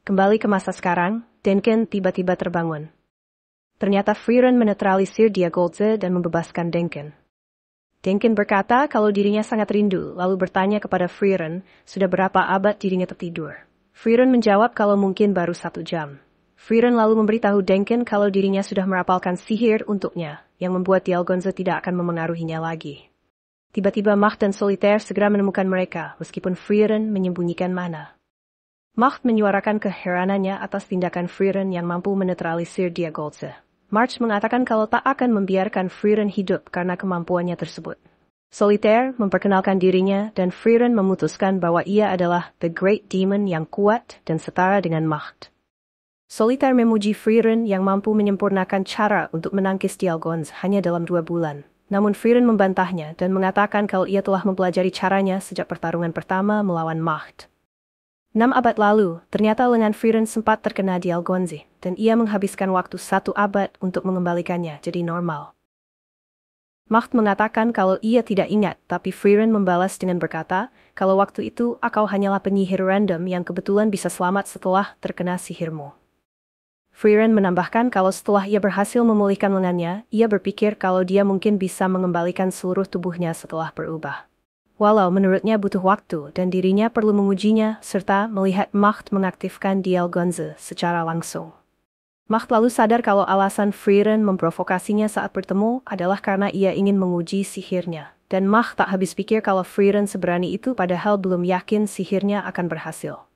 Kembali ke masa sekarang, Denken tiba-tiba terbangun. Ternyata Frieren menetralisir dia Goldze dan membebaskan Denken. Denken berkata kalau dirinya sangat rindu, lalu bertanya kepada Frieren, sudah berapa abad dirinya tertidur. Frieren menjawab kalau mungkin baru 1 jam. Frieren lalu memberitahu Denken kalau dirinya sudah merapalkan sihir untuknya, yang membuat Dialgonze tidak akan memengaruhinya lagi. Tiba-tiba Macht dan Solitaire segera menemukan mereka, meskipun Frieren menyembunyikan mana. Macht menyuarakan keheranannya atas tindakan Frieren yang mampu menetralisir Dialgonze. March mengatakan kalau tak akan membiarkan Frieren hidup karena kemampuannya tersebut. Solitaire memperkenalkan dirinya dan Frieren memutuskan bahwa ia adalah The Great Demon yang kuat dan setara dengan Macht. Solitaire memuji Frieren yang mampu menyempurnakan cara untuk menangkis Dialgons hanya dalam 2 bulan. Namun Frieren membantahnya dan mengatakan kalau ia telah mempelajari caranya sejak pertarungan pertama melawan Macht. 6 abad lalu, ternyata lengan Frieren sempat terkena Dialgonzi, dan ia menghabiskan waktu 1 abad untuk mengembalikannya jadi normal. Macht mengatakan kalau ia tidak ingat, tapi Frieren membalas dengan berkata, kalau waktu itu kau hanyalah penyihir random yang kebetulan bisa selamat setelah terkena sihirmu. Frieren menambahkan kalau setelah ia berhasil memulihkan lengannya, ia berpikir kalau dia mungkin bisa mengembalikan seluruh tubuhnya setelah berubah. Walau menurutnya butuh waktu dan dirinya perlu mengujinya, serta melihat Macht mengaktifkan Dialgonze secara langsung. Macht lalu sadar kalau alasan Frieren memprovokasinya saat bertemu adalah karena ia ingin menguji sihirnya. Dan Macht tak habis pikir kalau Frieren seberani itu padahal belum yakin sihirnya akan berhasil.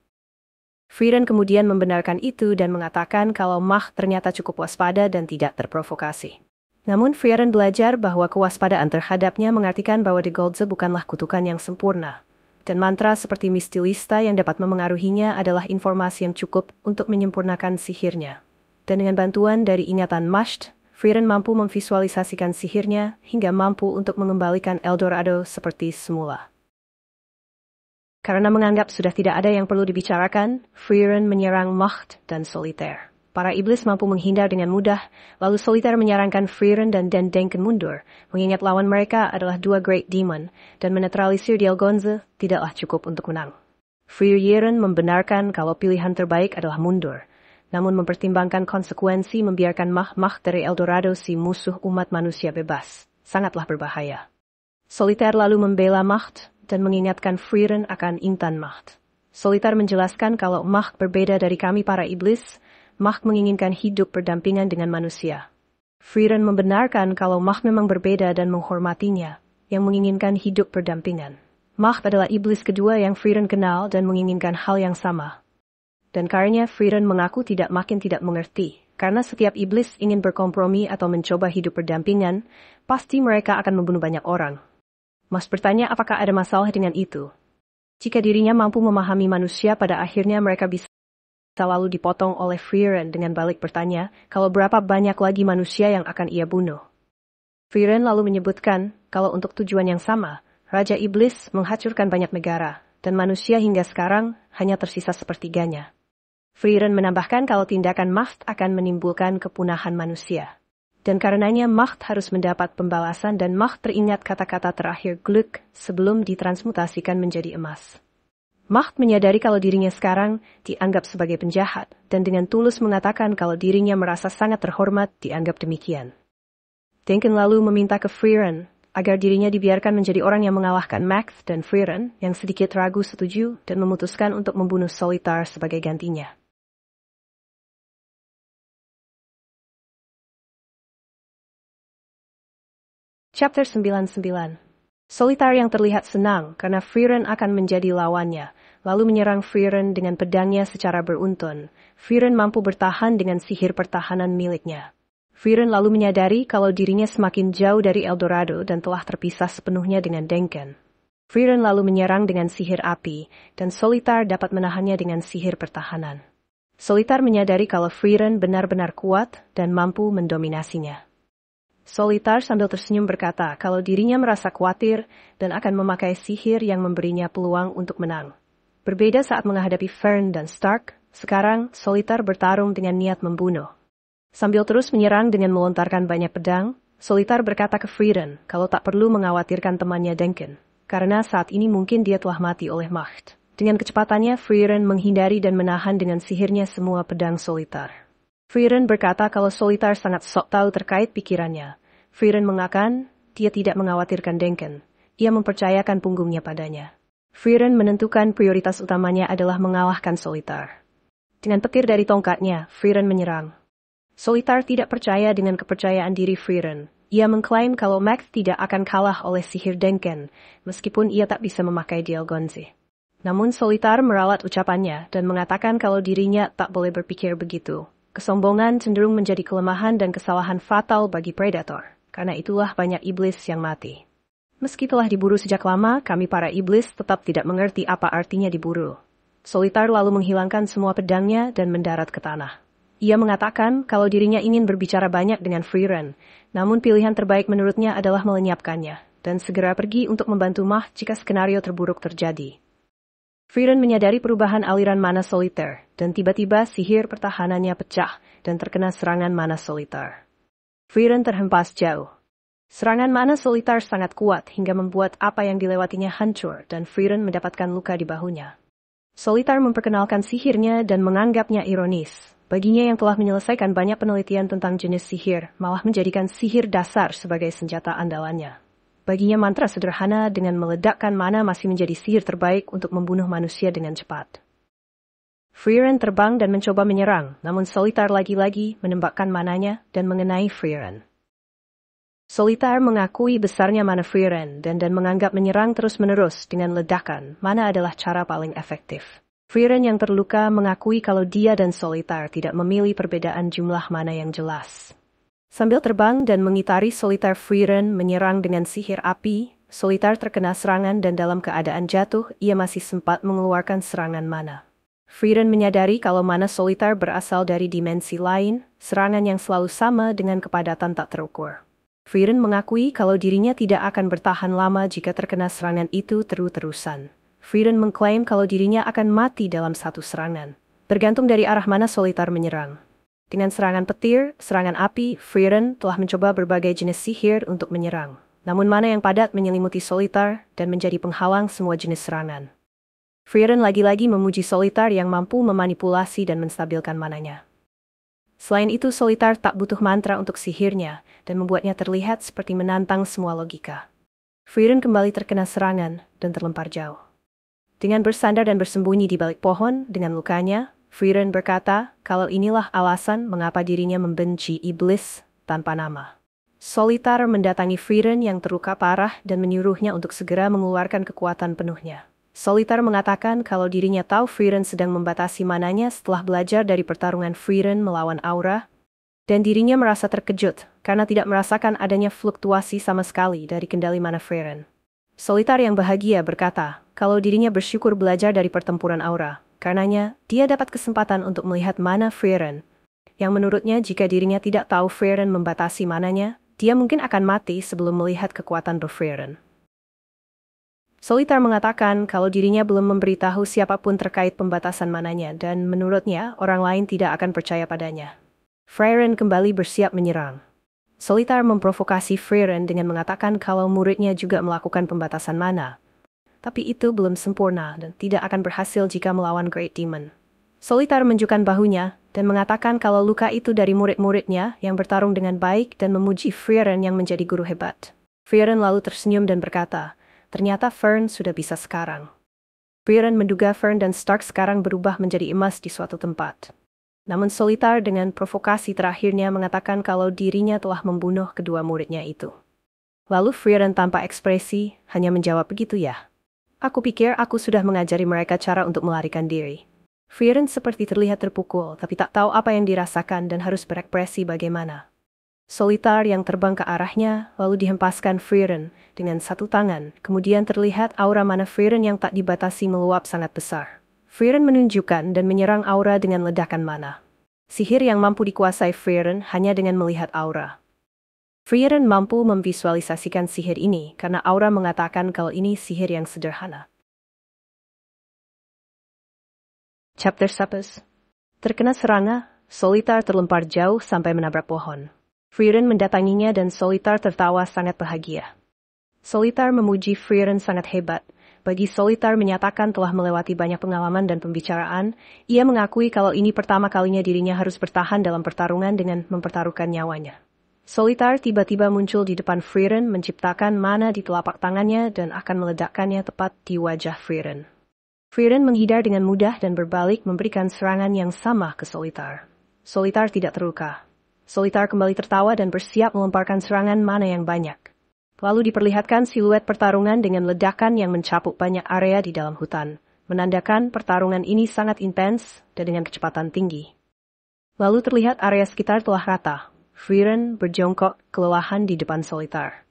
Frieren kemudian membenarkan itu dan mengatakan kalau Macht ternyata cukup waspada dan tidak terprovokasi. Namun Frieren belajar bahwa kewaspadaan terhadapnya mengartikan bahwa De Goldze bukanlah kutukan yang sempurna. Dan mantra seperti Mistilista yang dapat memengaruhinya adalah informasi yang cukup untuk menyempurnakan sihirnya. Dan dengan bantuan dari ingatan Macht, Frieren mampu memvisualisasikan sihirnya hingga mampu untuk mengembalikan Eldorado seperti semula. Karena menganggap sudah tidak ada yang perlu dibicarakan, Frieren menyerang Macht dan Solitaire. Para iblis mampu menghindar dengan mudah, lalu Solitaire menyarankan Frieren dan Den Denken mundur, mengingat lawan mereka adalah 2 Great Demon, dan menetralisir Dialgonze tidaklah cukup untuk menang. Frieren membenarkan kalau pilihan terbaik adalah mundur, namun mempertimbangkan konsekuensi membiarkan Macht dari Eldorado si musuh umat manusia bebas, sangatlah berbahaya. Solitaire lalu membela Macht dan mengingatkan Frieren akan intan Macht. Solitaire menjelaskan kalau Macht berbeda dari kami para iblis, Macht menginginkan hidup berdampingan dengan manusia. Frieren membenarkan kalau Macht memang berbeda dan menghormatinya, yang menginginkan hidup berdampingan. Macht adalah iblis kedua yang Frieren kenal dan menginginkan hal yang sama. Dan karenanya Frieren mengaku makin tidak mengerti, karena setiap iblis ingin berkompromi atau mencoba hidup berdampingan, pasti mereka akan membunuh banyak orang. Macht bertanya apakah ada masalah dengan itu. Jika dirinya mampu memahami manusia pada akhirnya mereka bisa lalu dipotong oleh Frieren dengan balik bertanya kalau berapa banyak lagi manusia yang akan ia bunuh. Frieren lalu menyebutkan kalau untuk tujuan yang sama, Raja Iblis menghancurkan banyak negara, dan manusia hingga sekarang hanya tersisa sepertiganya. Frieren menambahkan kalau tindakan Macht akan menimbulkan kepunahan manusia. Dan karenanya Macht harus mendapat pembalasan dan Macht teringat kata-kata terakhir Glück sebelum ditransmutasikan menjadi emas. Macht menyadari kalau dirinya sekarang dianggap sebagai penjahat dan dengan tulus mengatakan kalau dirinya merasa sangat terhormat dianggap demikian. Denken lalu meminta ke Frieren agar dirinya dibiarkan menjadi orang yang mengalahkan Macht dan Frieren yang sedikit ragu setuju dan memutuskan untuk membunuh Solitaire sebagai gantinya. Chapter 99. Solitaire yang terlihat senang karena Frieren akan menjadi lawannya, lalu menyerang Frieren dengan pedangnya secara beruntun. Frieren mampu bertahan dengan sihir pertahanan miliknya. Frieren lalu menyadari kalau dirinya semakin jauh dari Eldorado dan telah terpisah sepenuhnya dengan Denken. Frieren lalu menyerang dengan sihir api, dan Solitaire dapat menahannya dengan sihir pertahanan. Solitaire menyadari kalau Frieren benar-benar kuat dan mampu mendominasinya. Solitaire sambil tersenyum berkata kalau dirinya merasa khawatir dan akan memakai sihir yang memberinya peluang untuk menang. Berbeda saat menghadapi Fern dan Stark, sekarang Solitaire bertarung dengan niat membunuh. Sambil terus menyerang dengan melontarkan banyak pedang, Solitaire berkata ke Frieren kalau tak perlu mengkhawatirkan temannya Denken, karena saat ini mungkin dia telah mati oleh Macht. Dengan kecepatannya, Frieren menghindari dan menahan dengan sihirnya semua pedang Solitaire. Frieren berkata kalau Solitaire sangat sok tahu terkait pikirannya. Frieren mengatakan dia tidak mengkhawatirkan Denken. Ia mempercayakan punggungnya padanya. Frieren menentukan prioritas utamanya adalah mengalahkan Solitaire. Dengan petir dari tongkatnya, Frieren menyerang. Solitaire tidak percaya dengan kepercayaan diri Frieren. Ia mengklaim kalau Macht tidak akan kalah oleh sihir Denken, meskipun ia tak bisa memakai Dialgonzi. Namun Solitaire meralat ucapannya dan mengatakan kalau dirinya tak boleh berpikir begitu. Kesombongan cenderung menjadi kelemahan dan kesalahan fatal bagi predator. Karena itulah banyak iblis yang mati. Meski telah diburu sejak lama, kami para iblis tetap tidak mengerti apa artinya diburu. Solitar lalu menghilangkan semua pedangnya dan mendarat ke tanah. Ia mengatakan kalau dirinya ingin berbicara banyak dengan Frieren, namun pilihan terbaik menurutnya adalah melenyapkannya, dan segera pergi untuk membantu Mah jika skenario terburuk terjadi. Frieren menyadari perubahan aliran mana Solitar, dan tiba-tiba sihir pertahanannya pecah dan terkena serangan mana Solitar. Frieren terhempas jauh. Serangan mana Solitar sangat kuat hingga membuat apa yang dilewatinya hancur dan Frieren mendapatkan luka di bahunya. Solitar memperkenalkan sihirnya dan menganggapnya ironis. Baginya yang telah menyelesaikan banyak penelitian tentang jenis sihir, malah menjadikan sihir dasar sebagai senjata andalannya. Baginya mantra sederhana dengan meledakkan mana masih menjadi sihir terbaik untuk membunuh manusia dengan cepat. Frieren terbang dan mencoba menyerang, namun Solitar lagi-lagi menembakkan mananya dan mengenai Frieren. Solitar mengakui besarnya mana Frieren dan menganggap menyerang terus-menerus dengan ledakan mana adalah cara paling efektif. Frieren yang terluka mengakui kalau dia dan Solitar tidak memilih perbedaan jumlah mana yang jelas. Sambil terbang dan mengitari Solitar, Frieren menyerang dengan sihir api. Solitar terkena serangan dan dalam keadaan jatuh, ia masih sempat mengeluarkan serangan mana. Frieren menyadari kalau mana Solitar berasal dari dimensi lain, serangan yang selalu sama dengan kepadatan tak terukur. Frieren mengakui kalau dirinya tidak akan bertahan lama jika terkena serangan itu terus-terusan. Frieren mengklaim kalau dirinya akan mati dalam satu serangan, tergantung dari arah mana Solitar menyerang. Dengan serangan petir, serangan api, Frieren telah mencoba berbagai jenis sihir untuk menyerang. Namun mana yang padat menyelimuti Solitar dan menjadi penghalang semua jenis serangan. Frieren lagi-lagi memuji Solitar yang mampu memanipulasi dan menstabilkan mananya. Selain itu, Solitar tak butuh mantra untuk sihirnya dan membuatnya terlihat seperti menantang semua logika. Frieren kembali terkena serangan dan terlempar jauh. Dengan bersandar dan bersembunyi di balik pohon dengan lukanya, Frieren berkata kalau inilah alasan mengapa dirinya membenci iblis tanpa nama. Solitar mendatangi Frieren yang terluka parah dan menyuruhnya untuk segera mengeluarkan kekuatan penuhnya. Solitar mengatakan kalau dirinya tahu Frieren sedang membatasi mananya setelah belajar dari pertarungan Frieren melawan Aura, dan dirinya merasa terkejut karena tidak merasakan adanya fluktuasi sama sekali dari kendali mana Frieren. Solitar yang bahagia berkata kalau dirinya bersyukur belajar dari pertempuran Aura, karenanya dia dapat kesempatan untuk melihat mana Frieren, yang menurutnya jika dirinya tidak tahu Frieren membatasi mananya, dia mungkin akan mati sebelum melihat kekuatan Frieren. Solitar mengatakan kalau dirinya belum memberitahu siapapun terkait pembatasan mananya dan menurutnya orang lain tidak akan percaya padanya. Frieren kembali bersiap menyerang. Solitar memprovokasi Frieren dengan mengatakan kalau muridnya juga melakukan pembatasan mana. Tapi itu belum sempurna dan tidak akan berhasil jika melawan Great Demon. Solitar menunjukkan bahunya dan mengatakan kalau luka itu dari murid-muridnya yang bertarung dengan baik dan memuji Frieren yang menjadi guru hebat. Frieren lalu tersenyum dan berkata, ternyata Fern sudah bisa sekarang. Frieren menduga Fern dan Stark sekarang berubah menjadi emas di suatu tempat. Namun Solitar dengan provokasi terakhirnya mengatakan kalau dirinya telah membunuh kedua muridnya itu. Lalu Frieren tanpa ekspresi hanya menjawab begitu ya. Aku pikir aku sudah mengajari mereka cara untuk melarikan diri. Frieren seperti terlihat terpukul tapi tak tahu apa yang dirasakan dan harus berekspresi bagaimana. Solitar yang terbang ke arahnya lalu dihempaskan Frieren dengan satu tangan. Kemudian terlihat aura mana Frieren yang tak dibatasi meluap sangat besar. Frieren menunjukkan dan menyerang aura dengan ledakan mana. Sihir yang mampu dikuasai Frieren hanya dengan melihat aura. Frieren mampu memvisualisasikan sihir ini karena aura mengatakan kalau ini sihir yang sederhana. Chapter 11. Terkena serangan, Solitar terlempar jauh sampai menabrak pohon. Frieren mendatanginya dan Solitar tertawa sangat bahagia. Solitar memuji Frieren sangat hebat. Bagi Solitar menyatakan telah melewati banyak pengalaman dan pembicaraan, ia mengakui kalau ini pertama kalinya dirinya harus bertahan dalam pertarungan dengan mempertaruhkan nyawanya. Solitar tiba-tiba muncul di depan Frieren menciptakan mana di telapak tangannya dan akan meledakkannya tepat di wajah Frieren. Frieren menghindar dengan mudah dan berbalik memberikan serangan yang sama ke Solitar. Solitar tidak terluka. Solitar kembali tertawa dan bersiap melemparkan serangan mana yang banyak. Lalu diperlihatkan siluet pertarungan dengan ledakan yang mencakup banyak area di dalam hutan, menandakan pertarungan ini sangat intens dan dengan kecepatan tinggi. Lalu terlihat area sekitar telah rata. Frieren berjongkok kelelahan di depan Solitar.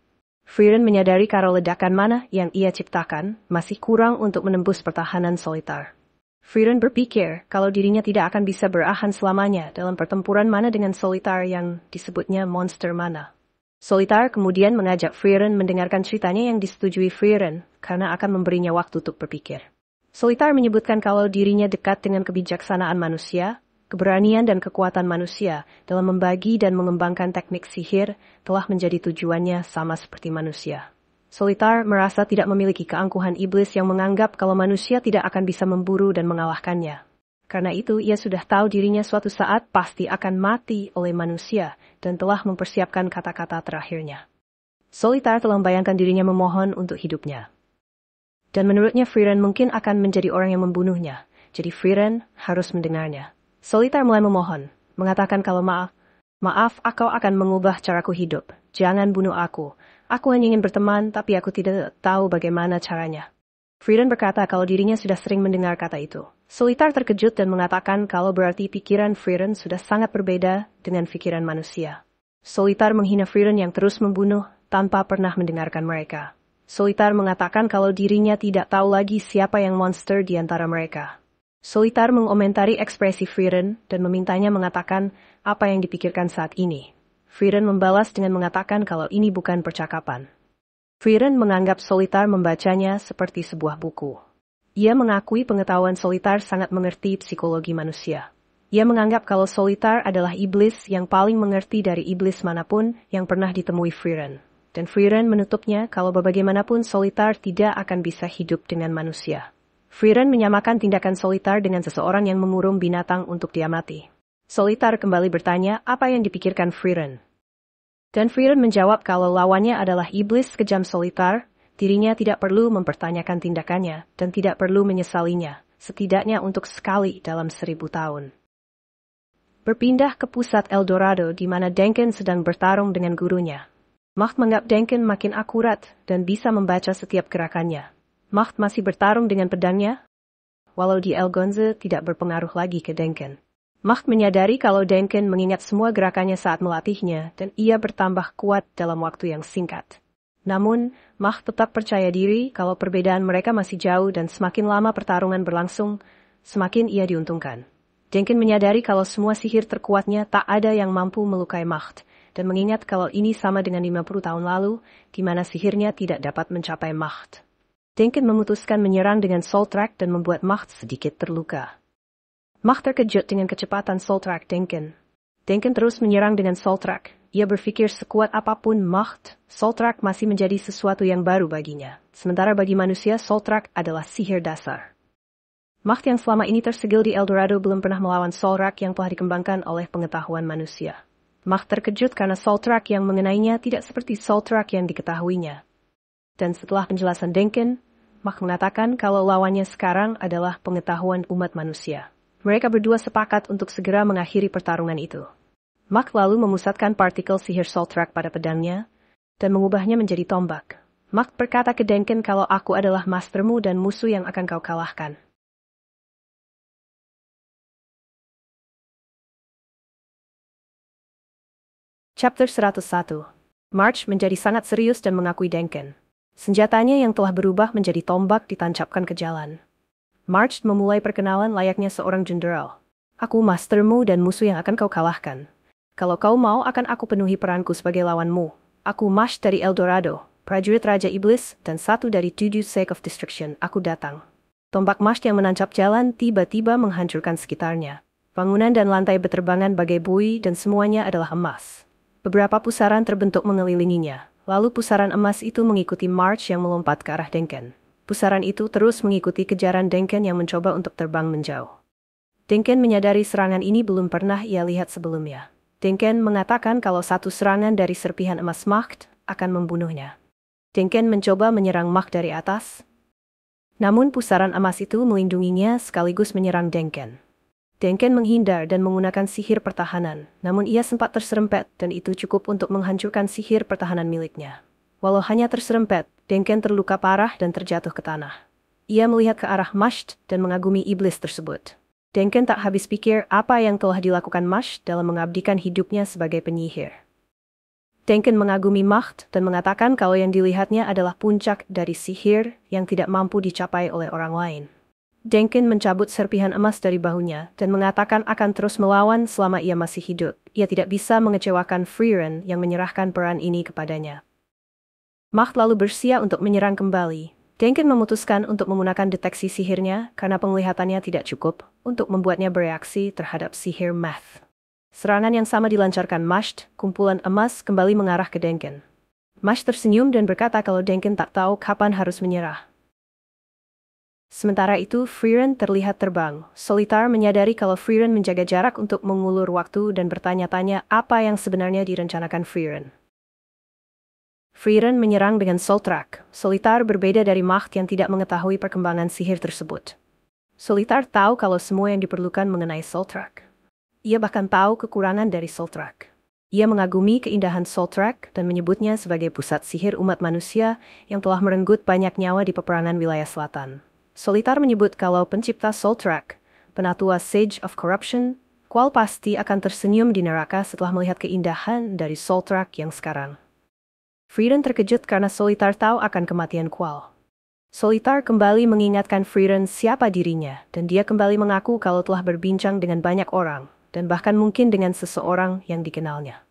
Frieren menyadari kalau ledakan mana yang ia ciptakan masih kurang untuk menembus pertahanan Solitar. Frieren berpikir kalau dirinya tidak akan bisa berahan selamanya dalam pertempuran mana dengan Solitar yang disebutnya monster mana. Solitar kemudian mengajak Frieren mendengarkan ceritanya yang disetujui Frieren karena akan memberinya waktu untuk berpikir. Solitar menyebutkan kalau dirinya dekat dengan kebijaksanaan manusia, keberanian dan kekuatan manusia dalam membagi dan mengembangkan teknik sihir telah menjadi tujuannya sama seperti manusia. Solitar merasa tidak memiliki keangkuhan iblis yang menganggap kalau manusia tidak akan bisa memburu dan mengalahkannya. Karena itu ia sudah tahu dirinya suatu saat pasti akan mati oleh manusia dan telah mempersiapkan kata-kata terakhirnya. Solitar telah membayangkan dirinya memohon untuk hidupnya. Dan menurutnya Frieren mungkin akan menjadi orang yang membunuhnya, jadi Frieren harus mendengarnya. Solitar mulai memohon, mengatakan kalau maaf, aku akan mengubah caraku hidup, jangan bunuh aku. Aku hanya ingin berteman, tapi aku tidak tahu bagaimana caranya. Frieren berkata kalau dirinya sudah sering mendengar kata itu. Solitar terkejut dan mengatakan kalau berarti pikiran Frieren sudah sangat berbeda dengan pikiran manusia. Solitar menghina Frieren yang terus membunuh tanpa pernah mendengarkan mereka. Solitar mengatakan kalau dirinya tidak tahu lagi siapa yang monster di antara mereka. Solitar mengomentari ekspresi Frieren dan memintanya mengatakan apa yang dipikirkan saat ini. Frieren membalas dengan mengatakan kalau ini bukan percakapan. Frieren menganggap Solitar membacanya seperti sebuah buku. Ia mengakui pengetahuan Solitar sangat mengerti psikologi manusia. Ia menganggap kalau Solitar adalah iblis yang paling mengerti dari iblis manapun yang pernah ditemui Frieren. Dan Frieren menutupnya kalau bagaimanapun Solitar tidak akan bisa hidup dengan manusia. Frieren menyamakan tindakan Solitar dengan seseorang yang mengurung binatang untuk diamati. Solitar kembali bertanya apa yang dipikirkan Frieren. Dan Frieren menjawab kalau lawannya adalah iblis kejam Solitar, dirinya tidak perlu mempertanyakan tindakannya dan tidak perlu menyesalinya, setidaknya untuk sekali dalam 1000 tahun. Berpindah ke pusat Eldorado di mana Denken sedang bertarung dengan gurunya. Macht menganggap Denken makin akurat dan bisa membaca setiap gerakannya. Macht masih bertarung dengan pedangnya, walau di Elgonze tidak berpengaruh lagi ke Denken. Macht menyadari kalau Denken mengingat semua gerakannya saat melatihnya dan ia bertambah kuat dalam waktu yang singkat. Namun, Macht tetap percaya diri kalau perbedaan mereka masih jauh dan semakin lama pertarungan berlangsung, semakin ia diuntungkan. Denken menyadari kalau semua sihir terkuatnya tak ada yang mampu melukai Macht, dan mengingat kalau ini sama dengan 50 tahun lalu, di mana sihirnya tidak dapat mencapai Macht. Denken memutuskan menyerang dengan Soul Track dan membuat Macht sedikit terluka. Macht terkejut dengan kecepatan Soul Track Denken. Denken terus menyerang dengan Soul Track. Ia berpikir sekuat apapun Macht, Soul Track masih menjadi sesuatu yang baru baginya. Sementara bagi manusia, Soul Track adalah sihir dasar. Macht yang selama ini tersegel di Eldorado belum pernah melawan Soul Track yang telah dikembangkan oleh pengetahuan manusia. Macht terkejut karena Soul Track yang mengenainya tidak seperti Soul Track yang diketahuinya. Dan setelah penjelasan Denken, Macht mengatakan kalau lawannya sekarang adalah pengetahuan umat manusia. Mereka berdua sepakat untuk segera mengakhiri pertarungan itu. Macht lalu memusatkan partikel sihir Soul Track pada pedangnya dan mengubahnya menjadi tombak. Macht berkata ke Denken kalau aku adalah mastermu dan musuh yang akan kau kalahkan. Chapter 101. March menjadi sangat serius dan mengakui Denken. Senjatanya yang telah berubah menjadi tombak ditancapkan ke jalan. March memulai perkenalan layaknya seorang jenderal. Aku mastermu dan musuh yang akan kau kalahkan. Kalau kau mau akan aku penuhi peranku sebagai lawanmu. Aku March dari Eldorado, prajurit Raja Iblis, dan satu dari 7 Sake of Destruction. Aku datang. Tombak March yang menancap jalan tiba-tiba menghancurkan sekitarnya. Bangunan dan lantai berterbangan bagai buih dan semuanya adalah emas. Beberapa pusaran terbentuk mengelilinginya. Lalu pusaran emas itu mengikuti March yang melompat ke arah Denken. Pusaran itu terus mengikuti kejaran Denken yang mencoba untuk terbang menjauh. Denken menyadari serangan ini belum pernah ia lihat sebelumnya. Denken mengatakan kalau satu serangan dari serpihan emas Macht akan membunuhnya. Denken mencoba menyerang Macht dari atas. Namun pusaran emas itu melindunginya sekaligus menyerang Denken. Denken menghindar dan menggunakan sihir pertahanan, namun ia sempat terserempet dan itu cukup untuk menghancurkan sihir pertahanan miliknya. Walau hanya terserempet, Denken terluka parah dan terjatuh ke tanah. Ia melihat ke arah Macht dan mengagumi iblis tersebut. Denken tak habis pikir apa yang telah dilakukan Macht dalam mengabdikan hidupnya sebagai penyihir. Denken mengagumi Macht dan mengatakan kalau yang dilihatnya adalah puncak dari sihir yang tidak mampu dicapai oleh orang lain. Denken mencabut serpihan emas dari bahunya dan mengatakan akan terus melawan selama ia masih hidup. Ia tidak bisa mengecewakan Frieren yang menyerahkan peran ini kepadanya. Macht lalu bersiap untuk menyerang kembali. Denken memutuskan untuk menggunakan deteksi sihirnya karena penglihatannya tidak cukup untuk membuatnya bereaksi terhadap sihir Math. Serangan yang sama dilancarkan Macht, kumpulan emas kembali mengarah ke Denken. Macht tersenyum dan berkata kalau Denken tak tahu kapan harus menyerah. Sementara itu, Frieren terlihat terbang. Solitar menyadari kalau Frieren menjaga jarak untuk mengulur waktu dan bertanya-tanya apa yang sebenarnya direncanakan Frieren. Frieren menyerang dengan Soltrak. Solitar berbeda dari Macht yang tidak mengetahui perkembangan sihir tersebut. Solitar tahu kalau semua yang diperlukan mengenai Soltrak. Ia bahkan tahu kekurangan dari Soltrak. Ia mengagumi keindahan Soltrak dan menyebutnya sebagai pusat sihir umat manusia yang telah merenggut banyak nyawa di peperangan wilayah selatan. Solitar menyebut kalau pencipta Soltrak, penatua Sage of Corruption, Qual pasti akan tersenyum di neraka setelah melihat keindahan dari Soltrak yang sekarang. Frieren terkejut karena Solitar tahu akan kematian Qual. Solitar kembali mengingatkan Frieren siapa dirinya dan dia kembali mengaku kalau telah berbincang dengan banyak orang dan bahkan mungkin dengan seseorang yang dikenalnya.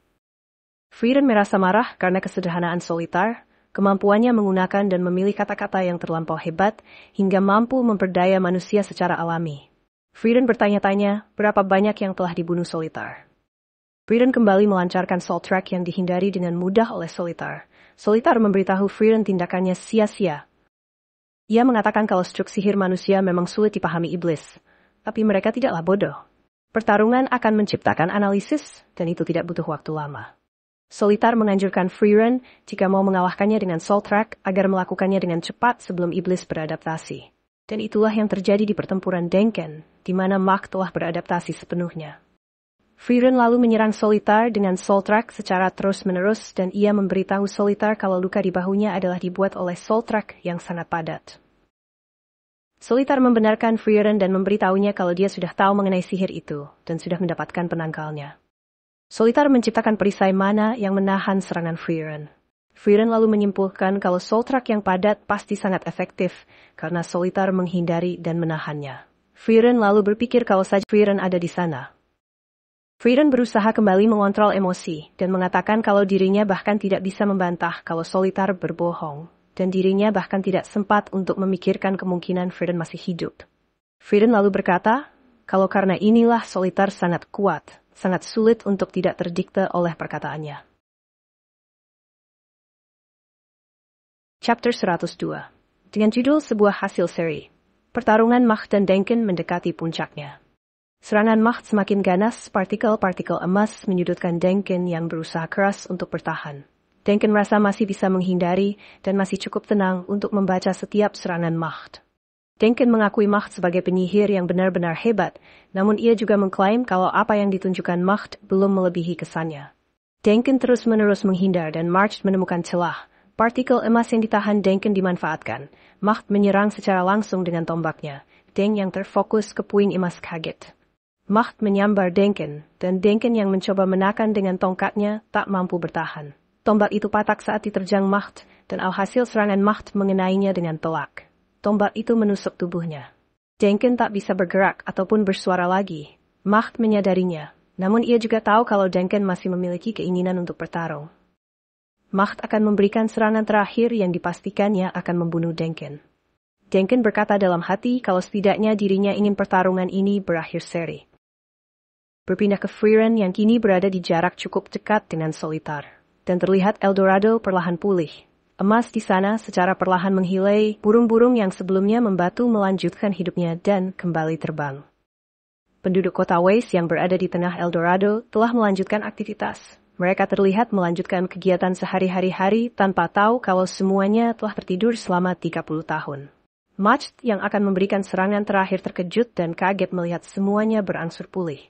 Frieren merasa marah karena kesederhanaan Solitar, kemampuannya menggunakan dan memilih kata-kata yang terlampau hebat hingga mampu memperdaya manusia secara alami. Frieren bertanya-tanya berapa banyak yang telah dibunuh Solitar. Frieren kembali melancarkan Soltrak yang dihindari dengan mudah oleh Solitar. Solitar memberitahu Frieren tindakannya sia-sia. Ia mengatakan kalau struk sihir manusia memang sulit dipahami iblis, tapi mereka tidaklah bodoh. Pertarungan akan menciptakan analisis, dan itu tidak butuh waktu lama. Solitar menganjurkan Frieren jika mau mengalahkannya dengan Soltrak agar melakukannya dengan cepat sebelum iblis beradaptasi. Dan itulah yang terjadi di pertempuran Denken, di mana Macht telah beradaptasi sepenuhnya. Frieren lalu menyerang Solitar dengan Soltrak secara terus-menerus dan ia memberitahu Solitar kalau luka di bahunya adalah dibuat oleh Soltrak yang sangat padat. Solitar membenarkan Frieren dan memberitahunya kalau dia sudah tahu mengenai sihir itu dan sudah mendapatkan penangkalnya. Solitar menciptakan perisai mana yang menahan serangan Frieren. Frieren lalu menyimpulkan kalau Soltrak yang padat pasti sangat efektif karena Solitar menghindari dan menahannya. Frieren lalu berpikir kalau saja Frieren ada di sana. Frieren berusaha kembali mengontrol emosi dan mengatakan kalau dirinya bahkan tidak bisa membantah kalau Solitar berbohong. Dan dirinya bahkan tidak sempat untuk memikirkan kemungkinan Frieren masih hidup. Frieren lalu berkata, kalau karena inilah Solitar sangat kuat, sangat sulit untuk tidak terdikte oleh perkataannya. Chapter 102. Dengan judul sebuah hasil seri. Pertarungan Macht dan Denken mendekati puncaknya. Serangan Macht semakin ganas, partikel-partikel emas menyudutkan Denken yang berusaha keras untuk bertahan. Denken merasa masih bisa menghindari dan masih cukup tenang untuk membaca setiap serangan Macht. Denken mengakui Macht sebagai penyihir yang benar-benar hebat, namun ia juga mengklaim kalau apa yang ditunjukkan Macht belum melebihi kesannya. Denken terus-menerus menghindar dan March menemukan celah. Partikel emas yang ditahan Denken dimanfaatkan. Macht menyerang secara langsung dengan tombaknya. Deng yang terfokus ke puing emas kaget. Macht menyambar Denken, dan Denken yang mencoba menakan dengan tongkatnya tak mampu bertahan. Tombak itu patah saat diterjang Macht, dan alhasil serangan Macht mengenainya dengan telak. Tombak itu menusuk tubuhnya. Denken tak bisa bergerak ataupun bersuara lagi. Macht menyadarinya, namun ia juga tahu kalau Denken masih memiliki keinginan untuk bertarung. Macht akan memberikan serangan terakhir yang dipastikannya akan membunuh Denken. Denken berkata dalam hati kalau setidaknya dirinya ingin pertarungan ini berakhir seri. Berpindah ke Frieren yang kini berada di jarak cukup dekat dengan Solitar. Dan terlihat Eldorado perlahan pulih. Emas di sana secara perlahan menghilai, burung-burung yang sebelumnya membatu melanjutkan hidupnya dan kembali terbang. Penduduk kota Weiss yang berada di tengah Eldorado telah melanjutkan aktivitas. Mereka terlihat melanjutkan kegiatan sehari-hari tanpa tahu kalau semuanya telah tertidur selama 30 tahun. Macht yang akan memberikan serangan terakhir terkejut dan kaget melihat semuanya berangsur pulih.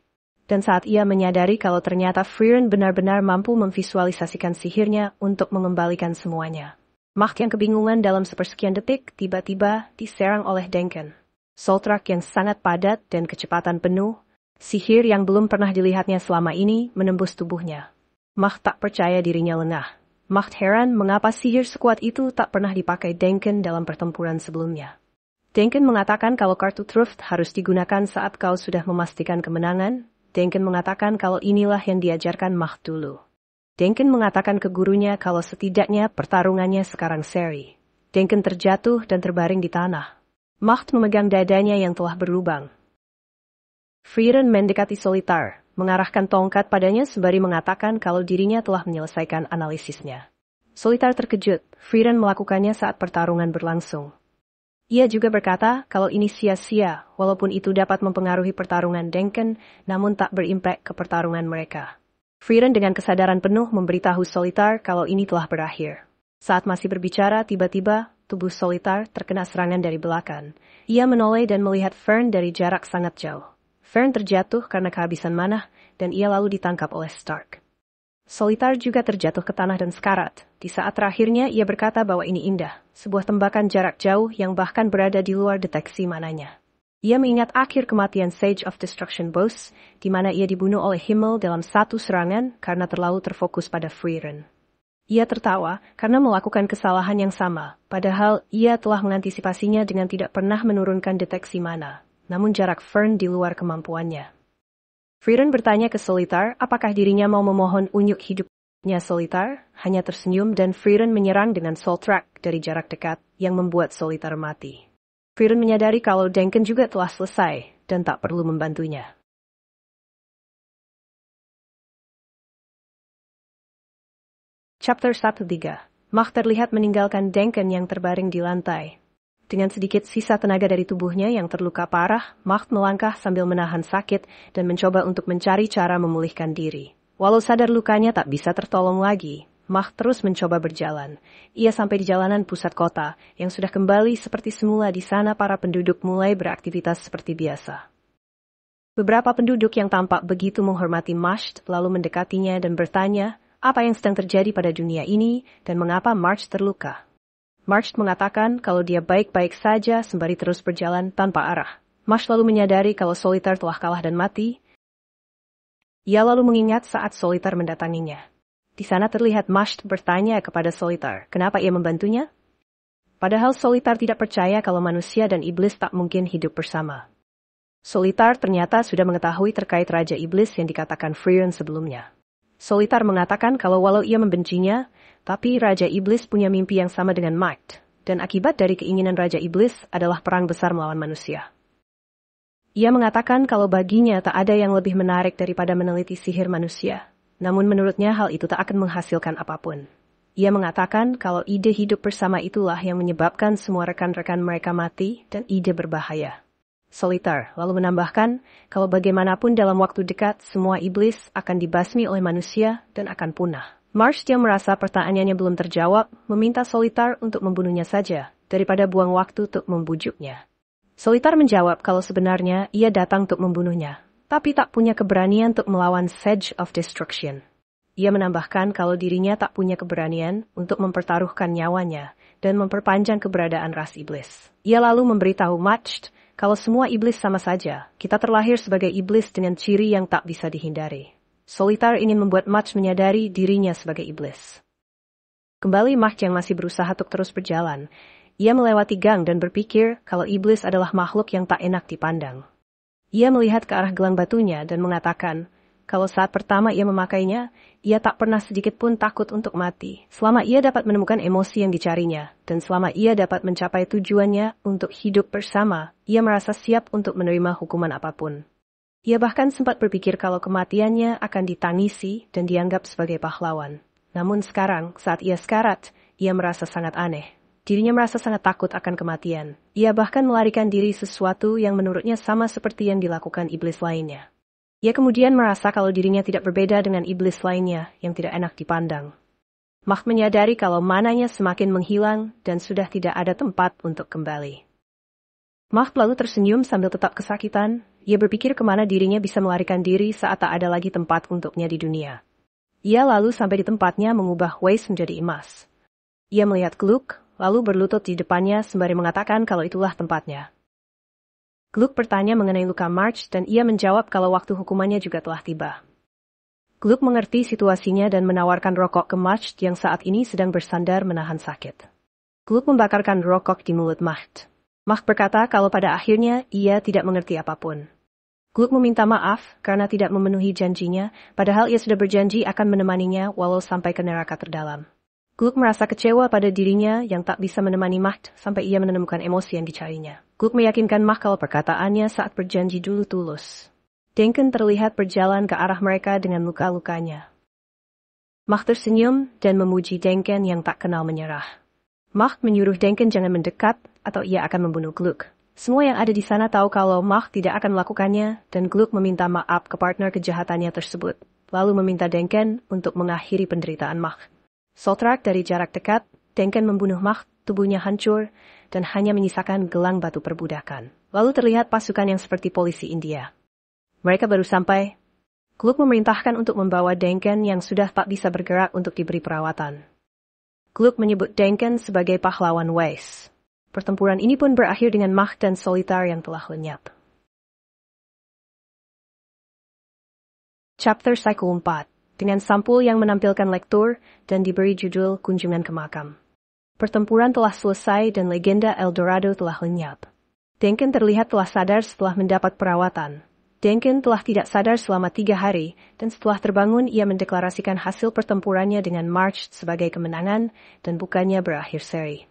Dan saat ia menyadari kalau ternyata Frieren benar-benar mampu memvisualisasikan sihirnya untuk mengembalikan semuanya. Macht yang kebingungan dalam sepersekian detik tiba-tiba diserang oleh Denken. Soltrak yang sangat padat dan kecepatan penuh, sihir yang belum pernah dilihatnya selama ini menembus tubuhnya. Macht tak percaya dirinya lengah. Macht heran mengapa sihir sekuat itu tak pernah dipakai Denken dalam pertempuran sebelumnya. Denken mengatakan kalau kartu Truth harus digunakan saat kau sudah memastikan kemenangan. Denken mengatakan kalau inilah yang diajarkan Macht dulu. Denken mengatakan ke gurunya kalau setidaknya pertarungannya sekarang seri. Denken terjatuh dan terbaring di tanah. Macht memegang dadanya yang telah berlubang. Frieren mendekati Solitar, mengarahkan tongkat padanya sembari mengatakan kalau dirinya telah menyelesaikan analisisnya. Solitar terkejut, Frieren melakukannya saat pertarungan berlangsung. Ia juga berkata kalau ini sia-sia, walaupun itu dapat mempengaruhi pertarungan Denken, namun tak berimpak ke pertarungan mereka. Frieren dengan kesadaran penuh memberitahu Solitar kalau ini telah berakhir. Saat masih berbicara, tiba-tiba, tubuh Solitar terkena serangan dari belakang. Ia menoleh dan melihat Fern dari jarak sangat jauh. Fern terjatuh karena kehabisan mana, dan ia lalu ditangkap oleh Stark. Solitar juga terjatuh ke tanah dan sekarat. Di saat terakhirnya ia berkata bahwa ini indah, sebuah tembakan jarak jauh yang bahkan berada di luar deteksi mananya. Ia mengingat akhir kematian Sage of Destruction Boss, di mana ia dibunuh oleh Himmel dalam satu serangan karena terlalu terfokus pada Frieren. Ia tertawa karena melakukan kesalahan yang sama, padahal ia telah mengantisipasinya dengan tidak pernah menurunkan deteksi mana. Namun jarak Fern di luar kemampuannya. Frieren bertanya ke Solitar apakah dirinya mau memohon unjuk hidupnya. Solitar hanya tersenyum dan Frieren menyerang dengan Soul Track dari jarak dekat yang membuat Solitar mati. Frieren menyadari kalau Denken juga telah selesai dan tak perlu membantunya. Chapter 1-3. Macht terlihat meninggalkan Denken yang terbaring di lantai. Dengan sedikit sisa tenaga dari tubuhnya yang terluka parah, Macht melangkah sambil menahan sakit dan mencoba untuk mencari cara memulihkan diri. Walau sadar lukanya tak bisa tertolong lagi, Macht terus mencoba berjalan. Ia sampai di jalanan pusat kota, yang sudah kembali seperti semula. Di sana para penduduk mulai beraktivitas seperti biasa. Beberapa penduduk yang tampak begitu menghormati Macht lalu mendekatinya dan bertanya apa yang sedang terjadi pada dunia ini dan mengapa March terluka. March mengatakan kalau dia baik-baik saja sembari terus berjalan tanpa arah. March lalu menyadari kalau Solitar telah kalah dan mati. Ia lalu mengingat saat Solitar mendatanginya. Di sana terlihat March bertanya kepada Solitar, kenapa ia membantunya? Padahal Solitar tidak percaya kalau manusia dan iblis tak mungkin hidup bersama. Solitar ternyata sudah mengetahui terkait Raja Iblis yang dikatakan Frieren sebelumnya. Solitar mengatakan kalau walau ia membencinya, tapi Raja Iblis punya mimpi yang sama dengan Macht, dan akibat dari keinginan Raja Iblis adalah perang besar melawan manusia. Ia mengatakan kalau baginya tak ada yang lebih menarik daripada meneliti sihir manusia, namun menurutnya hal itu tak akan menghasilkan apapun. Ia mengatakan kalau ide hidup bersama itulah yang menyebabkan semua rekan-rekan mereka mati dan ide berbahaya. Solitar lalu menambahkan kalau bagaimanapun dalam waktu dekat semua iblis akan dibasmi oleh manusia dan akan punah. March yang merasa pertanyaannya belum terjawab, meminta Solitar untuk membunuhnya saja, daripada buang waktu untuk membujuknya. Solitar menjawab kalau sebenarnya ia datang untuk membunuhnya, tapi tak punya keberanian untuk melawan Sage of Destruction. Ia menambahkan kalau dirinya tak punya keberanian untuk mempertaruhkan nyawanya dan memperpanjang keberadaan ras iblis. Ia lalu memberitahu Macht kalau semua iblis sama saja, kita terlahir sebagai iblis dengan ciri yang tak bisa dihindari. Solitar ingin membuat Macht menyadari dirinya sebagai iblis. Kembali Macht yang masih berusaha untuk terus berjalan. Ia melewati gang dan berpikir kalau iblis adalah makhluk yang tak enak dipandang. Ia melihat ke arah gelang batunya dan mengatakan, kalau saat pertama ia memakainya, ia tak pernah sedikit pun takut untuk mati. Selama ia dapat menemukan emosi yang dicarinya, dan selama ia dapat mencapai tujuannya untuk hidup bersama, ia merasa siap untuk menerima hukuman apapun. Ia bahkan sempat berpikir kalau kematiannya akan ditangisi dan dianggap sebagai pahlawan. Namun sekarang, saat ia sekarat, ia merasa sangat aneh. Dirinya merasa sangat takut akan kematian. Ia bahkan melarikan diri sesuatu yang menurutnya sama seperti yang dilakukan iblis lainnya. Ia kemudian merasa kalau dirinya tidak berbeda dengan iblis lainnya yang tidak enak dipandang. Macht menyadari kalau mananya semakin menghilang dan sudah tidak ada tempat untuk kembali. Macht lalu tersenyum sambil tetap kesakitan. Ia berpikir kemana dirinya bisa melarikan diri saat tak ada lagi tempat untuknya di dunia. Ia lalu sampai di tempatnya mengubah Weiss menjadi emas. Ia melihat Gluck, lalu berlutut di depannya sembari mengatakan kalau itulah tempatnya. Gluck bertanya mengenai luka March dan ia menjawab kalau waktu hukumannya juga telah tiba. Gluck mengerti situasinya dan menawarkan rokok ke Macht yang saat ini sedang bersandar menahan sakit. Gluck membakarkan rokok di mulut Macht. Macht berkata kalau pada akhirnya ia tidak mengerti apapun. Gluck meminta maaf karena tidak memenuhi janjinya, padahal ia sudah berjanji akan menemaninya walau sampai ke neraka terdalam. Gluck merasa kecewa pada dirinya yang tak bisa menemani Macht sampai ia menemukan emosi yang dicarinya. Gluck meyakinkan Macht kalau perkataannya saat berjanji dulu tulus. Denken terlihat berjalan ke arah mereka dengan luka-lukanya. Macht tersenyum dan memuji Denken yang tak kenal menyerah. Macht menyuruh Denken jangan mendekat atau ia akan membunuh Gluck. Semua yang ada di sana tahu kalau Macht tidak akan melakukannya dan Gluck meminta maaf ke partner kejahatannya tersebut, lalu meminta Denken untuk mengakhiri penderitaan Macht. Soltrak dari jarak dekat, Denken membunuh Macht, tubuhnya hancur dan hanya menyisakan gelang batu perbudakan. Lalu terlihat pasukan yang seperti polisi India. Mereka baru sampai. Gluck memerintahkan untuk membawa Denken yang sudah tak bisa bergerak untuk diberi perawatan. Gluck menyebut Denken sebagai pahlawan Weiss. Pertempuran ini pun berakhir dengan Macht dan Solitar yang telah lenyap. Chapter Cycle 4, dengan sampul yang menampilkan lektur dan diberi judul Kunjungan ke Makam. Pertempuran telah selesai dan legenda El Dorado telah lenyap. Denken terlihat telah sadar setelah mendapat perawatan. Denken telah tidak sadar selama 3 hari, dan setelah terbangun ia mendeklarasikan hasil pertempurannya dengan March sebagai kemenangan, dan bukannya berakhir seri.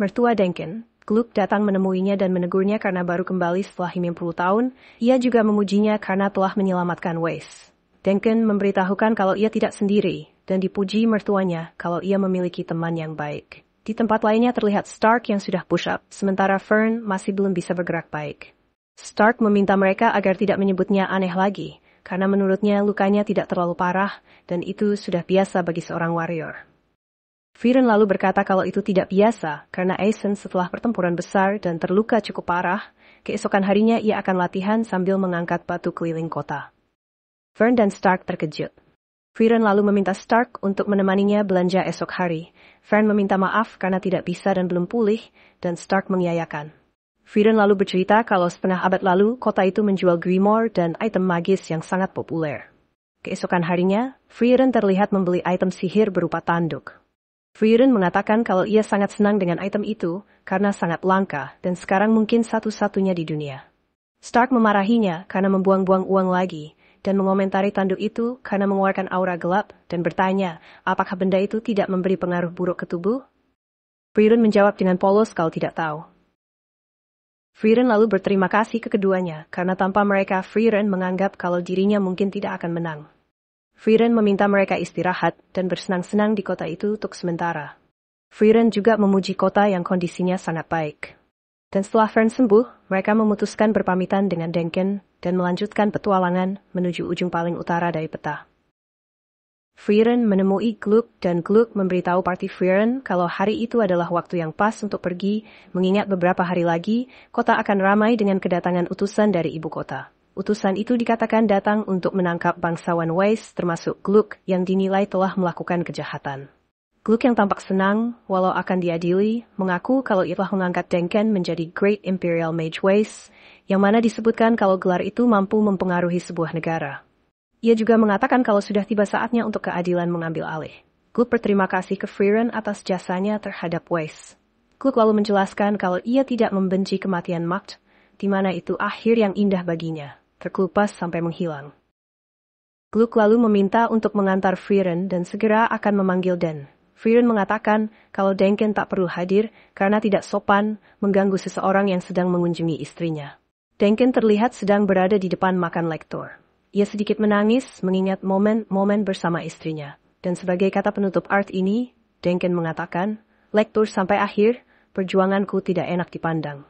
Mertua Denken, Gluck datang menemuinya dan menegurnya karena baru kembali setelah 50 tahun, ia juga memujinya karena telah menyelamatkan Weiss. Denken memberitahukan kalau ia tidak sendiri, dan dipuji mertuanya kalau ia memiliki teman yang baik. Di tempat lainnya terlihat Stark yang sudah push up, sementara Fern masih belum bisa bergerak baik. Stark meminta mereka agar tidak menyebutnya aneh lagi, karena menurutnya lukanya tidak terlalu parah, dan itu sudah biasa bagi seorang warrior. Frieren lalu berkata kalau itu tidak biasa, karena Aizen setelah pertempuran besar dan terluka cukup parah, keesokan harinya ia akan latihan sambil mengangkat batu keliling kota. Fern dan Stark terkejut. Frieren lalu meminta Stark untuk menemaninya belanja esok hari. Fern meminta maaf karena tidak bisa dan belum pulih, dan Stark mengiyakan. Frieren lalu bercerita kalau setengah abad lalu kota itu menjual grimoire dan item magis yang sangat populer. Keesokan harinya, Frieren terlihat membeli item sihir berupa tanduk. Frieren mengatakan kalau ia sangat senang dengan item itu karena sangat langka dan sekarang mungkin satu-satunya di dunia. Stark memarahinya karena membuang-buang uang lagi dan mengomentari tanduk itu karena mengeluarkan aura gelap dan bertanya apakah benda itu tidak memberi pengaruh buruk ke tubuh. Frieren menjawab dengan polos kalau tidak tahu. Frieren lalu berterima kasih ke keduanya, karena tanpa mereka Frieren menganggap kalau dirinya mungkin tidak akan menang. Frieren meminta mereka istirahat dan bersenang-senang di kota itu untuk sementara. Frieren juga memuji kota yang kondisinya sangat baik. Dan setelah Fern sembuh, mereka memutuskan berpamitan dengan Denken dan melanjutkan petualangan menuju ujung paling utara dari peta. Frieren menemui Gluck dan Gluck memberitahu parti Frieren kalau hari itu adalah waktu yang pas untuk pergi, mengingat beberapa hari lagi, kota akan ramai dengan kedatangan utusan dari ibu kota. Utusan itu dikatakan datang untuk menangkap bangsawan Weiss termasuk Gluck yang dinilai telah melakukan kejahatan. Gluck yang tampak senang, walau akan diadili, mengaku kalau ia telah mengangkat Denken menjadi Great Imperial Mage Weiss, yang mana disebutkan kalau gelar itu mampu mempengaruhi sebuah negara. Ia juga mengatakan kalau sudah tiba saatnya untuk keadilan mengambil alih. Gluck berterima kasih ke Frieren atas jasanya terhadap Weiss. Gluck lalu menjelaskan kalau ia tidak membenci kematian Macht, di mana itu akhir yang indah baginya, terkelupas sampai menghilang. Gluck lalu meminta untuk mengantar Frieren dan segera akan memanggil Den. Frieren mengatakan kalau Denken tak perlu hadir karena tidak sopan mengganggu seseorang yang sedang mengunjungi istrinya. Denken terlihat sedang berada di depan makan lektor. Ia sedikit menangis mengingat momen-momen bersama istrinya. Dan sebagai kata penutup art ini, Denken mengatakan, lektur sampai akhir, perjuanganku tidak enak dipandang.